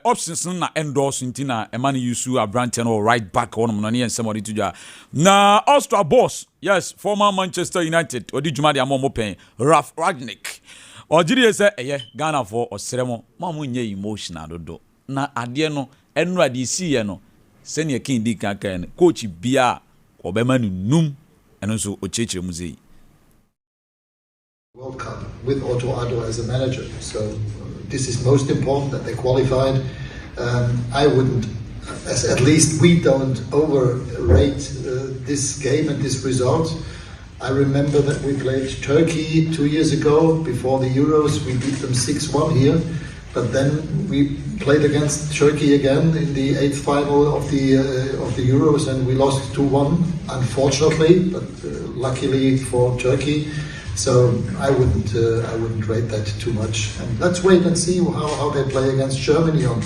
Options na endorse intina emani yusu Abranten or right back on money and somebody to ja na Austria boss, yes, former Manchester United odi juma de amomo pen Ralf Rangnick ojiri say Ghana for osremo mamu nye emotional dodo na ade no enu ade si ye no senior king di kankan coach bia obema num eno so ochechire muzei
World Cup with Otto Addo as a manager. So this is most important that they qualified. I wouldn't, at least we don't overrate this game and this result. I remember that we played Turkey 2 years ago before the Euros. We beat them 6-1 here, but then we played against Turkey again in the 8th final of the Euros, and we lost 2-1, unfortunately, but luckily for Turkey. So I wouldn't rate that too much. And let's wait and see how they play against Germany on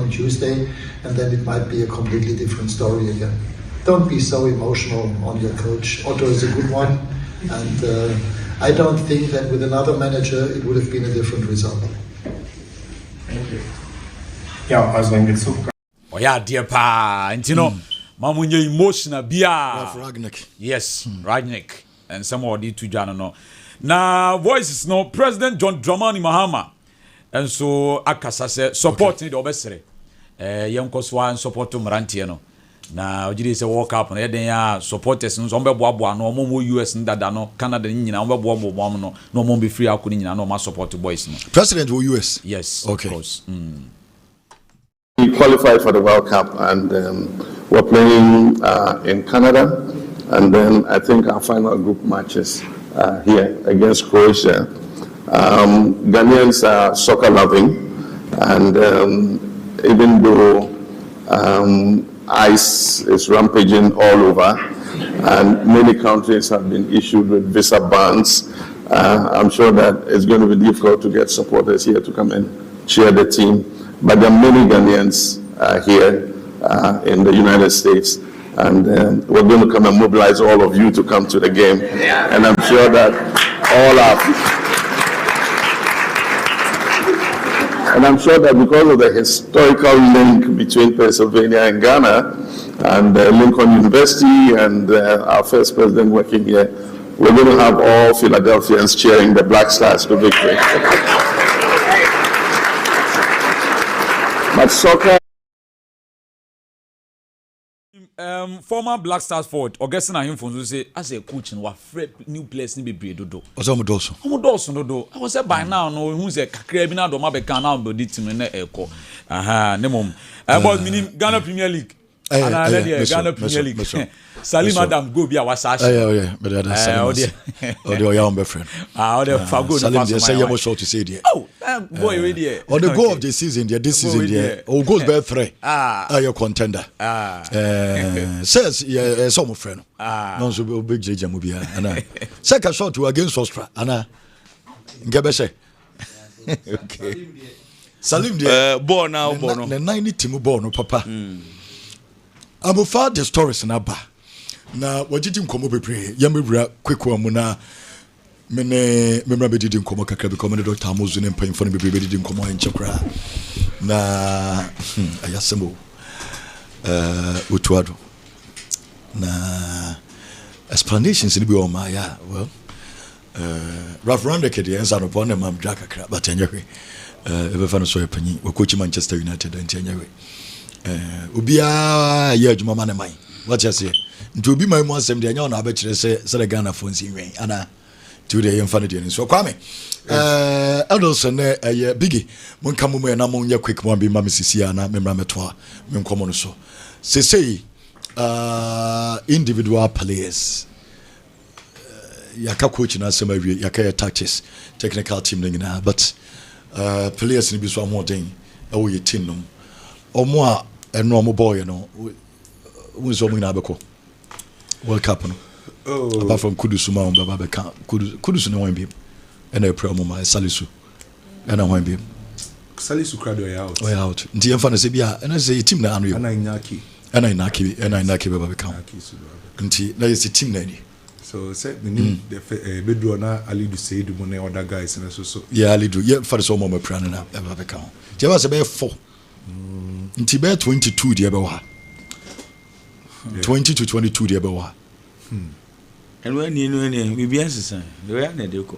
Tuesday, and then it might be a completely different story again. Don't be so emotional on your coach. Otto is a good one, and I don't think that with another manager it would have been a different result.
Thank you. Ja, also in Bezug.
Oh yeah, dear pa, and you know, mamunye emotional bia.
Ragnick.
Yes, Ragnick. And some of the two Jano no. Now voices no President John Dramani Mahama. And so Akasa said supporting the obesere. Young Koswa and support to Marantiano. Now Ojidi say walk up and then supporters no sombe boa no more US and no Canada nyina ombe boa no more be free akuni nyina no ma support to boys no.
President will US.
Yes,
okay.
Of course.
We qualified for the World Cup and we're playing in Canada. And then I think our final group matches here against Croatia. Ghanaians are soccer loving, and even though ICE is rampaging all over, and many countries have been issued with visa bans, I'm sure that it's going to be difficult to get supporters here to come and cheer the team. But there are many Ghanaians here in the United States. And we're going to come and mobilize all of you to come to the game. And I'm sure that because of the historical link between Pennsylvania and Ghana, and Lincoln University, and our first president working here, we're going to have all Philadelphians cheering the Black Stars to victory. But soccer.
Former Black Stars forward Augustine Ahimfonso say as a coach and what new players ni be dodo.
Omo doso
dodo. I was say by now no who say kakra bi na do ma be kan na be team na eko. Ne mom. About meaning Ghana Premier League. Ghana Premier League. Salim Adam go be our sash.
Yeah. But that's Salim. Oh, your own friend. Salim, they say you short to say there.
Oh, boy, we there.
Or the goal of the season, this season there. Oh, goes by 3. Your contender. Says yeah, some friend. No, so big JJ Mubia. And second shot to against Austria. Anna Gabese. Okay. Salim there.
Born now,
the 90 team born, papa. I'm a father stories in Abba. Na wajiti nkomo bebre yamebra kwekwa mu na mene memra bedidi nkomo kakra be komene Dr. Amozu ne mpan fo ne bebre bedidi nkomo enchekra na ayasemo utuado na explanations ni bi o ma ya well rough round the kid yensa no pon na mam dra kakra but enyewe ebe fa no so epanyi we coach Manchester United and enyewe obia ya adwuma ma ne man what you say nti obi mai mo asem de anya na abekire se the Ghana fonsi nwen ana to the yemfa ne de so kwame Adelson bigi mon kamo mo na mon ya quick mo bi ma mesisi ana memra meto me nkomo no so say individual players yaka coach na asem awie yaka tactics technical team nyina but players ni bi so amoden e wo ye team no omo a eno omo boy no wo so mo na abeko World Cup no. Oh. Apart from Kudus ma on baba be kan Kudus no wan bi e na promo ma Salisu e na wan bi
Salisu crowd way out.
Way out. Nti yemfa na se bia e na se team na anu yo.
Na Inaki.
E na Inaki baba be kan. Nti na yes team na ni.
So say the name the bedro na Alidu Seidu mo na other guys na so.
Yeah Alidu. Yeah for so mo plan na baba be kan. Ti ba se be 4. Nti be 22 dia be wa. 20 to 22 dia be wa.
And when we be answer we are na dey ko.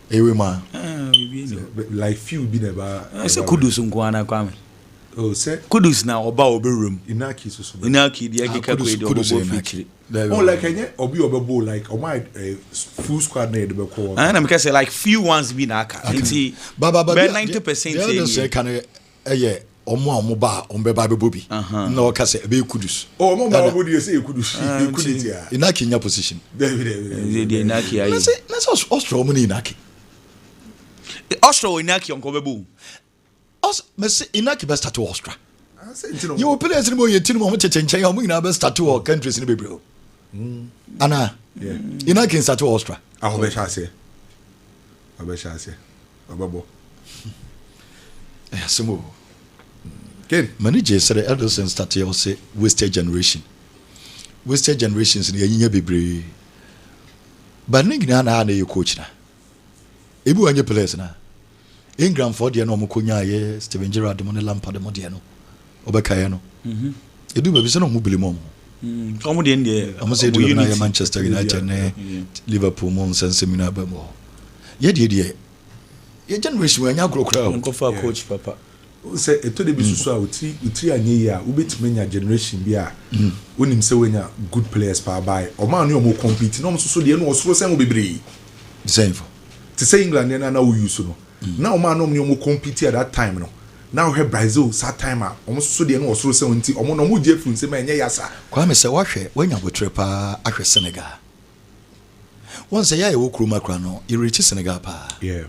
Ewe ma.
We be
like few be never.
Say Kudus nko ana kwame.
Oh say
Kudus na oba oberum.
Inaki so.
Inaki dia keka ko dey obo fitri.
Oh like enye obi obebo like o my full squad na dey be ko.
Na me say like few ones be na aka. Nti
Baba
90%
say can omo ba ombe ba bebobi na o ka say be Kudus.
Oh omo ba bodi say Kudus. Kudus ya.
Inaki nya position.
Dey Inaki ayi.
Let's Austria omo ni Inaki.
Austria Inaki onko bebo.
Messi Inaki best start to Austria. You players ni mo yeti mo chechenchen ya mo ina best start to countries ni bebre. Ana. Inaki start to Austria.
Aho be sha say. Obeshase. Obabo.
Asemo.
Ken.
Manager said Ederson started to say wasted generation. Wasted generations in the year bebre. But nigga na your coach na. Ebu anye players na. Ingram for the no mukonya ye Steven Gerrard de Lampard de Modiano. Obekaya no. Edu be se no mu bilimom.
Omo de ndie.
Omo say do na Manchester United ne Liverpool mon sense mina ba mo. Ye de ye generation anya krokra o.
Nko fa coach papa.
Say eto de bisusu a utri anye ya ubetime generation bi a wonim se wenya good players pa buy o man no mo compete no so de no osoro sen wo bebre
Same for.
To say England na wo use no now man no mo compete at that time no now he Brazil that time a o so de no osoro sen nti o no mo je fun se ma enye yasa
kwa me se wahwe wenya botre pa ahwe Senegal once ya ye wo kroma kra no you reach Senegal pa
yeah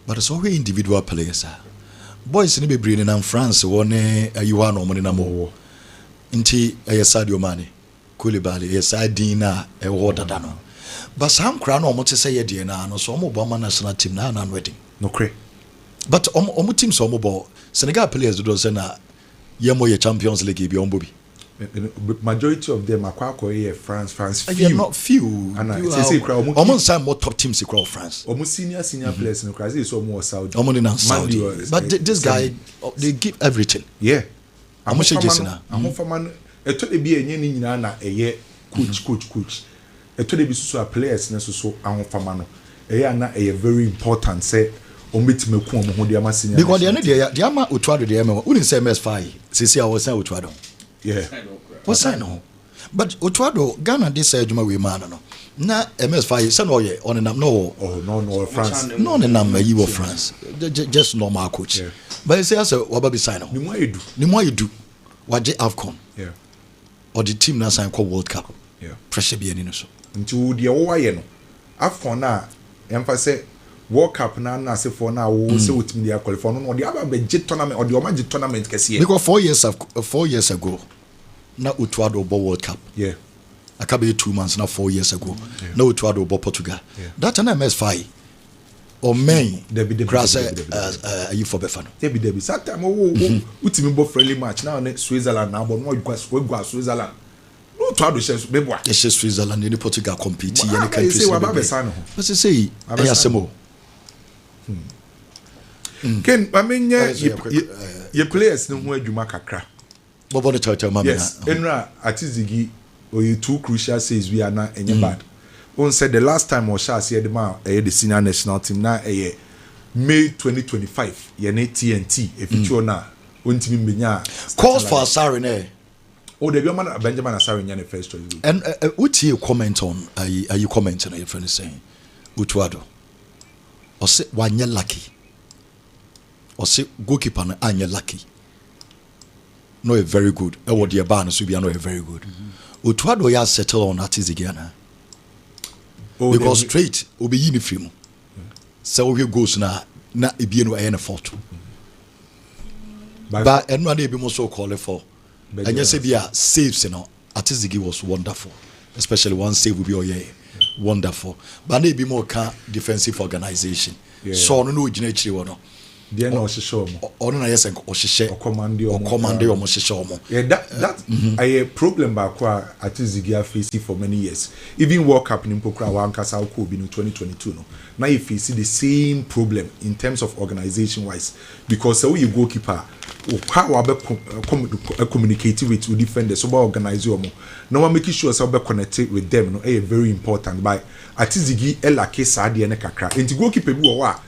but it's always individual players boys ni bebre ni na France wone ayiwa no mo ni na mo nti Sadio Mane Koulibaly Sadina wo dada no but some kra no mo te say ye de na no so mo bo national team na wedding
no kre
but omo team so mo bo Senegal players do say na ye mo ye Champions League bi ombo bi
majority of them are France
few not few
and say
omo sign more top teams across France
omo senior players in Brazil so more Saudi
omo in Saudi but this guy they give everything
yeah
omo she jesina
omo faman eto de bi enye ni nyina na eye coach eto de bi so players na so ahon fama no eye na eye very important say ombetime ku omo ho de ama senior
because the ama Otuado de ema wouldn't say MS5 sisi a was say Otuado
yeah
what's I know but Otuado Ghana this adwuma we man no na MS5 say no ye on nam no
no France
no nam yi wo France just normal coach
yeah.
But you say as what be sign no ni mo you do waje AFCON
yeah
or the team na sign called World Cup
yeah
pressure be any no so
nti wo de wo waye no AFCON na emfa say World Cup na say for na wo say wotimi dia qualify no de aba be tournament or de o ma tournament kese
because 4 years ago na Otuado bo World Cup
yeah
akabe 2 months na 4 years ago
yeah.
na Otuado bo Portugal
yeah.
that na MS5 or main grass you for befano
debi sata mo wo utimi bo friendly match now ne Switzerland na bo no gwa Switzerland no Otuado she be boa
it's Switzerland in Portugal compete any
country say wa ba be
sano but say ayasemo
Ken amenya ye players no ho adwuma kakra
bobo the total mama
yes enra atizigi oyi two crucial says we are na enye bad on said the last time we shall see the senior national team na May 2025 ye na TNT eficho na ontimi menya
calls for Asare na
oh the man Benjamin Asare nya the first choice
and what you comment on are you commenting on your friend saying Otuado or say wanye lucky or say goalkeeper na anya lucky no very good e what the ban so be no very good Otuado ya settle on Atizigiana because straight obi yini film so we goes na ebie no na photo but eno na ebi mo so call for and you say bia saves no Atizigi was wonderful especially one save will be oye wonderful but na ebi mo ka defensive organization so no gina chiri wo no
there no shisho mo
ono na yes ohihye commande o mo hihye o mo
yeah that a problem ba kwa Atizigi face for many years even World Cup in Pokra wankasa ko bi no 2022 no na you face the same problem in terms of organization wise because you goalkeeper how we communicate with the defenders so organize you mo no one make sure so be connect with them no very important by Atizigi elake saade ne kakra enti goalkeeper bi wo wa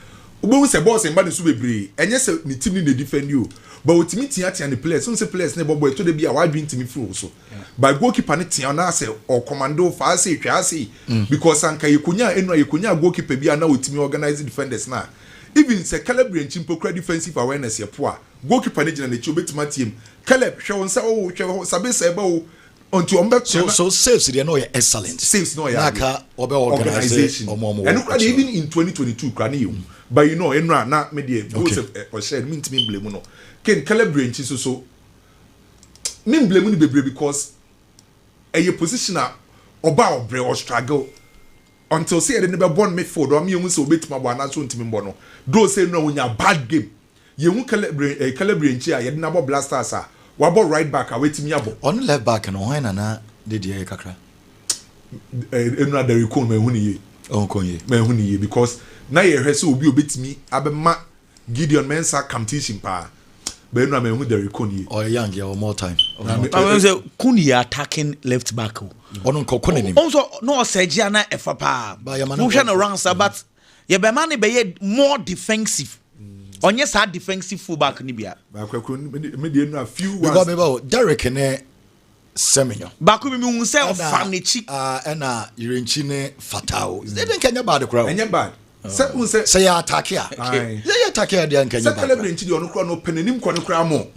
obo se boss mba de so bebre enye se ni team ni dey defend you but ultimate tia the players so say players ne bobo to dey bia wa dream team free so by goalkeeper ne tia na say or commando fa say twa say because anka yekunya goalkeeper bia na ultimate organize defenders na even se calibre nchimpo defensive awareness ye po a goalkeeper ne gina ne chi obetima team Caleb hwe won say oh hwe sabe say ba o until
so saves they know excellent
saves no ya
naka obe organization
and even in 2022 krani you but you know enra na me dey go say o share me ntimi blame no ken calibre nchi so me blame ni bebre because your position oba obre or struggle until say they never born midfield or me who so bit my one so ntimi mbɔ no do say no when you bad game you who calibrate nchia you na bɔ blasters a wabɔ right back a wetimi abɔ
on left back no when na de de kakra
enu ada recall me hu ni ye
konye
me hu ni ye because na ye hwɛ sɛ obi obetimi abema Gideon Mensah competition pa but enu me hu the recall ni
or young or more time
I say Kuni attacking left back
ono kokone nim
also no Sergia na efa pa no hwɛ no wrong sir but ye be man be more defensive onye sa defensive fullback ni bia
ba kwakro me de enu a few
because me Derek ne Semenyo
baku bi hu say Fanichi
na Irenchi ne Fatao they didn't kenya bad crowd
enya bad say
ya attack ya ya attack ya de kenya bad
celebrate nchi de ono kro no penanim kro no kra mo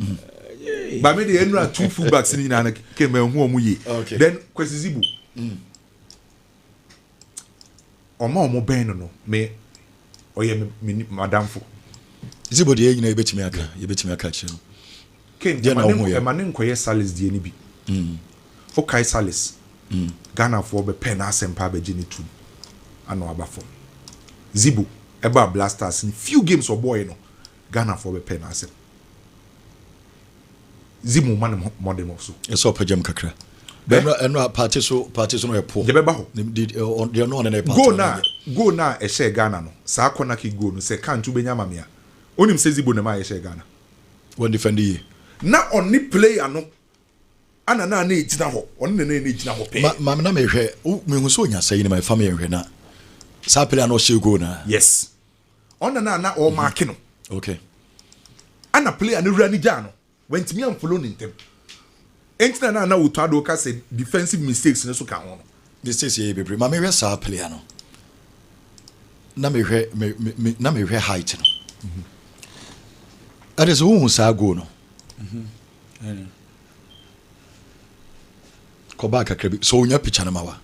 ba me de enu a two fullbacks ni na ke me hu omu yi then kwesizibu omo ben no me oye me madamfo
zibo de yina yebetimi aka chiro
ken emane nkoye Salis die ni bi okay Salis Ghana for be pen asempa be gini tu ano abafo zibo eba blasters in few games of boy no Ghana for be pen asem zibo man modern also
eso pajam kakra eno party so no e po
je beba ho
de no na
go na e share Ghana no sa akona ki go no se kan tu benya mamia onim se zibo na ma e share Ghana
when defend ye
na oni player no ana na ejina ho oni na ejina ho pe
ma na me hwe me hu so nya sai ni my family hwe na sa player no share go na
yes ona na o mark no
okay
ana player no rani ja no went me am follow nintem entina na utado ka say defensive mistakes ne so ka ho no
mistakes ye bebre ma me hwe sa player no na me hwe height no that is who sa go no ko ba kakra bi so onya picture na mawa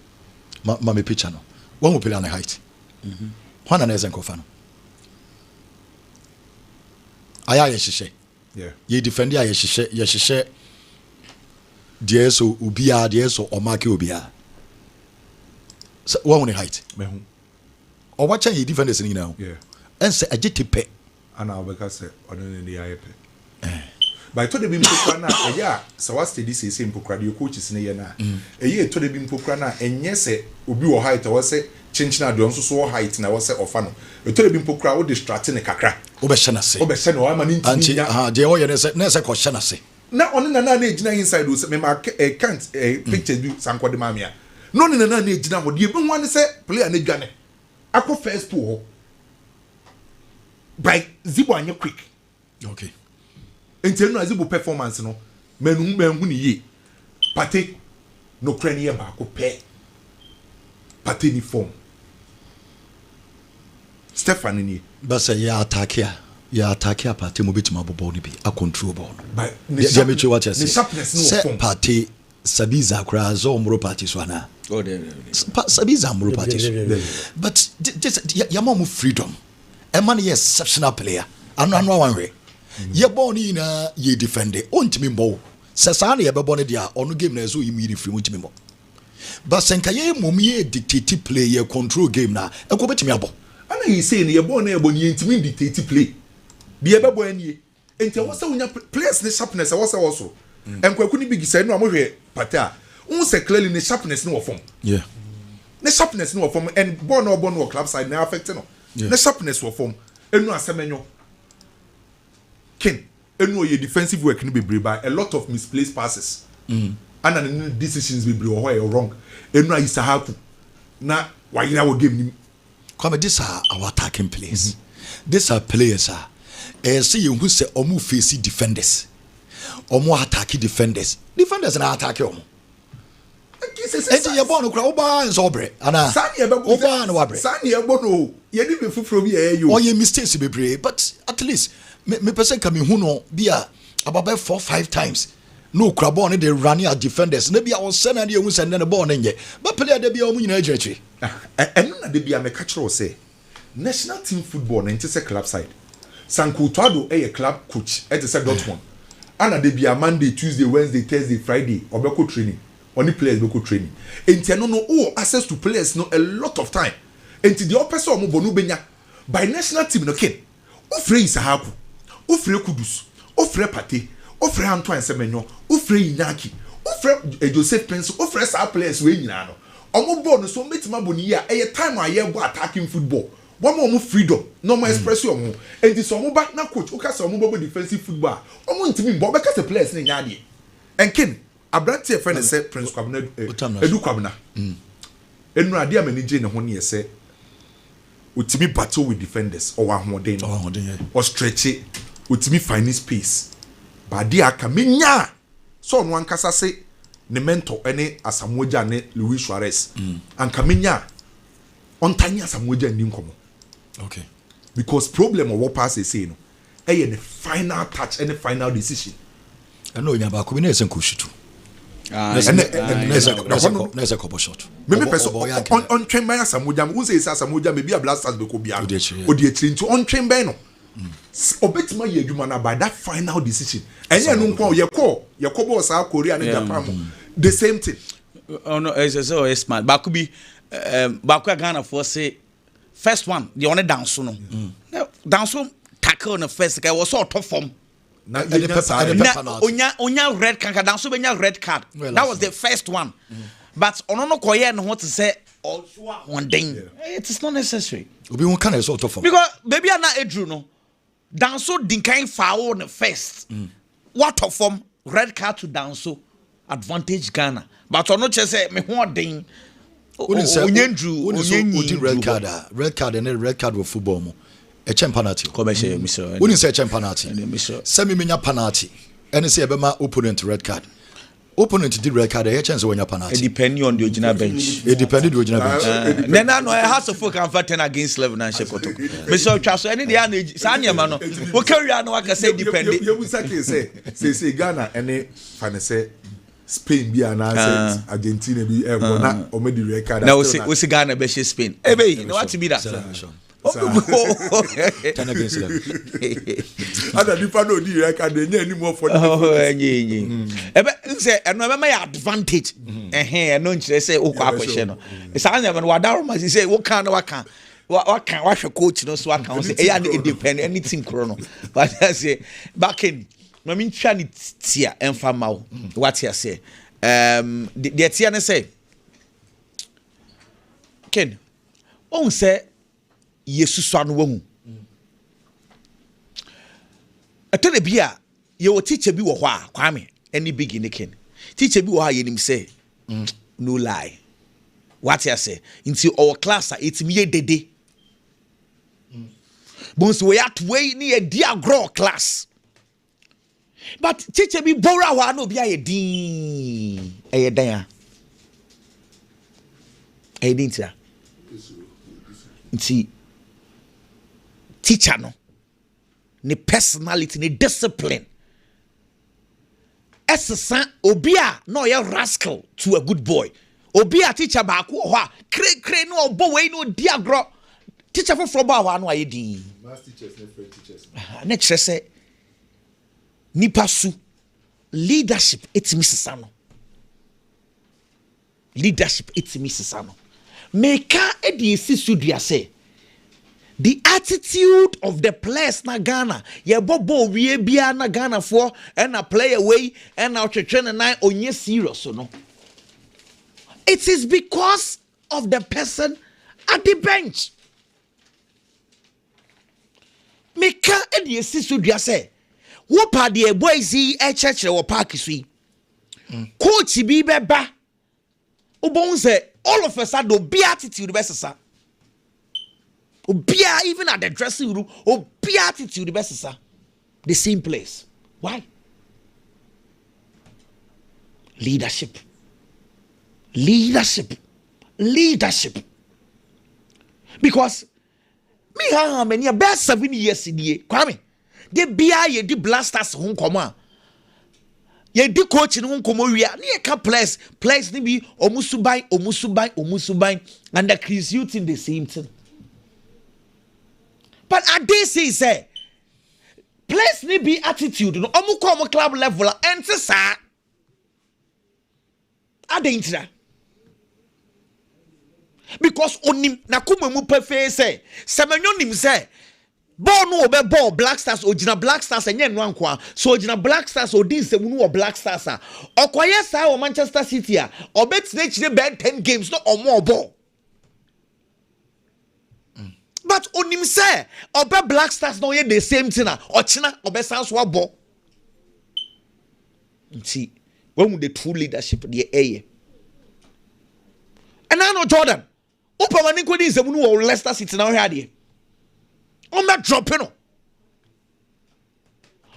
ma me picture no one will play on height hwana na ezen ko fa no aya ye hihye ye defend ya ye hihye de so ubia de so o mark ubia so one height
me hu
o wa chan ye defenders ni na ho ense agitipe
ana obeka se ono ne ya yepe by to de bi mpokra na eya sawa steady say mpokra de coaches ne ye na eye to de bi mpokra na enye se obi wo height wo se chinchina de onso so height na wo se ofa no to de bi mpokra wo distract ne kakra
wo be hye na se
o ma ni ntini
ya de wo ye ne se ko hye na se
na oni na ejina inside wo se me ma can't picture bi sanko de mamia no ni na ejina ho de bi ho ne se player na dwane akọ first pool ho by zibo anye quick
okay
enti no azibo performance no menhu ni ye pate no krani ba ko pe pate ni form Stefan ni
basa ya attack ya pate mo betima bobo ni bi a control ball
but
ya me che what you say
sharpness no form
pate sabiza kra zo omro pate so ana sabiza omro pate so but just ya mom freedom a man is exceptional player anu one way ye born in ye defend ontimi mbo se sa na ye be born dia onu game na so yimi free ontimi mbo but senka ye mom ye dictate play ye control game na e ko betimi abo
ana he say ye born na ye born ye ntimi dictate play bi ye be born ye enti wo se unya players ne sharpness wo se wo so enkwaku ni big say no amohwe pata un se clearly ne sharpness no wo form ne sharpness no wo form and born no club side na affect no ne sharpness wo form enu asemenyo ken enu ye defensive work ni bebre by a lot of misplaced passes and the decisions bebre or who wrong enu Isahaku na wayina wo game ni
come this are our attacking players these are players say you who say omu face defenders omu attack defenders na attack omu enti ye born kra oba nso obre ana oba na wabre
sani e bono ye ni be fufuro bi ye yo
o ye mistakes bebre but at least me person come hu no bia about 4-5 times no kra ball ne dey running at defenders na bia o send na dey hu send na ball nye but player dey bia o mu nyina agrechi
enu na dey bia me catch ro say national team football na ntse club side Sanko Tuado club coach say Dortmund ana dey bia Monday Tuesday Wednesday Thursday Friday obeko training only players go training. And no access to players no a lot of time. And the upper so mo bonu benya by national team no kid. Ofre Isahaku, ofre Kudus, ofre Pate, ofre Antoine Semenyo, ofre Inaki, ofre Joseph Pence, ofre sa players we nyina no. Omo ball no so metima boni ya e time a ye go attacking football. One more freedom, no more expression. And this omo back na coach, okay so omo defensive football. Omo ntimi bo because the players na nyade. And ken Abrante friend say Prince Kwabena Edu Kwabena. Enu ade amani ne ho ne say utimi battle with defenders or ahoden or stretch it utimi find space. But dia aka menya so no ankasa say ne mentor ene Asamoah ne Luis Suarez. Anka menya ontanya Asamoah ni nkomo.
Okay.
Because problem of what pass say no. Eh the final touch and the final decision.
I know you ba ko bi na esen ko shutu. Nesa couple shot.
Maybe person on train by Asamoah who say Asamoah maybe a blasters be ko bia. Odi etri nti on train by no. Obetima ye adwuma na by that final decision. Enye no nko ye ko bo sa Korea and Japan. The same thing.
Oh no, it's so smart. Ba ko bi ba ko Ghana for say first one, the only dance no. Dance tackle on the first guy was so top form. Onya red card dance so benya red card. That was the first one. But ono koye no what to say one thing. It is not necessary.
Obi won kan so top form.
Because baby na edru no. Dance so dinkan foul on the first. What top form red card to dance so advantage Ghana. But ono che say me ho den.
Onye red card and red card with football mo. A penalty. Wouldn't say penalty. Semi menya penalty. And say Ebema opponent red card. Opponent did red card. A chance when your penalty.
It depends on the original bench.
It depended on the original bench.
Then I know I have to fuck and fighting against 11 and Shekoto. Mr. Chasso, any day Sanya Mano. What carry on? I can say depending.
You would say Ghana and a fancy. Spain be an answer, Argentina be a or maybe red card.
Now we see Ghana be Spain. Ebe, you know what to be that.
Ten against 11.
Other different no the red card anymore for.
Ebe say and remember my advantage. No say o kwa question no. It's an even wadaro must say what can what coach no so can say e depend anything chrono. But I say back in I mean, trying tia and famau. What you say? The tia say, Ken, on say, Yesusan womu. I tell the beer, you will teach a be wa kwame, any big in the ken. Teach a be wa him say, no lie. What you say? Into our class, it's me a day. Bonus we at way near dear grow class. But teacher be bora wa no bia ye din e dan e din tia nti teacher no ne personality ne discipline esesa obi a no ye rascal to a good boy obi a teacher ba ko ho a kre no obo we no di agro teacher for ba wa no aye din mass teachers ne friend teachers na kire say nipa su leadership etimi sisano leadership etimi sisano meka edi sisudua say the attitude of the players na Ghana ye bobo wie bia na Ghana for and a play away and now twetwe na onye serious no it is because of the person at the bench meka edi sisudua say what part the boys see a church or park sweet? Coach be beba. Obon say all of a sudden be attitude best sir. Be even at the dressing room or be attitude best sir. The same place. Why? Leadership. Because me how many best 7 years in the Kwame. They be ye di blasters hon koma. Ye di coach no komo wia. Ne ka place ni bi omusuban and the Chris youth in the same thing. But at this say place ni be attitude no omu ko club level enter sa. adentra because onim na kuma mu pefe say semenyo nim say ball no obe ball Black Stars ojina Black Stars enye no anko so ojina Black Stars odi nsemu no Black Stars a okoye sa o Manchester City a obetine chire be 10 games no omo ball but onim say obe Black Stars no ye the same thing na ochina obe sanso abo nti when the true leadership the eye and I know Jordan opamani ko di nsemu no Leicester City na o hia de I'm not dropping no.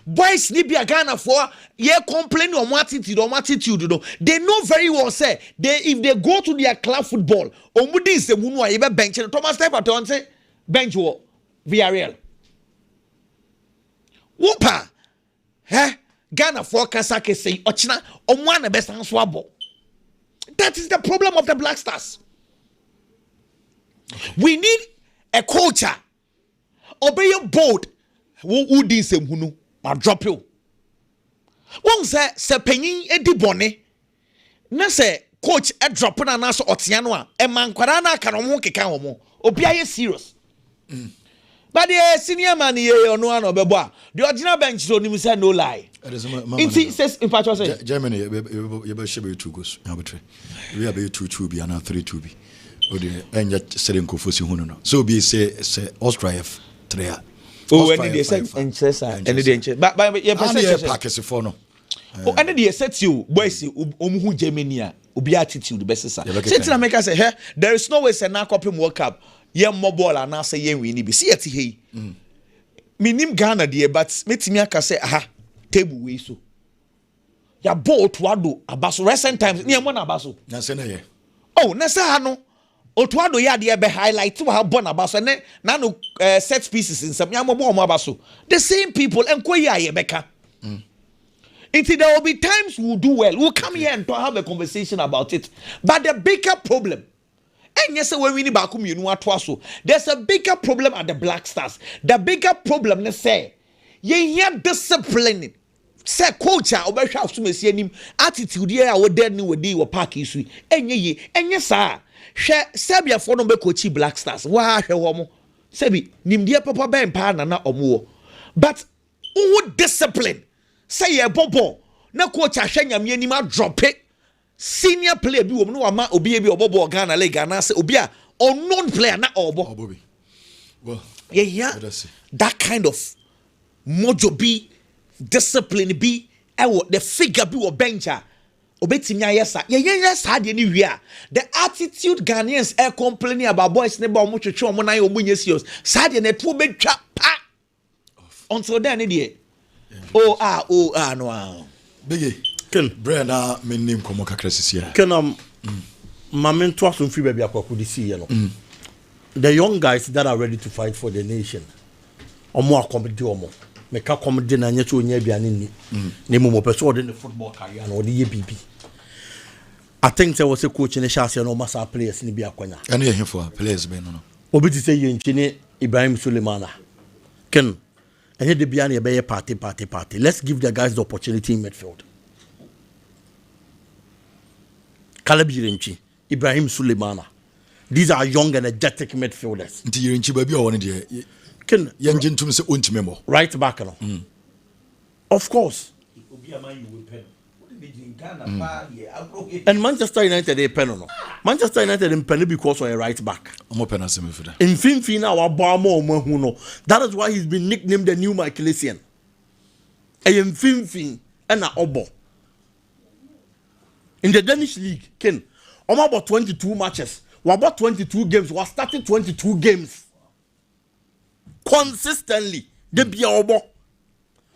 Boys ni bia Ghana for ye complain on attitude no. They know very well say if they go to their club football omudi se munu a ye be bench Thomas Stepper on say bench wo Villarreal. Whopa Ghana for Kasake say ochina omwa na best so abo. That is the problem of the Black Stars. We need a culture. Obey your bold. Who did some hunu? I drop you. One say, penny edi bonne. Na say, coach, a drop on an answer Otianoa. A man Quarana can won't kick out more. Obey serious. But the senior man here on one of the boy. The original bench told him say no lie. It says, in fact,
Germany, you should be 2 goals. We have 2 be and 3 be. And yet, Serenco Fossi Huno. So be say Austria.
Oh, and they said and says and the but yeah,
package for no.
Oh, and they said you boys who Germany ubi attitude best sir. Since America say here there is no way say na copy World Cup. Ye more ball and now say ye win be see it here. Minim Ghana there but metimi aka say aha table we so. Ya ball to ado abaso recent times near mo na abaso.
Na say na ye.
Oh, na say ha no. Otuado ya de be highlight wa bon abaso ne na no set pieces in some yamo bon abaso the same people enko ya ye beka until there will be times we'll do well we'll come here and have a conversation about it but the bigger problem and yes when we ni ba ku mienu ato so there's a bigger problem at the Black Stars the bigger problem ne say ye here discipline say coach a obehwa asumesi anim attitude here a wo dead ni wodi wo park isu enye sa hwe Serbia for no be coach Black Stars wa hwe wo mo sebi nimdie papa ben pa na omo but who discipline say ye bobo na coach ahwe nyame anim a drop it senior player bi wo no wa ma obi bi obobo Ghana league na say obi a unknown player na obo
well
yeah that kind of mojo bi discipline bi the figure bi wo bencher obetimi ayesa ye sad ni wi a the attitude Ghanaians are complaining about boys ne ba omo twetwe omo na ye omo serious sad na to betwa pa until then dey no
biggie ken brenda menim komo kakra sisia
kenam mamen to aso fi bia kwaku di see no the young guys that are ready to fight for the nation omo akomedi omo meka komedi na nya to onya aduane ni ne mo person de football career na ode ye bibi I think there was a coach in the Chelsea no massa players ni bi akwanya
ene ye hefo players be no
obi ti say ye nchine Ibrahim Sulemana ken enye de bia na ye be party let's give the guys the opportunity in midfield Caleb Yirenchi Ibrahim Sulemana these are young energetic midfielders
nti Yirenchi ba bi o woni de
ken
ye ngentum se ontimemo
right back no of course
obi ama you will pen
and Manchester United they pen no Manchester United in pen because of a right back
omo pen asem for that
in fin na wa ba mo hu no that is why he's been nicknamed the new Michael Essien in fin na obo in the Danish league ken about 22 matches we about 22 games we started 22 games consistently the bia obo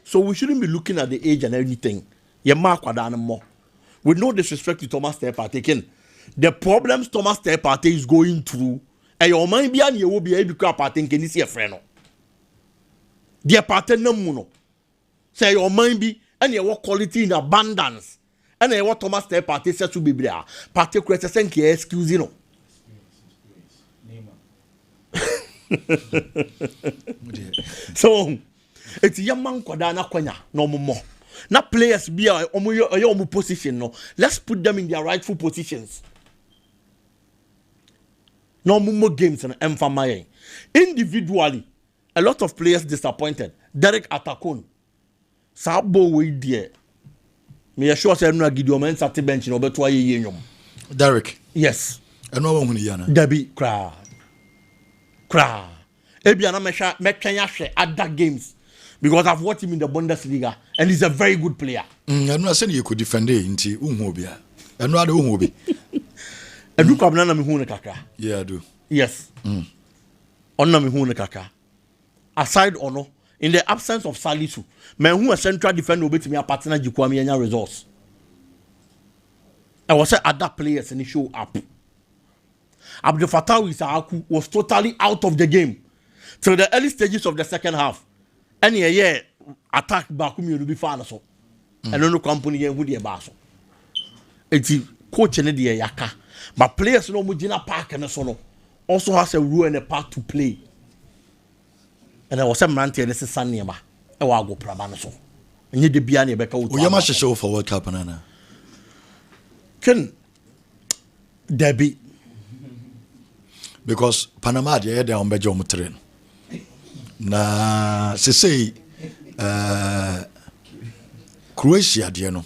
so we shouldn't be looking at the age and everything. With no disrespect to Thomas Partey, the problems Thomas Partey is going through, and your mind be and you will be able to partake in this friend. Dear partner, no, say your mind be and your quality in abundance, and what Thomas Partey said to be there. Partey creates a thank you, excuse you. So it's young man kwadana kwanya no more. Now players be omu position no. Let's put them in their rightful positions. No more games and emphasize. Individually, a lot of players disappointed. Derek Atakon. Sabo we there. Me assure say no Gideon man sat bench no beto aye nyom.
Derek.
Yes.
And no one yana.
Debbie cra. Ebia na me hwe other games because I've watched him in the Bundesliga and he's a very good player.
And no say you could defend it nti unhu bia. And no ade unhu bi.
Edu kwabna na me hu ne kakra.
Yeah, I do.
Yes. Onna me hu ne kakra. Aside ono, in the absence of Salisu, me hu a central defender obetimi a partner Jikwami anya results. I was say other players and show up. Abdul Fattah Isaaku was totally out of the game till the early stages of the second half. And yeah, attack Bakumi will be far so. And no company who the basso. It's coach and the yaka. But players no mujina park and so also has a role and a part to play. And I was a man to this Sunday. I will go Prabanaso. And you the Biani Becca.
We must show for World Cup and
Can Debbie.
Because Panama they on Bejo Mutren. Na se say Croatia dear no.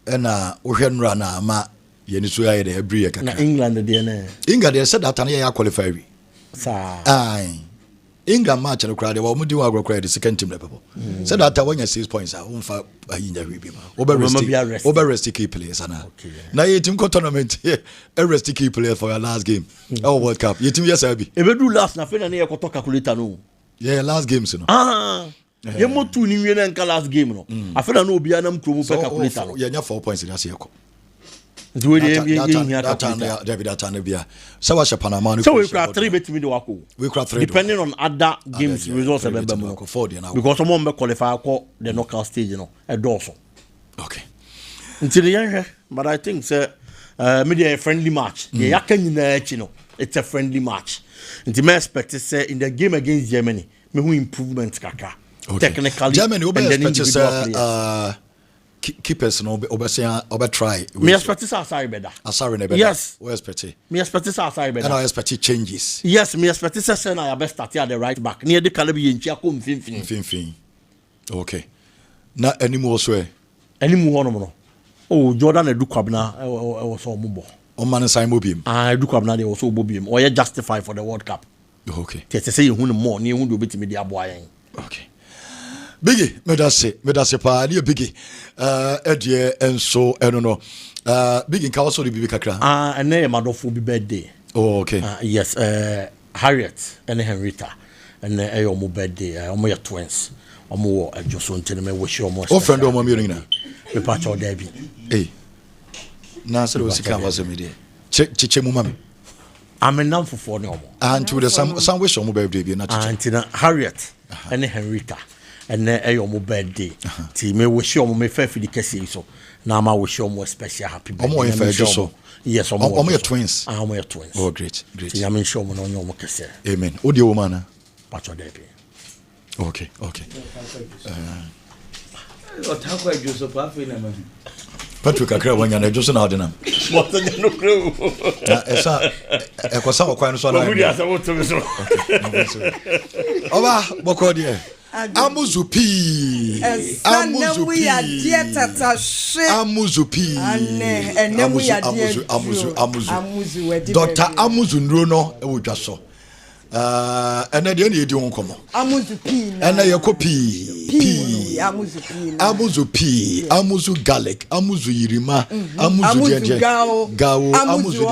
Na ohwenra na ma ye ni so ya de every year
Na England dear na.
England they said that ya qualify.
Sa.
Aye. England match no crowd they were mudi wa crowd the second team level. Said that when you 6 points I won't fa ayinya we be. Over rest key players ana. Na your team tournament here rest key player for your last game. Oh World Cup. Your team yes I be.
E be do last na fe na e ko to calculator no.
Yeah, last games no.
Ye mo tu ni wie na nka last game no. Afa na obi anam kromo pe calculator no.
Yeah, 4 points in ase yeko.
Nti
That bia. So wa Panama no.
So we cry 3 betimi de wako.
We cry 3
depending on other games results e be mo. Because some be qualify for the knockout stage no. E doso.
Okay.
Nti the yan but I think say media friendly match. The yaka nyina achi no. It's a friendly match. Nti me expect say in the game against Germany, me who improvement kaka. Technically
Germany we expect say keepers no obe try.
Me expect say Asari better.
Asari ne better.
Yes.
We expect.
Me expect say Asari better.
And I expect changes.
Yes, me expect say na best start at the right back. Near the Calabi enchi akom finfin.
Okay. Na anymore so
anymore no. Oh, Jordan Edu Kwabna e was so mubo.
On man sign mobim.
Edu Kwabna dey was so mobim. Or you justify for the World Cup.
Okay.
They say you hu more, ni hu do betimi dey aboa.
Okay. Biggie, medase pa ni biggie. Edie enso eno no. Biggie ka also the bibi kakra.
And na madofo bi birthday.
Oh, okay.
Yes, Harriet and Henrietta and omo birthday. Omo ya twins. Omo just want to me wish you omo.
Oh, friend omo mi ring na.
We patch all there bi.
Na so we sika was me dey. Chiche mu mami.
I'm a nam for no omo.
And to the some wish omo birthday bi na chiche.
And Harriet and Henrietta. And omo birthday. Ti me wish you omo me fa fi di kese so. Na ma wish you omo special happy birthday.
Omo fa just so.
Yes, omo
your twins.
Omo your twins.
Oh, great.
Ti am sure omo no omo kese.
Amen. Odi woman na.
Patch all there bi.
Okay.
Otakwa Joseph afi na ma.
Patrick akra wanya na Joseph na odena.
What no clue.
Esa ekosa okwan so na.
Who asa what to so.
Oba boko de. Amuzupi.
Amuzupi.
Amuzu. Dr. Amuzu nro no e wo dwaso. Ene de na edi won komo.
Amuzupi.
Ene ye kopi.
Amuzupi.
Amuzu garlic. Amuzu yirima. Amuzu jeje. Gao. Amuzu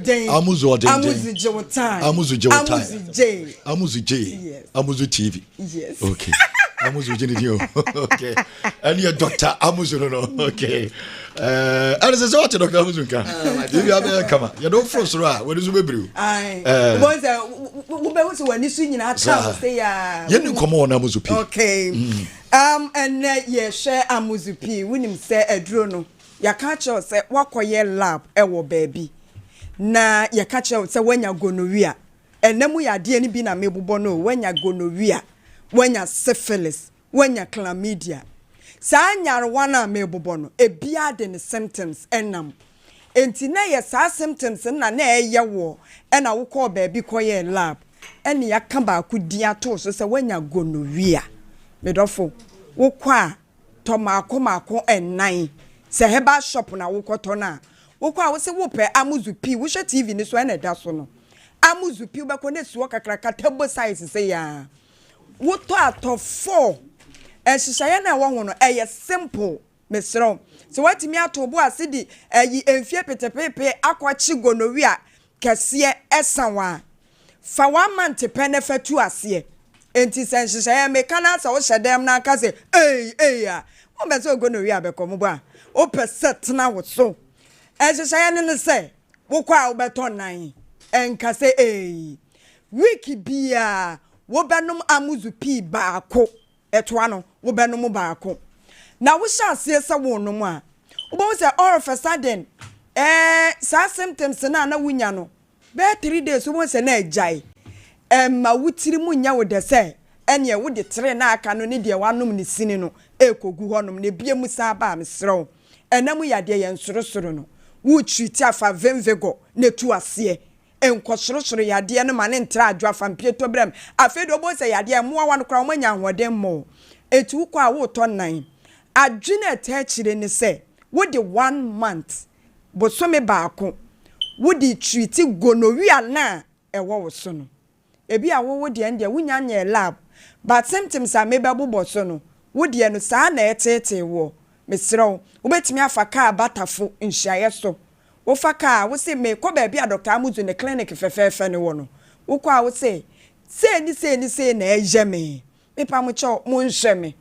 de. Amuzu odende.
Amuzu jewotai.
Amuzu J. Amuzu TV.
Yes.
Okay. Amuzu Jenny. Okay. And your Dr. Amuzu no. Okay. And it's a sort of Dr. Amuzu ka. You have come. You don't force ra. What is we brew?
Aye. Boys we so when you nyina cha say ya.
You didn't come on Amuzu P.
Okay. And yeah share Amuzu P. Winim say edro no. Ya ka cha say wakoye lab e wo baby. Na ya ka cha say wanya gonorrhea. Enemu ya de ni bi na mebubo no wanya gonorrhea. Wanya syphilis, wanya chlamydia. saa nyarewa na me bobo no ebia de ne symptoms enam enti na ye saa symptoms na eye wo na wo call baby koye lab ene ya ka ba ku dia to so se wanya gonorrhea medofo wo kwa to mako enan se heba shop na wo koto na wo kwa wo se wo pe amuzupi wo hwe TV ni so na da so no amuzupi wo be ko na suo kakraka table size se ya wo to ato 4 ehihaya na wo ho no eye simple mesro so watimi ato bo asidi eyi enfie petepepe akwachi gonorrhea kese esanwa fa 1 month pene fatu ase enti senhihaya me kana sa wo hyedem na aka se ya wo be so gonorrhea be komo bo a o percent na wo so ehihaya ne se wo kwa wo beto nan enka se wiki bia wo benum amuzupi baako etwa no wo benum baako na wo sha ase se wo no mu a wo bo se all of a sudden sa symptoms na wunya no be 3 days wo se na ejai ma wutiri mu nya wo de se ene wo de tre na aka no ne de wanom ne sini no ekogu honom ne bie mu sa ba mesrew enam yade ye nsorosoro no wo treat afa vemvego ne tu ase enkosorosoro yade no ma ne ntra adwo afa mpieto brem afedo bo se yade mo wa no kra mo nya hoden mo etu kwa wo to nan adwene etachire ne se wo de 1 month bo so me baako wo de treat gonorrhea na ewo wo so no ebi a wo de ende wunya nya lab but symptoms a meba bobo so no wo de no saa na etete wo mesrew wo betimi afa ka batafo nhyiaye so wo fa ka wo se me ko ba bia doctor amuzu ne clinic fefefe ne wo no wo kwa wo se se na eje me pa mo cho mo nhwe me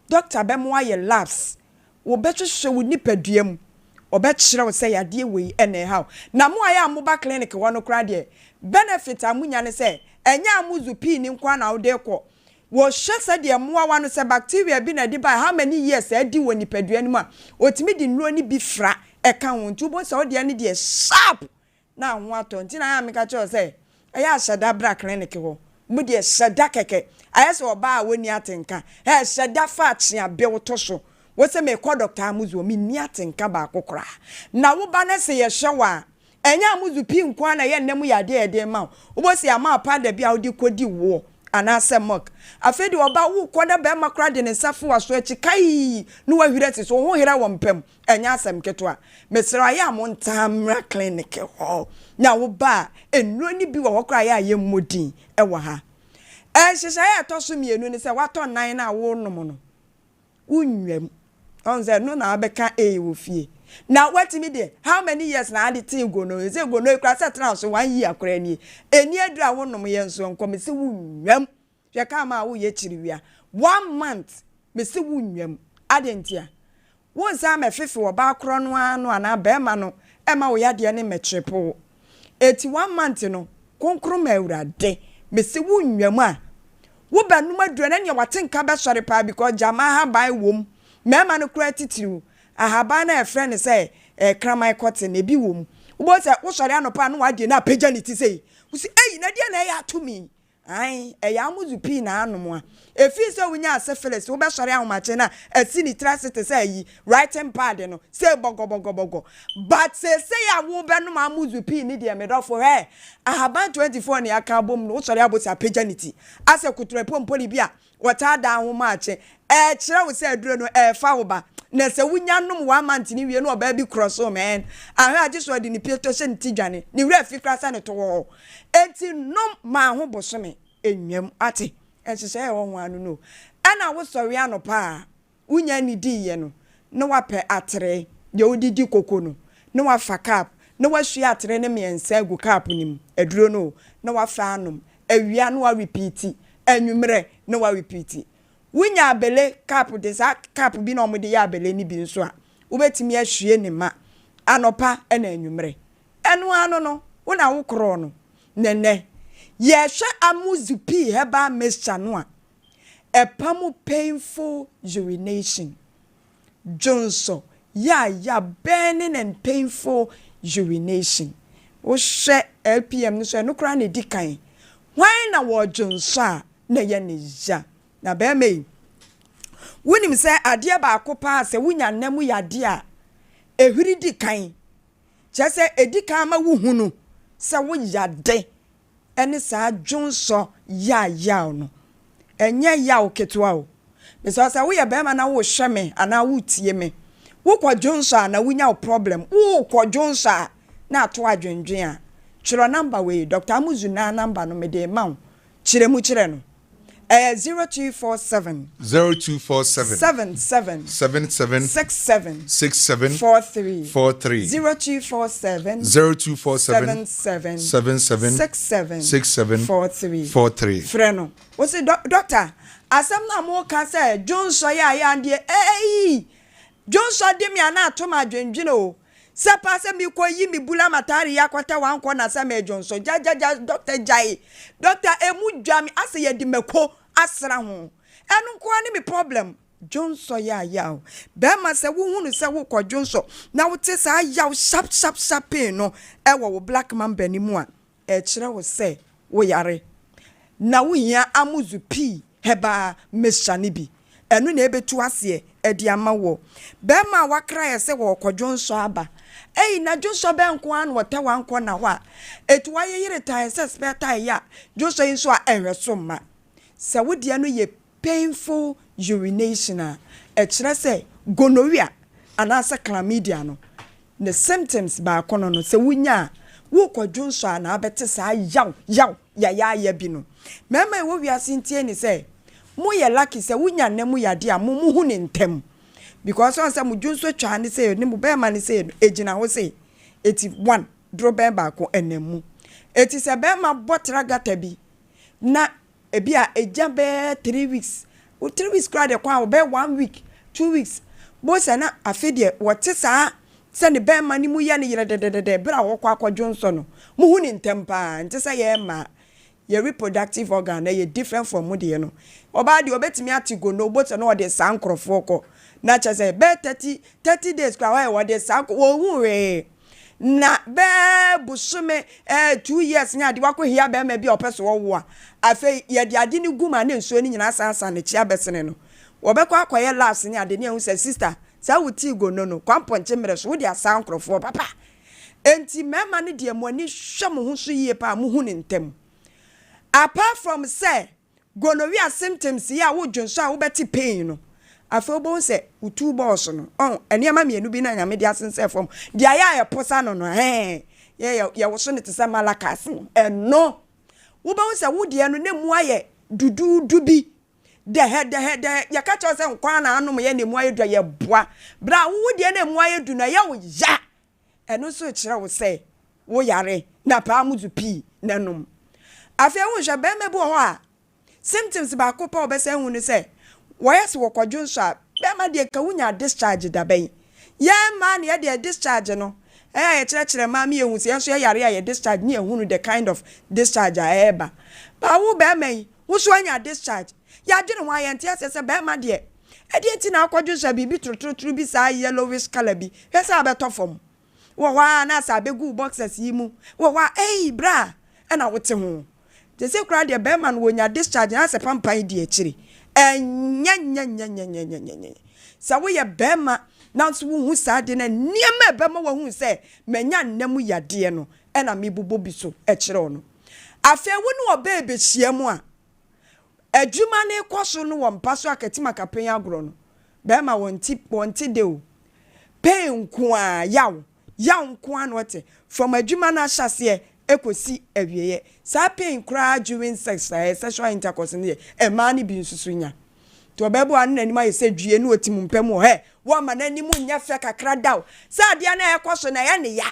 doctor be mo aye labs wo betwehwe wo nipaduam obekire wo se yade we ene how na mo aye amoba clinic wo no kra de benefit amunya ne se enya amuzu pi ni nkwa na wo de ko wo hwese de mo awa no se bacteria bi na di by how many years adi wo nipaduam ma otimi di nro ni bi fra eka ho ntu bo se wo de ne de sharp na ho ato ntina ya meka cho se eya ashada bra clinic ho mu de shada keke ayese oba a woni atenka shada fa chia be wo to so wo se me ko doctor amuzu mi ni atenka ba akokora na wo ba na se ye hwewa enya amuzu pi nkwa na ye nnem yade ede ma wo bo se ama pa da bia wo di kodi wo anase mok afedi oba wo koda be makra de ne safo aso achi kai no wa hwirete so ho hira wo mpem enya asem keto a mesra ya mo ntamra clinic ho na wo ba enuro ni bi wo kra ya ye modin e wo ha hyehyɛ ya to so mienu ni se wato nan na wo nom no unwem onze no na abeka wo fie na watimi de how many years na ade tin go no ze go no kra set na so 1 year akra ni eni adura wo nom ye nso nkom se wunwem hwe ka ma wo ye chiriwia 1 month me se wunwem adentia wo za me fefe wo ba akro no anu ana ba ma no e ma wo yade ne metrepo 81 month no konkro ma awurade me se wunwem a wo ba no madura na ne watenka be sori pa because jama ha bai wom me ma no kra titiriu ahaba na friend say kramai cotton e bi wom wo say wo sori anopa no wade na paganity say wo say na dia na ya to me ai ya amuzu pi na anom a efi say wunya syphilis wo be sori ahomache na asini tracity say yi writing pad no say bogo but say ya wo be no amuzu pi ni dia me dofo ahaba 24 ne aka bom no wo sori abota paganity ase kutrepom poli bia wata da ahomache kire wo say aduro no fa wo ba na se wunya nom 1 month ni wie no oba bi cross o man ahwa age so de ni pieto se nti dwane ni wura fi krasa ne to wo enti nom ma ho bosome enwam ate enhyehyɛ ye wo ho anu no ana wo sɔre anopa wunya ni di ye no na wapɛ atre ye odidi koko no na wafa cap na wahwe atre ne miensa gu cap nim aduro no na wafa anom awia no wa repeat enwumre na wa repeat wunya abele cap de sa cap bi na omde ya abele ni bi nso a wo betimi ahwie ne ma anopa na enwumre enu anu no wo na wo kro no nene ye hwe amuzupi heba mixture no a epamu painful urination jonso ya burning and painful urination wo hwe LPM no so no kra na dikan why na wo jonso a na ye ne ja na be me wonim say ade ba akopa se wunya nnamu yade a ehwiri di kan che se edi kan ma wo hunu se wo yade ene sa dwonso ya no enye ya oketwa o me so say wo ye be ma na wo hweme ana wo tie me wo kwa dwonso na wunya problem wo kwa dwonso na ato adwendwen a chiro number we Dr. Amuzu na number no me de ma wo chire mu chire no 0247 77 67 43 0247 77 43 freno what's it doctor asam na mo ka say Johnson ya ande Johnson de mi ana atoma adwendwen o se pa se mi ko yi mi bula matari ya kwata wanko na se me Johnson ja doctor jai doctor emu dwami ase ye di meko asra ho enu ko ani mi problem Johnson ya o be ma se wo hunu se wo ko Johnson na wo te sa ya sharp no e wo black man bani mu a e kire wo se wo yare na wo hia amuzu pi heba meshani bi enu na ebetu ase e di ama wo be ma wakra ye se wo ko Johnson aba na Johnson be nko an wote wanko na ho a etu wa ye yire tan se spare tie ya Johnson nso a enhweso ma se wo dia no ye painful urination a kire se gonorrhea anasa chlamydia no the symptoms ba kono no se wunya wo ko Johnson na abete sa yaw ya bi no mema wo wiase ntie ni se mo ye lucky se wunya nemu yade a mo hu ne ntem because on say mo Johnson twa ni se ni mo be ma ni se ejina ho se 81 drobe ba ko enemu eti se be ma botra gata bi na ebia eja be 3 weeks o 3 weeks kra de kwa be 1 week 2 weeks bo se na afede wote sa se ne be ma ni mu ya ne yire de bra wo kwa Johnson no mo hu ne ntem pa nti se ye ma your reproductive organ na ye different from mo de no oba de obetimi atigo no but no de sankrofo ko na che say be 30 days kwa wa de sanko wo hu we na be busume 2 years nya de wako hia be ma bi opeso wo a afi ye de ade ni guma na nsuo ni nyina sansa ne chia besene no wo be kwa akoye last ni ade ni hu say sister sa wuti go no kwamponche mere so wo de sankrofo papa enti mema ne de mo ani hwem hu so yie pa mo hu ne ntem apart from say gonorrhea symptoms ya wo dwonso a wo beti pain no afobo say utu boss no eniama mienu bi na nyame dia sense form dia ya posa no ye wo so ne tesa malakas no wo ba wo say wo dia no nemu aye dudu bi de ya ka cho say nkwa na anom ye nemu aye do ye boa bra wo dia nemu aye du na ye wo ya eno so kire wo say wo yare na pa amuzu pi nanom afi ehun hwe be mebu ho a symptoms ba ko pa obese ehun ni say wayes wo kwadwonso a be ma de ka wunya discharge da ben ye ma na ye de discharge no ye kire ma me ehun se enso ye yare ye discharge ni ehun the kind of discharge a eba ba wo be man wo so anya discharge ya dwene ho aye ntia se be ma de e de ti na akwadwonso bibi trotro bi sa yellowish color bi he sa abeto fom wo wa na sa begu boxes yi mu wo wa bra e na wote ho they say crowd the bearman when you discharge na se pampan di akiri nya sa wo ye bearman na so hu sa de na niam bearman wo hu se manya nnam yade no e na mebubo bi so akiri no afa wo no oba ebe hyiam a adwuma ne kwaso no wo mpaso akatima kapen agro no bearman wonti de o pen ku a yaw nko an wote from adwuma na hyase ekosi awieye sa pain kra during sex sexual intercourse ne e ma ni bi nsusunya to bebo an nanim aye se dwie ne otim mpam ho wo ma nanim nya fe kakra daw sa de na ekoso na ya ne ya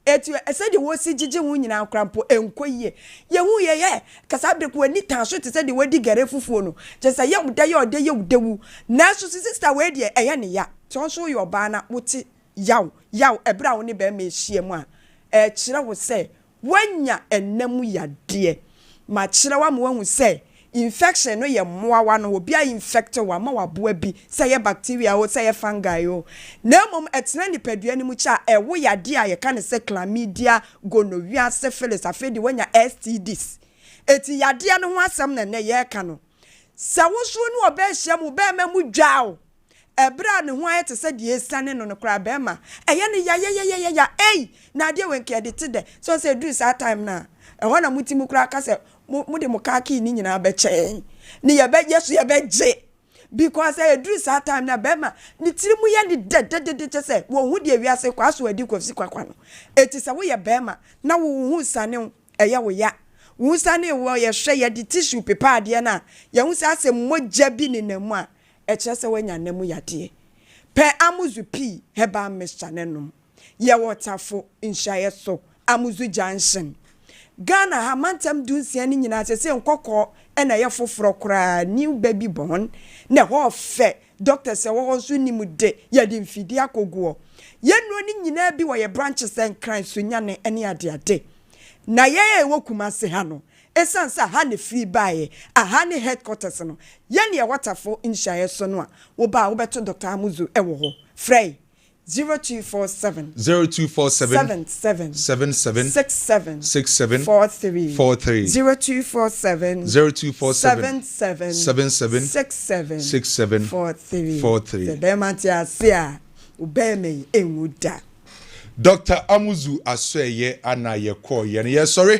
etu ese de wo si gigi hu nyina krampo enkoyie ye hu ye kasa be ko ani tan so te se de wadi gare fufuo no je se ye wuda ye ode ye wudawu na so sister we de eye ne ya so so yo ba na wuti yaw ebra wo ne be ma ehie mu a kire wo se wanya enemu yade ma kire wa mo hu se infection no ye moawa no obi a infect wa ma waboa bi say ye bacteria o say ye fungi o na mom etena ni padua ni mu cha ewo yade a ye ka ne se chlamydia gonorrhea syphilis afedi wanya STDs eti yade no ho asem na ye ka no sa wo so no obehia mu be ma mu dwao ebra ne ho ayete se de esane no no kra be ma eye ne ya na de wenke de tede so say do that time na e ho na mutimu kra ka se mu de mo ka ki ni nyina be che ni ye be yesu ye be je because I do that time na be ma ni tiri mu ye ni de say wo hu de wiase kwa so adi kwafsi kwakwa no eti se wo ye be ma na wo hu sane eye wo ya wo sane wo ye hwe ye de tissue paper ade na ye hu se asem mogya bi ni namu a e kire se wanya namu yade pe amuzu p heba mixture nenom ye waterfo inshaye so amuzu junction Ghana ha mantem dunsia ni nyina se nkokọ na ye foforo kra new baby born na ho fe doctor se wo so ni mu de ye de mfidi akoguo ye no ni nyina bi wo ye branches en kran so nyane ene ade na ye wo kumase ha no esansa ha ne free buy aha ne headquarters no ye ne waterfo inshaye so no a wo ba wo beto Dr. Amuzu e wo ho frey 0247 77 67 43 0247 77 43 the demantia sia ubeme enwuda
Dr. Amuzu aseye ana ye call ye sorry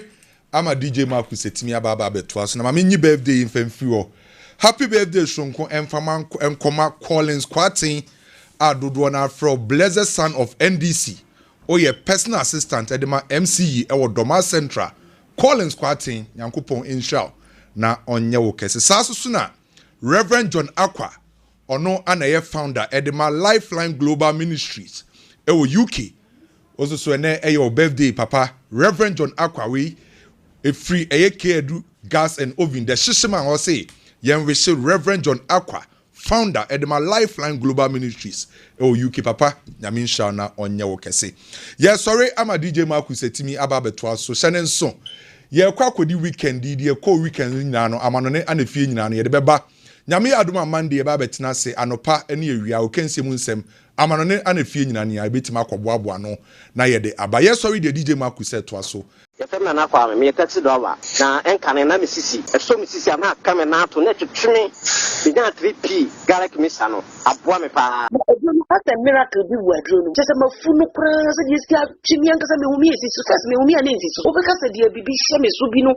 ama DJ Marcus setimi ababa beto so na ma nyi birthday in famfi happy birthday shonko emfama enkoma Collins Kwatin adodo na afro blessed son of NDC oye personal assistant edema MCE ewo Doma Central Collins Kwatin yankopon inshallah na onye wo kese saso na Reverend John Aqua ono anaye founder edema Lifeline Global Ministries ewo UK also so ene eyo birthday papa Reverend John Aqua we a free edu gas and oven the shishima ho say yen wish Reverend John Aqua founder edema Lifeline Global Ministries UK papa nyamin sha na onye wo kese ye sorry ama DJ Marcus setimi aba beto so hyene so ye kwa kodi weekend di ko weekend nyina no amano ne anafie nyina no ye de beba nyame adoma Monday ba betena se anopa ene ewia o kense mu nsem amano ne anafie nyina ne ya betima akọboaboa no na ye de aba ye sorry de DJ Marcus seto so
Yefema na kwa me taxi driver na enkane na misisi eso misisi ama kame na to na twetwe binya 3p garlic mixer no aboa me pa asa miracle bi wadro no sese mafunu kra se die sia twimi ankasa me humi esi so sese me humi anensi so obekasa die bibi hye me so bi no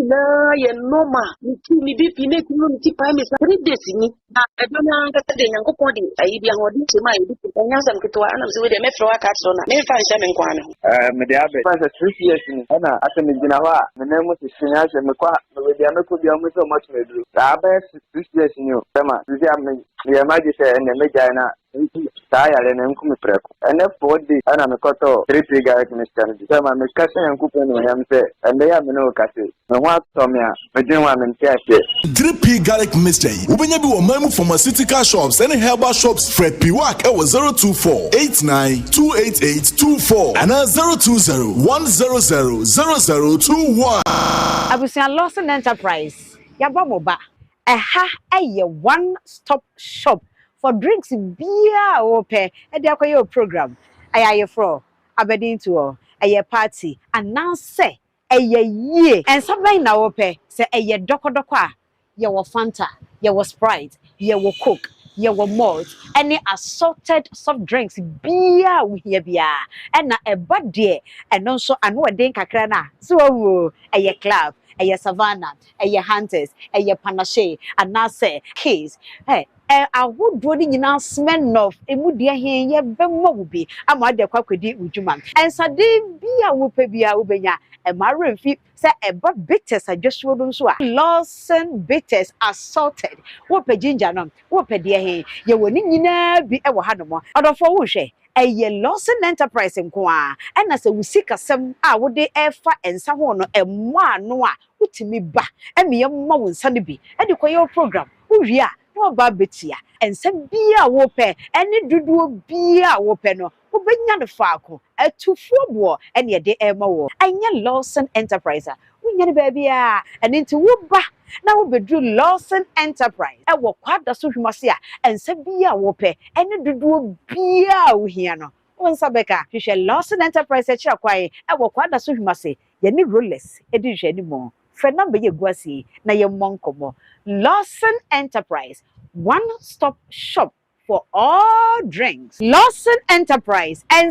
na ye normal ni bi pi na tinu ni tipa me sa 3 days ni na edona ankasa de nyankopon de ayi bi ahodi chema ayi bi nyasa mketwa ana mse we de me fro aka so na me fa hye me nkwa no me de abe fa 3 years ni ana aseme gina wa mena mu sisinya se me kwa we dia me ko bia mu so much medru abe 6 years ni o tema sisi am ye maji se ene me jana ta ya le nem ku me preko ene 4 days ana me koto 3 garlic mixture ni tema me kase yanku pe no yam se ende ya me no kase me ho atomia me din wa me ntiase
3p garlic mixture ubenya bi wo mamu pharmaceutical shops and herbal shops Fred Piwak e wo 02489288824 and 02010000021
Abusia Lawson Enterprise yabamoba eha eye one stop shop for drinks beer ope e dey akoye program ayaye fro abedin to eye party announce eye ye and something na ope say eye dokodoko a ye wo Fanta ye wo Sprite ye wo Coke ye wo malt any assorted soft drinks beer we here bia and na eba de eno so ano den kakra na so wo eye club eye Savannah eye Hunters eye Panache anase case ahodo ni nyina smell of emudie hen ye bemmo wo bi ama de kwakwedi udwuma ensade bia wo pe bia wo benya maremfi say eba bitters adwasuo no so a Lawson bitters assorted wo pe ginger no wo pe de hen ye woni nyina bi e wo hanom odofo wo hwe eye Lawson Enterprise nko a na se wusikasem a wo de efa ensa ho no emmo ano a wutimi ba eme mo wo nsa ne bi e de koyo program wo wi a no ba betia ensa bia wo pe ene duduo bia wo pe no wo benya ne faako atufuo bo ene ye de ema wo anya Lawson Enterprise wo nya ne ba bia ene nti wo ba na wo bedru Lawson Enterprise e wo kwada so hwimase a ensa bia wo pe ene duduo bia wo hia no wonsa beka hwehwe Lawson Enterprise e kira kwae e wo kwada so hwimase ye ne rollers e di hwe ni mo Fred number ye guasi na ye monkomo. Lawson Enterprise, one-stop shop for all drinks. Lawson Enterprise and